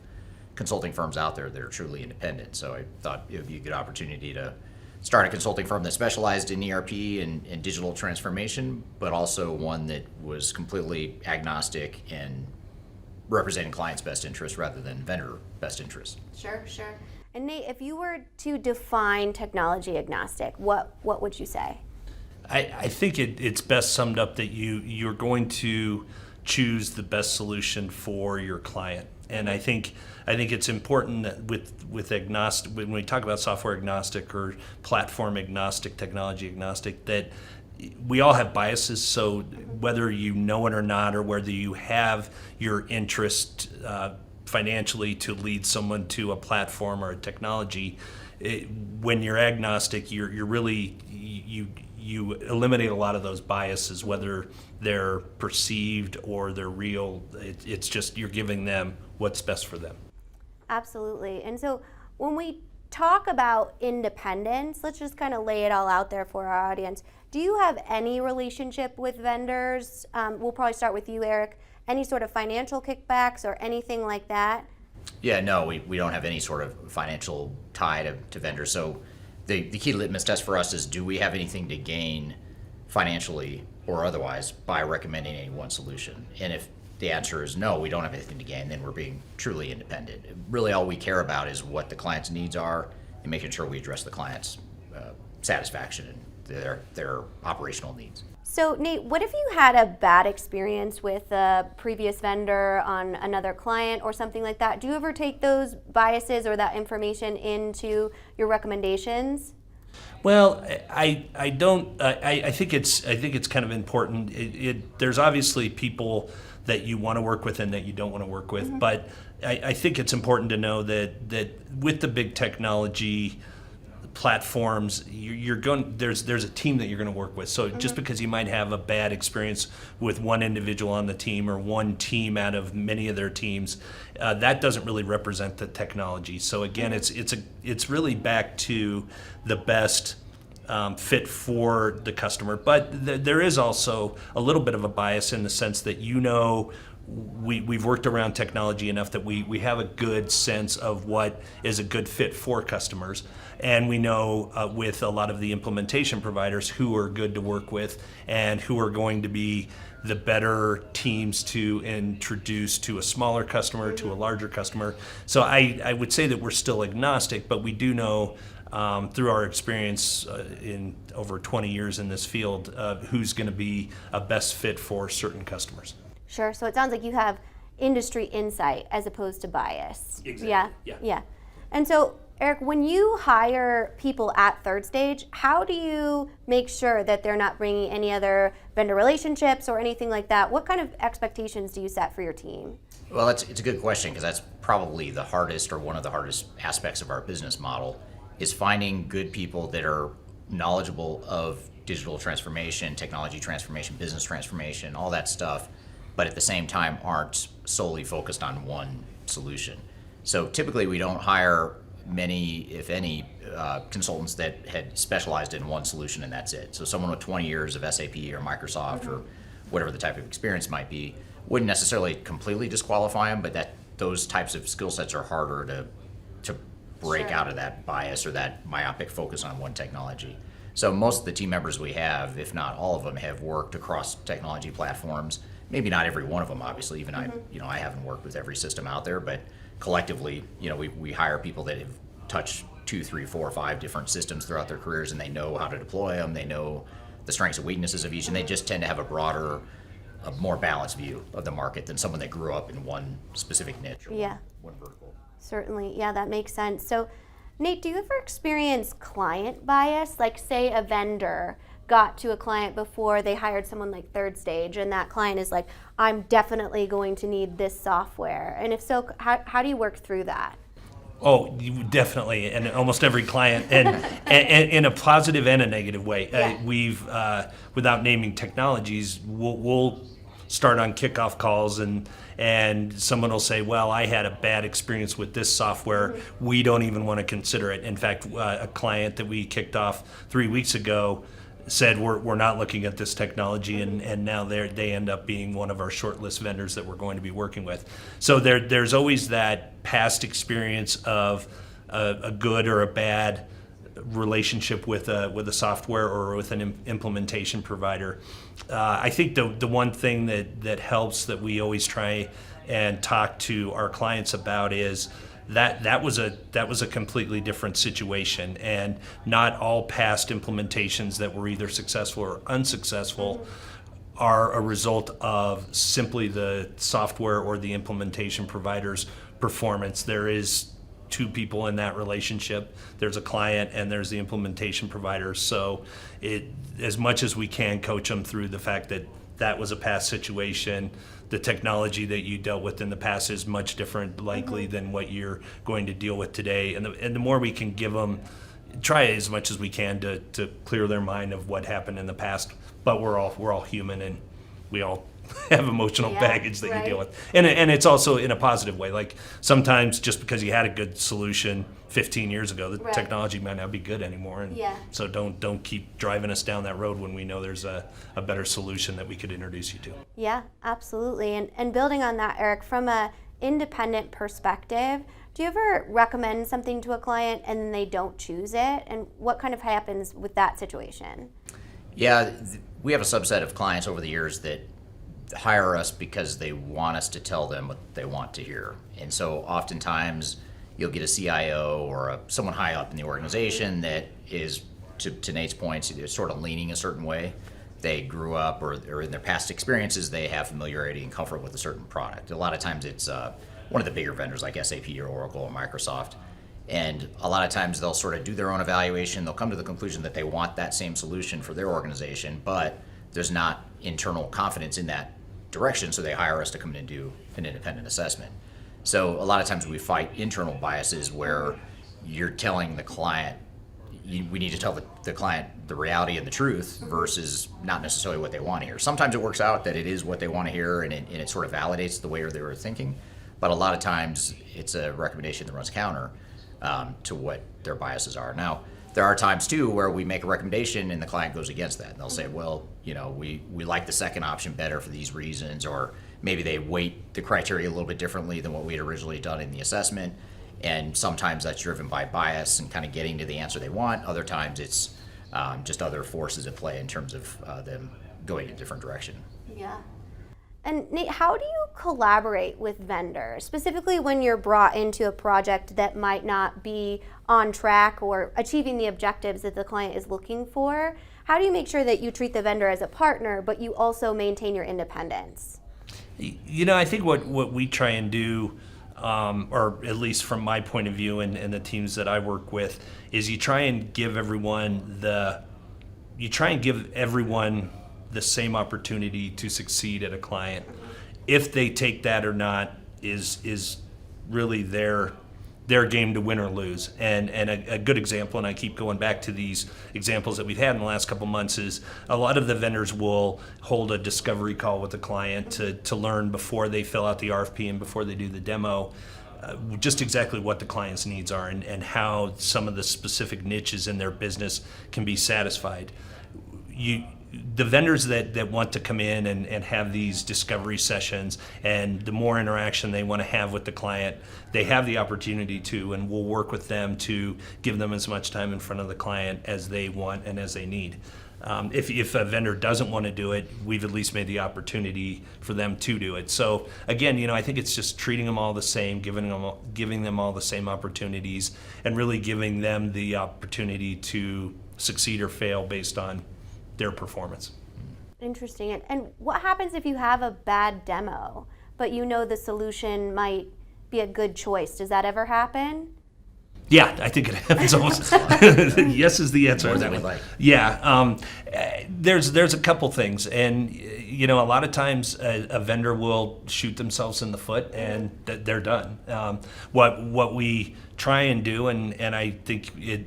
consulting firms out there that are truly independent. So I thought it would be a good opportunity to start a consulting firm that specialized in ERP and digital transformation, but also one that was completely agnostic and representing clients' best interest rather than vendor best interest. Sure. And Nate, if you were to define technology agnostic, what would you say? I think it's best summed up that you're going to choose the best solution for your client. And I think it's important that with agnostic, when we talk about software agnostic or platform agnostic, technology agnostic, that we all have biases. So whether you know it or not, or whether you have your interest financially to lead someone to a platform or a technology, when you're agnostic, you're really you you eliminate a lot of those biases, whether they're perceived or they're real. It's just you're giving them what's best for them. Absolutely. And so when we talk about independence, let's just kind of lay it all out there for our audience. Do you have any relationship with vendors? We'll probably start with you, Eric. Any sort of financial kickbacks or anything like that? Yeah, no, we don't have any sort of financial tie to vendors. So the key litmus test for us is, do we have anything to gain financially or otherwise by recommending any one solution? And if the answer is no, we don't have anything to gain, then we're being truly independent. Really all we care about is what the client's needs are and making sure we address the client's satisfaction and their operational needs. So Nate, what if you had a bad experience with a previous vendor on another client or something like that? Do you ever take those biases or that information into your recommendations? Well, I don't. I think it's kind of important. There's obviously people that you want to work with and that you don't want to work with, but I think it's important to know that with the big technology platforms, there's a team that you're going to work with. So just because you might have a bad experience with one individual on the team or one team out of many of their teams, that doesn't really represent the technology. So again, it's really back to the best fit for the customer. But there is also a little bit of a bias in the sense that we've worked around technology enough that we have a good sense of what is a good fit for customers. And we know with a lot of the implementation providers who are good to work with and who are going to be the better teams to introduce to a smaller customer, to a larger customer. So I would say that we're still agnostic, but we do know through our experience in over 20 years in this field who's going to be a best fit for certain customers. Sure. So it sounds like you have industry insight as opposed to bias. Exactly. Yeah. And so, Eric, when you hire people at Third Stage, how do you make sure that they're not bringing any other vendor relationships or anything like that? What kind of expectations do you set for your team? Well, it's a good question, because that's probably the hardest, or one of the hardest aspects of our business model, is finding good people that are knowledgeable of digital transformation, technology transformation, business transformation, all that stuff, but at the same time aren't solely focused on one solution. So typically we don't hire many, if any, consultants that had specialized in one solution and that's it. So someone with 20 years of SAP or Microsoft or whatever the type of experience might be wouldn't necessarily completely disqualify them, but those types of skill sets are harder to break out of that bias or that myopic focus on one technology. So most of the team members we have, if not all of them, have worked across technology platforms. Maybe not every one of them, obviously. Even I haven't worked with every system out there, but collectively, we hire people that have touched 2, 3, 4, 5 different systems throughout their careers, and they know how to deploy them. They know the strengths and weaknesses of each, and they just tend to have a more balanced view of the market than someone that grew up in one specific niche or one vertical. Certainly. Yeah, that makes sense. So, Nate, do you ever experience client bias? Like, say a vendor got to a client before they hired someone like Third Stage, and that client is like, I'm definitely going to need this software. And if so, how do you work through that? Oh, definitely, and almost every client, and in a positive and a negative way. We've, without naming technologies, we'll start on kickoff calls, and someone will say, well, I had a bad experience with this software. We don't even want to consider it. In fact, a client that we kicked off 3 weeks ago said we're not looking at this technology, and now they end up being one of our shortlist vendors that we're going to be working with. So there's always that past experience of a good or a bad relationship with a software or with an implementation provider. I think the one thing that helps, that we always try and talk to our clients about, is that was a completely different situation, and not all past implementations that were either successful or unsuccessful are a result of simply the software or the implementation provider's performance. There is two people in that relationship. There's a client and there's the implementation provider. So as much as we can coach them through the fact that was a past situation, the technology that you dealt with in the past is much different likely than what you're going to deal with today. And the more we can give them try as much as we can to clear their mind of what happened in the past. But we're all human, and we all have emotional baggage that you deal with. And it's also in a positive way. Like sometimes just because you had a good solution 15 years ago, the technology might not be good anymore. And so don't keep driving us down that road when we know there's a better solution that we could introduce you to. Yeah, absolutely. And building on that, Eric, from a independent perspective, do you ever recommend something to a client and then they don't choose it? And what kind of happens with that situation? Yeah, we have a subset of clients over the years that hire us because they want us to tell them what they want to hear. And so oftentimes you'll get a CIO or someone high up in the organization that is, to Nate's points, is sort of leaning a certain way. They grew up or in their past experiences, they have familiarity and comfort with a certain product. A lot of times it's one of the bigger vendors like SAP or Oracle or Microsoft. And a lot of times they'll sort of do their own evaluation. They'll come to the conclusion that they want that same solution for their organization, but there's not internal confidence in that direction, so they hire us to come in and do an independent assessment. So a lot of times we fight internal biases where you're telling the client, we need to tell the client the reality and the truth versus not necessarily what they want to hear. Sometimes it works out that it is what they want to hear and it sort of validates the way they were thinking, but a lot of times it's a recommendation that runs counter to what their biases are. Now, there are times too where we make a recommendation and the client goes against that. And they'll say, well, we like the second option better for these reasons, or maybe they weight the criteria a little bit differently than what we had originally done in the assessment. And sometimes that's driven by bias and kind of getting to the answer they want. Other times it's just other forces at play in terms of them going in a different direction. Yeah. And Nate, how do you collaborate with vendors, specifically when you're brought into a project that might not be on track or achieving the objectives that the client is looking for? How do you make sure that you treat the vendor as a partner, but you also maintain your independence? I think what we try and do, or at least from my point of view and the teams that I work with, is you try and give everyone the same opportunity to succeed at a client. If they take that or not is really their game to win or lose. And a good example, and I keep going back to these examples that we've had in the last couple months, is a lot of the vendors will hold a discovery call with the client to learn before they fill out the RFP and before they do the demo, just exactly what the client's needs are and how some of the specific niches in their business can be satisfied. The vendors that want to come in and have these discovery sessions, and the more interaction they want to have with the client, they have the opportunity to, and we'll work with them to give them as much time in front of the client as they want and as they need. If a vendor doesn't want to do it, we've at least made the opportunity for them to do it. So again, I think it's just treating them all the same, giving them all the same opportunities, and really giving them the opportunity to succeed or fail based on their performance. Interesting. And what happens if you have a bad demo, but the solution might be a good choice? Does that ever happen? Yeah, I think it happens almost. Yes is the answer. That one. Yeah, there's a couple things, and a lot of times a vendor will shoot themselves in the foot, and they're done. What we try and do, and I think it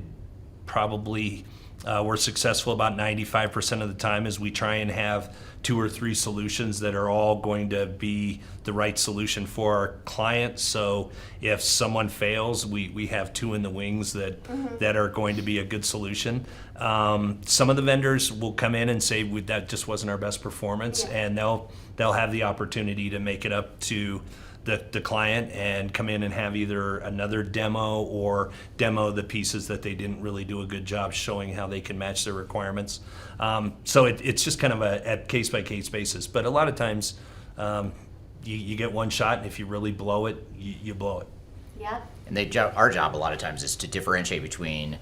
probably we're successful about 95% of the time, is we try and have 2 or 3 solutions that are all going to be the right solution for our client. So if someone fails, we have 2 in the wings that are going to be a good solution. Some of the vendors will come in and say that just wasn't our best performance, and they'll have the opportunity to make it up to the client and come in and have either another demo or demo the pieces that they didn't really do a good job showing how they can match their requirements. So it's just kind of a case-by-case basis. But a lot of times you get one shot, and if you really blow it, you blow it. Yeah. And our job a lot of times is to differentiate between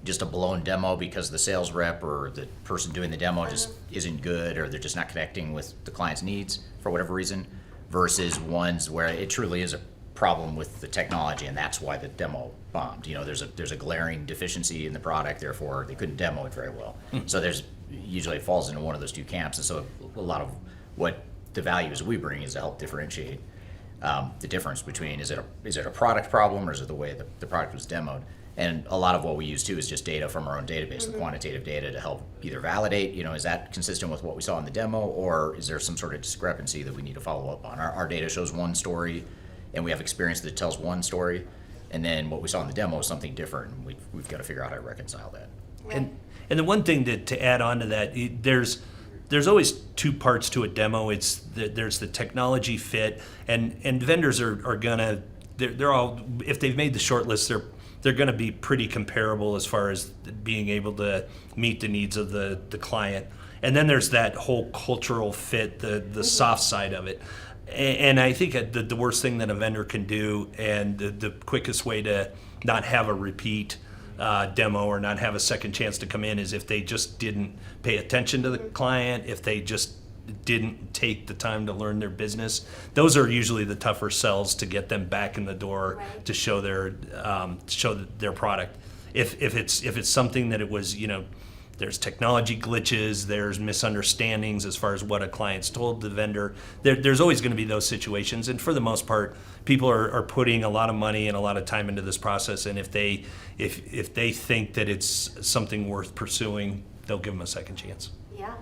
just a blown demo because the sales rep or the person doing the demo just isn't good, or they're just not connecting with the client's needs for whatever reason, versus ones where it truly is a problem with the technology and that's why the demo bombed. There's a glaring deficiency in the product, therefore they couldn't demo it very well. So usually it falls into one of those 2 camps. And so a lot of what the values we bring is to help differentiate the difference between is it a product problem or is it the way the product was demoed. And a lot of what we use too is just data from our own database, the quantitative data, to help either validate, is that consistent with what we saw in the demo, or is there some sort of discrepancy that we need to follow up on? Our data shows one story, and we have experience that tells one story, and then what we saw in the demo is something different, and we've got to figure out how to reconcile that. And the one thing to add on to that, there's always two parts to a demo. There's the technology fit, and vendors are gonna, they're all, if they've made the short list, they're going to be pretty comparable as far as being able to meet the needs of the client. And then there's that whole cultural fit, the soft side of it. And I think the worst thing that a vendor can do, and the quickest way to not have a repeat demo or not have a second chance to come in, is if they just didn't pay attention to the client, if they just didn't take the time to learn their business. Those are usually the tougher sells to get them back in the door, to show their product. If it's something that it was, there's technology glitches, there's misunderstandings as far as what a client's told the vendor. There's always going to be those situations, and for the most part, people are putting a lot of money and a lot of time into this process. And if they think that it's something worth pursuing, they'll give them a second chance. Yeah.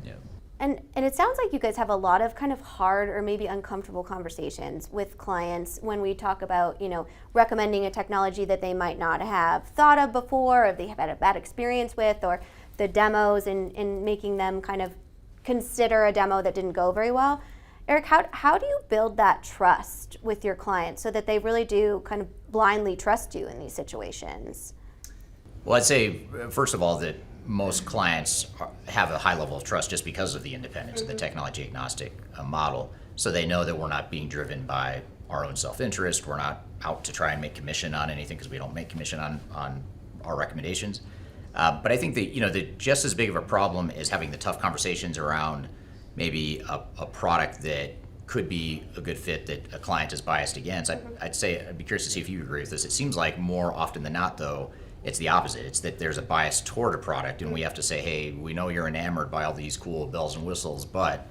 Yeah. And it sounds like you guys have a lot of kind of hard or maybe uncomfortable conversations with clients when we talk about, recommending a technology that they might not have thought of before, or they have had a bad experience with, or the demos and making them kind of consider a demo that didn't go very well. Eric, how do you build that trust with your clients so that they really do kind of blindly trust you in these situations? Well, I'd say, first of all, that most clients have a high level of trust just because of the independence of the technology agnostic model. So they know that we're not being driven by our own self-interest. We're not out to try and make commission on anything, because we don't make commission on our recommendations. But I think that, that just as big of a problem is having the tough conversations around maybe a product that could be a good fit that a client is biased against. I'd say, I'd be curious to see if you agree with this. It seems like more often than not, though, it's the opposite. It's that there's a bias toward a product, and we have to say, hey, we know you're enamored by all these cool bells and whistles, but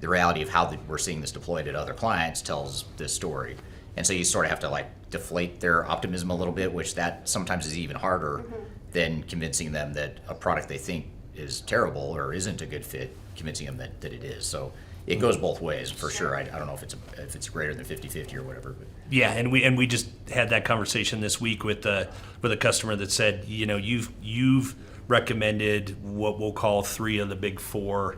the reality of how we're seeing this deployed at other clients tells this story. And so you sort of have to deflate their optimism a little bit, which that sometimes is even harder than convincing them that a product they think is terrible or isn't a good fit, convincing them that it is. So it goes both ways for sure. I don't know if it's greater than 50-50 or whatever. But. Yeah, and we just had that conversation this week with a customer that said, you've recommended what we'll call 3 of the big 4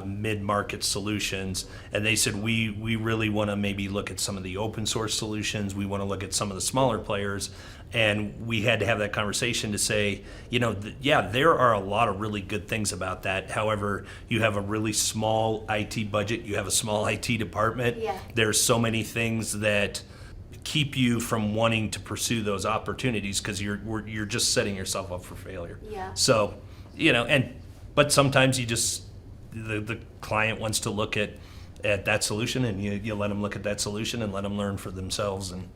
mid-market solutions, and they said we really want to maybe look at some of the open source solutions. We want to look at some of the smaller players. And we had to have that conversation to say, there are a lot of really good things about that. However, you have a really small IT budget, you have a small IT department. Yeah. There's so many things that keep you from wanting to pursue those opportunities, because you're just setting yourself up for failure. Yeah. So, but sometimes you just, the client wants to look at that solution, and you let them look at that solution and let them learn for themselves. And,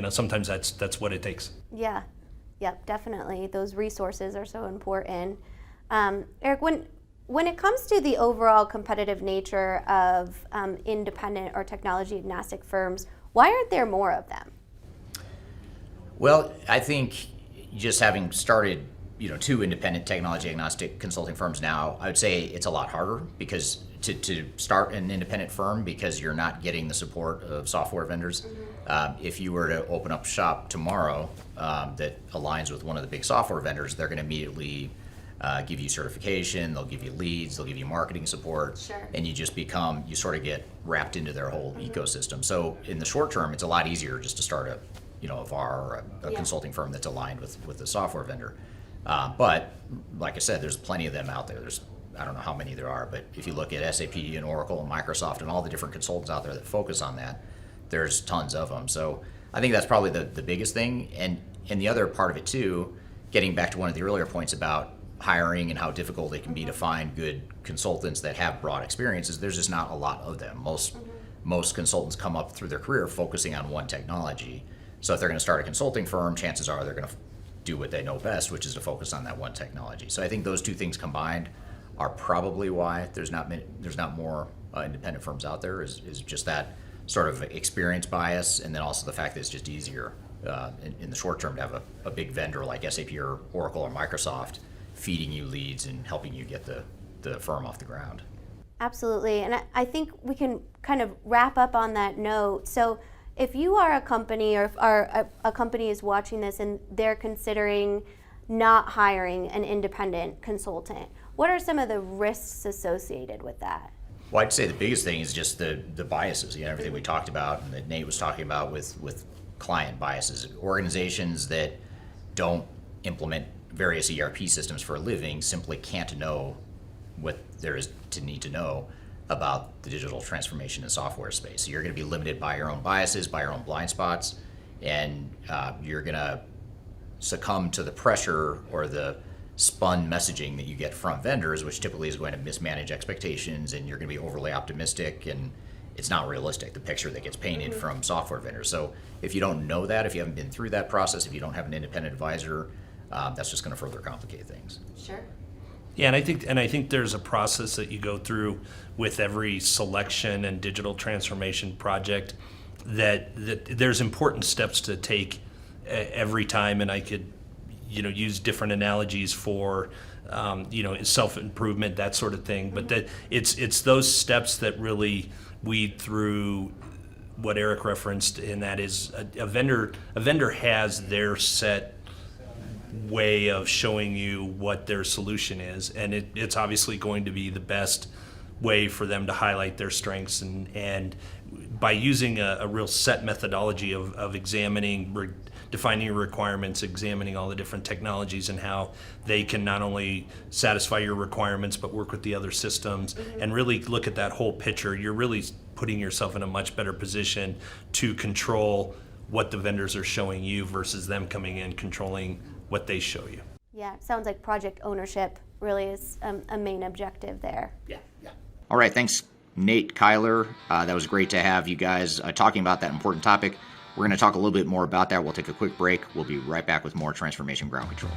sometimes that's what it takes. Yeah, yep, definitely. Those resources are so important. Eric, when it comes to the overall competitive nature of independent or technology agnostic firms, why aren't there more of them? Well, I think just having started, 2 independent technology agnostic consulting firms now, I would say it's a lot harder because to start an independent firm, because you're not getting the support of software vendors. If you were to open up shop tomorrow that aligns with one of the big software vendors, they're going to immediately give you certification, they'll give you leads, they'll give you marketing support, Sure. and you sort of get wrapped into their whole ecosystem. So in the short term, it's a lot easier just to start a VAR or a consulting firm that's aligned with the software vendor. But like I said, there's plenty of them out there. I don't know how many there are, but if you look at SAP and Oracle and Microsoft and all the different consultants out there that focus on that, there's tons of them. So I think that's probably the biggest thing. And the other part of it too, getting back to one of the earlier points about hiring and how difficult it can be to find good consultants that have broad experiences, there's just not a lot of them. Most consultants come up through their career focusing on one technology. So if they're going to start a consulting firm, chances are they're going to do what they know best, which is to focus on that one technology. So I think those 2 things combined are probably why there's not more independent firms out there, is just that sort of experience bias, and then also the fact that it's just easier in the short term to have a big vendor like SAP or Oracle or Microsoft feeding you leads and helping you get the firm off the ground. Absolutely. And I think we can kind of wrap up on that note. So if you are a company, or if a company is watching this and they're considering not hiring an independent consultant, what are some of the risks associated with that? Well, I'd say the biggest thing is just the biases, everything we talked about and that Nate was talking about with client biases. Organizations that don't implement various ERP systems for a living simply can't know what there is to need to know about the digital transformation and software space. So you're going to be limited by your own biases, by your own blind spots, and you're going to succumb to the pressure or the spun messaging that you get from vendors, which typically is going to mismanage expectations, and you're going to be overly optimistic, and it's not realistic, the picture that gets painted from software vendors. So if you don't know that, if you haven't been through that process, if you don't have an independent advisor, that's just going to further complicate things. Sure. Yeah, and I think there's a process that you go through with every selection and digital transformation project that there's important steps to take every time, and I could use different analogies for self-improvement, that sort of thing, but that it's those steps that really weed through what Eric referenced, and that is a vendor has their set way of showing you what their solution is, and it's obviously going to be the best way for them to highlight their strengths, and by using a real set methodology of examining, defining your requirements, examining all the different technologies and how they can not only satisfy your requirements but work with the other systems, and really look at that whole picture, you're really putting yourself in a much better position to control what the vendors are showing you versus them coming in controlling what they show you. Yeah, it sounds like project ownership really is a main objective there. Yeah. All right, thanks, Nate, Kyler. That was great to have you guys talking about that important topic. We're going to talk a little bit more about that. We'll take a quick break. We'll be right back with more Transformation Ground Control.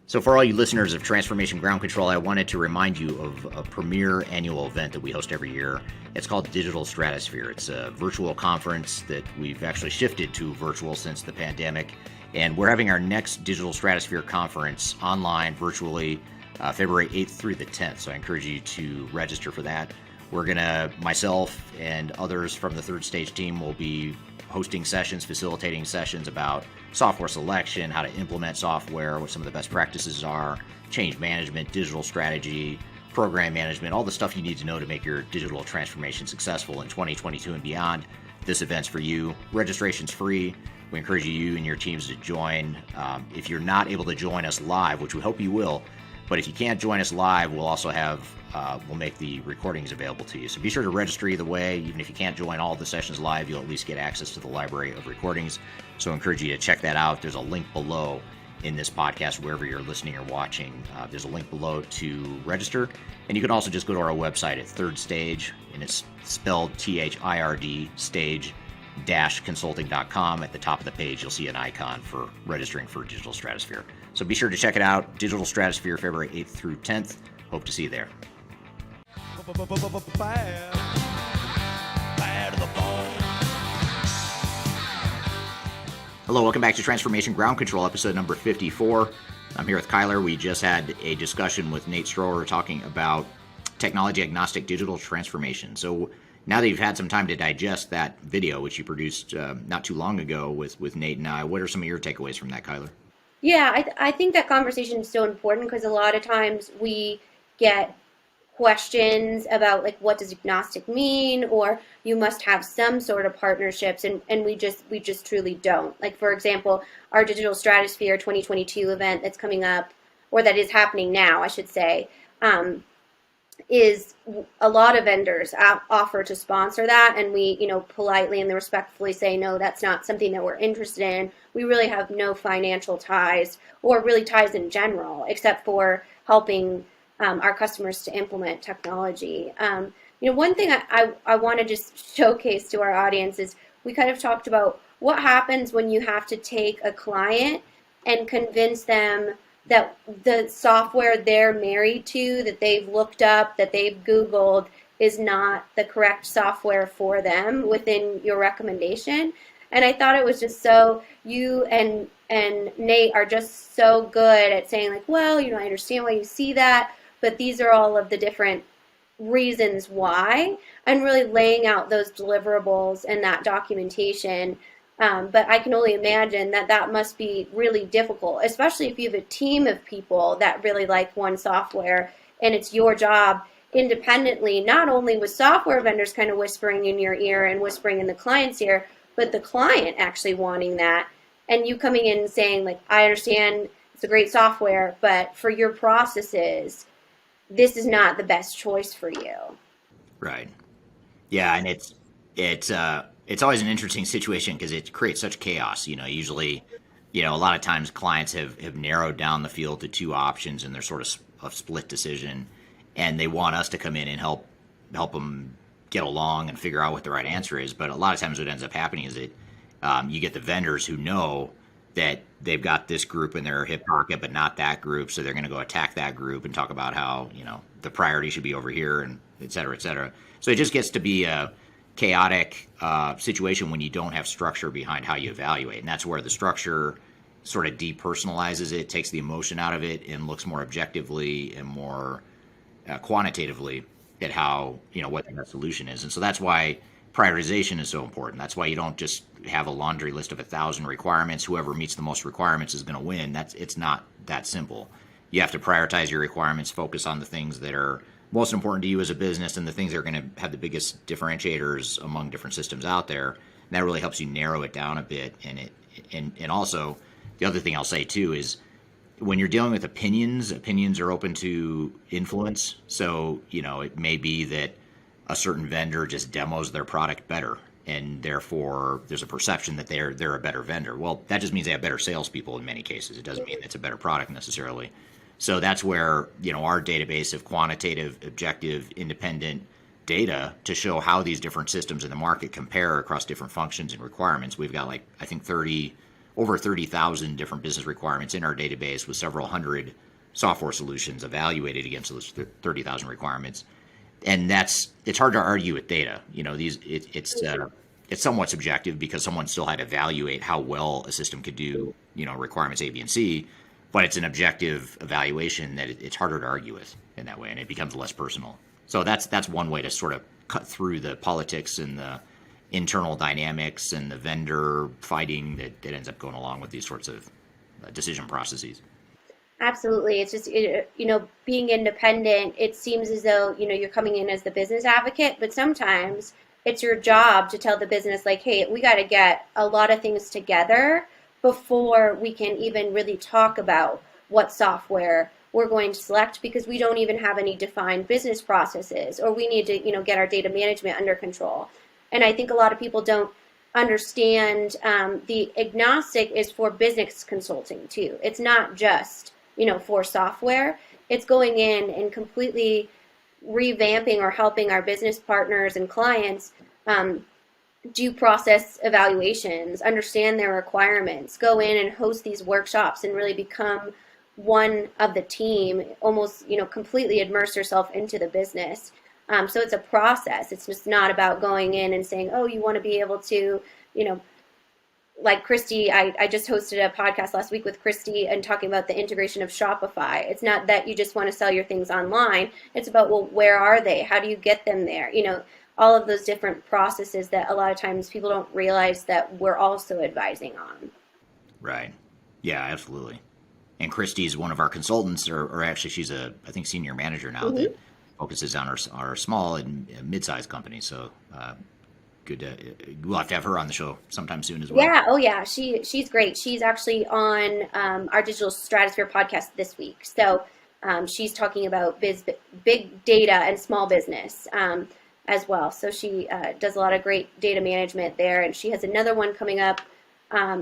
So for all you listeners of Transformation Ground Control, I wanted to remind you of a premier annual event that we host every year. It's called Digital Stratosphere. It's a virtual conference that we've actually shifted to virtual since the pandemic. And we're having our next Digital Stratosphere conference online, virtually, February 8th through the 10th. So I encourage you to register for that. We're going to, myself and others from the Third Stage team will be hosting sessions, facilitating sessions about software selection, how to implement software, what some of the best practices are, change management, digital strategy, program management, all the stuff you need to know to make your digital transformation successful in 2022 and beyond. This event's for you. Registration's free. We encourage you and your teams to join. If you're not able to join us live, which we hope you will, but if you can't join us live, we'll also have, we'll make the recordings available to you. So be sure to register either way. Even if you can't join all of the sessions live, you'll at least get access to the library of recordings. So I encourage you to check that out. There's a link below in this podcast, wherever you're listening or watching. There's a link below to register. And you can also just go to our website at Third Stage, and it's spelled THIRD, stage-consulting.com. At the top of the page, you'll see an icon for registering for Digital Stratosphere. So be sure to check it out. Digital Stratosphere, February 8th through 10th. Hope to see you there. Bad to the bone. Hello, welcome back to Transformation Ground Control, episode number 54. I'm here with Kyler. We just had a discussion with Nate Stroeher talking about technology agnostic digital transformation. So now that you've had some time to digest that video, which you produced not too long ago with Nate and I, what are some of your takeaways from that, Kyler? Yeah, I think that conversation is so important because a lot of times we get questions about like what does agnostic mean, or you must have some sort of partnerships, and we just truly don't. Like, for example, our Digital Stratosphere 2022 event that's coming up, or that is happening now, I should say, is a lot of vendors offer to sponsor that, and we, politely and respectfully say, no, that's not something that we're interested in. We really have no financial ties, or really ties in general, except for helping our customers to implement technology. One thing I want to just showcase to our audience is we kind of talked about what happens when you have to take a client and convince them that the software they're married to, that they've looked up, that they've Googled, is not the correct software for them within your recommendation. And I thought it was just so, you and Nate are just so good at saying like, well, you know, I understand why you see that, but these are all of the different reasons why, and really laying out those deliverables and that documentation. But I can only imagine that that must be really difficult, especially if you have a team of people that really like one software and it's your job independently, not only with software vendors kind of whispering in your ear and whispering in the client's ear, but the client actually wanting that. And you coming in and saying like, I understand it's a great software, but for your processes, this is not the best choice for you. Right. Yeah, and it's always an interesting situation because it creates such chaos. You know, usually, you know, a lot of times clients have narrowed down the field to two options, and they're sort of a split decision, and they want us to come in and help them get along and figure out what the right answer is. But a lot of times, what ends up happening is that you get the vendors who know that they've got this group in their hip pocket, but not that group, so they're going to go attack that group and talk about how, you know, the priority should be over here, and et cetera, et cetera. So it just gets to be a chaotic situation when you don't have structure behind how you evaluate, and that's where the structure sort of depersonalizes it, takes the emotion out of it, and looks more objectively and more quantitatively at how, you know, what the best solution is. And so that's why prioritization is so important. That's why you don't just have a laundry list of 1,000 requirements. Whoever meets the most requirements is going to win. It's not that simple. You have to prioritize your requirements, focus on the things that are most important to you as a business, and the things that are going to have the biggest differentiators among different systems out there. And that really helps you narrow it down a bit. And also, the other thing I'll say too is, when you're dealing with opinions are open to influence. So, you know, it may be that a certain vendor just demos their product better, and therefore there's a perception that they're a better vendor. Well, that just means they have better salespeople in many cases. It doesn't mean it's a better product necessarily. So that's where, you know, our database of quantitative, objective, independent data to show how these different systems in the market compare across different functions and requirements. We've got, like, I think over 30,000 different business requirements in our database, with several hundred software solutions evaluated against those 30,000 requirements. And it's hard to argue with data. You know, it's somewhat subjective because someone still had to evaluate how well a system could do, you know, requirements A, B, and C, but it's an objective evaluation that it's harder to argue with in that way, and it becomes less personal. So that's one way to sort of cut through the politics and the internal dynamics and the vendor fighting that ends up going along with these sorts of decision processes. Absolutely. It's just, you know, being independent, it seems as though, you know, you're coming in as the business advocate, but sometimes it's your job to tell the business, like, hey, we got to get a lot of things together before we can even really talk about what software we're going to select, because we don't even have any defined business processes, or we need to, you know, get our data management under control. And I think a lot of people don't understand the agnostic is for business consulting too. It's not just, you know, for software. It's going in and completely revamping or helping our business partners and clients do process evaluations, understand their requirements, go in and host these workshops and really become one of the team, almost, you know, completely immerse yourself into the business. So it's a process. It's just not about going in and saying, oh, you want to be able to, you know, like Christy, I just hosted a podcast last week with Christy and talking about the integration of Shopify. It's not that you just want to sell your things online. It's about, well, where are they? How do you get them there? You know, all of those different processes that a lot of times people don't realize that we're also advising on. Right. Yeah, absolutely. And Christy's one of our consultants, or actually she's I think senior manager now, mm-hmm. that focuses on our small and mid-sized companies. So good. We'll have to have her on the show sometime soon as well. Yeah. Oh, yeah. She's great. She's actually on our Digital Stratosphere podcast this week. So she's talking about big data and small business as well. So she does a lot of great data management there. And she has another one coming up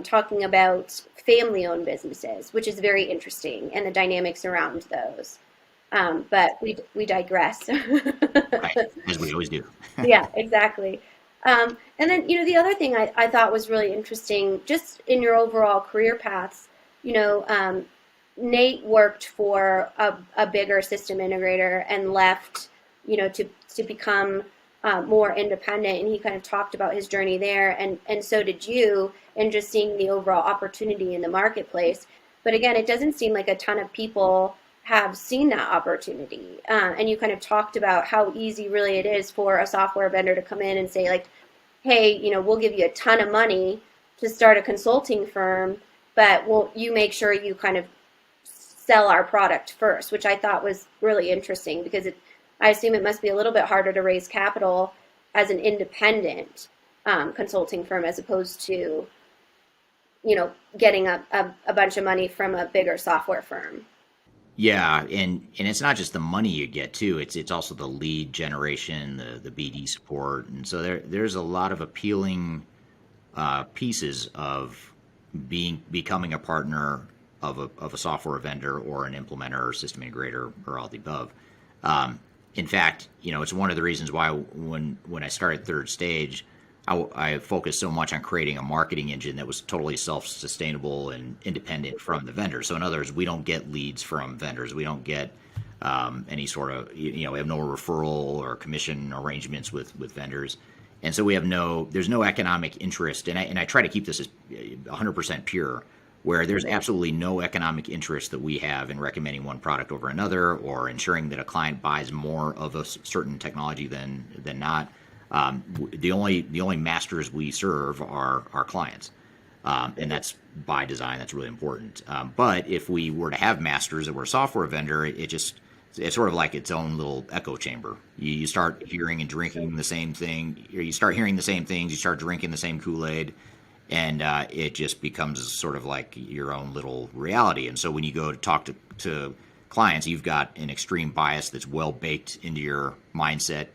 talking about family-owned businesses, which is very interesting, and the dynamics around those. But we digress. Right, as we always do. Yeah, exactly. And then, you know, the other thing I thought was really interesting, just in your overall career paths, you know, Nate worked for a bigger system integrator and left, to become more independent. And he kind of talked about his journey there, and so did you, and just seeing the overall opportunity in the marketplace. But again, it doesn't seem like a ton of people have seen that opportunity. And you kind of talked about how easy really it is for a software vendor to come in and say, like, hey, we'll give you a ton of money to start a consulting firm, but you make sure you kind of sell our product first, which I thought was really interesting, because I assume it must be a little bit harder to raise capital as an independent consulting firm as opposed to, getting a bunch of money from a bigger software firm. Yeah, and it's not just the money you get too. It's also the lead generation, the BD support, and so there's a lot of appealing pieces of becoming a partner of a software vendor or an implementer or system integrator or all the above. In fact, it's one of the reasons why when I started Third Stage, I focused so much on creating a marketing engine that was totally self-sustainable and independent from the vendor. So in other words, we don't get leads from vendors. We don't get any sort of, we have no referral or commission arrangements with vendors. And so there's no economic interest. And I try to keep this as 100% pure, where there's absolutely no economic interest that we have in recommending one product over another or ensuring that a client buys more of a certain technology than not. The only masters we serve are our clients, and that's by design. That's really important. But if we were to have masters that were a software vendor, it's sort of like its own little echo chamber. You start hearing and drinking the same thing, or you start hearing the same things, you start drinking the same Kool-Aid, and it just becomes sort of like your own little reality. And so when you go to talk to clients, you've got an extreme bias that's well baked into your mindset,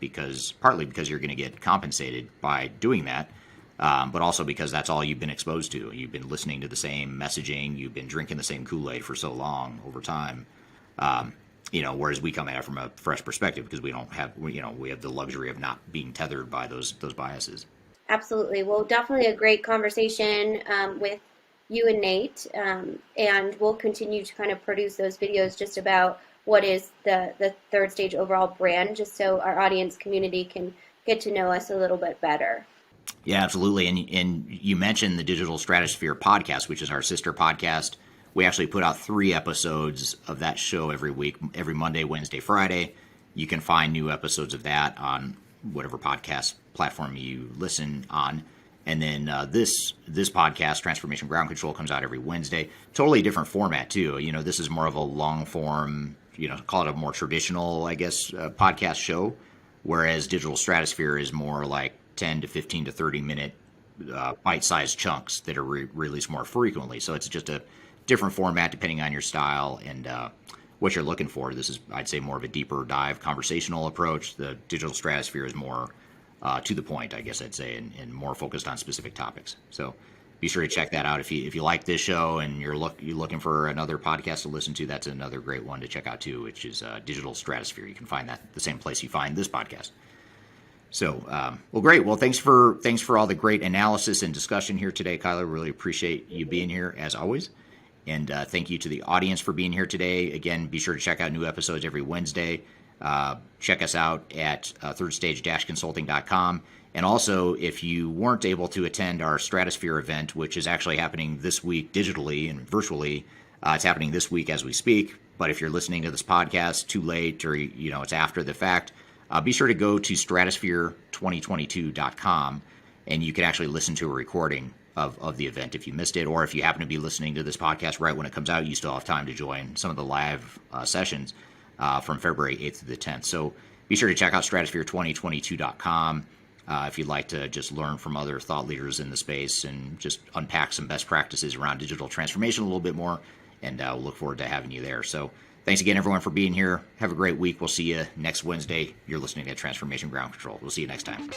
partly because you're going to get compensated by doing that, but also because that's all you've been exposed to. You've been listening to the same messaging, you've been drinking the same Kool-Aid for so long over time. Whereas we come at it from a fresh perspective because we have the luxury of not being tethered by those biases. Absolutely. Well, definitely a great conversation with you and Nate, and we'll continue to kind of produce those videos just about what is the Third Stage overall brand, just so our audience community can get to know us a little bit better. Yeah, absolutely. And you mentioned the Digital Stratosphere podcast, which is our sister podcast. We actually put out 3 episodes of that show every week, every Monday, Wednesday, Friday. You can find new episodes of that on whatever podcast platform you listen on. And then this podcast, Transformation Ground Control, comes out every Wednesday. Totally different format, too. This is more of a long form, call it a more traditional, I guess, podcast show, whereas Digital Stratosphere is more like 10 to 15 to 30 minute bite-sized chunks that are released more frequently. So it's just a different format depending on your style and what you're looking for. This is, I'd say, more of a deeper dive conversational approach. The Digital Stratosphere is more to the point, I guess I'd say, and more focused on specific topics. So be sure to check that out. If you like this show and you're looking for another podcast to listen to, that's another great one to check out too, which is Digital Stratosphere. You can find that the same place you find this podcast. So, well, great. Well, thanks for all the great analysis and discussion here today, Kyler. Really appreciate you being here as always. And thank you to the audience for being here today. Again, be sure to check out new episodes every Wednesday. Check us out at thirdstage-consulting.com. And also, if you weren't able to attend our Stratosphere event, which is actually happening this week digitally and virtually, it's happening this week as we speak. But if you're listening to this podcast too late or it's after the fact, be sure to go to stratosphere2022.com and you can actually listen to a recording of the event if you missed it, or if you happen to be listening to this podcast right when it comes out, you still have time to join some of the live sessions from February 8th to the 10th. So be sure to check out stratosphere2022.com if you'd like to just learn from other thought leaders in the space and just unpack some best practices around digital transformation a little bit more, and we'll look forward to having you there. So thanks again, everyone, for being here. Have a great week. We'll see you next Wednesday. You're listening to Transformation Ground Control. We'll see you next time.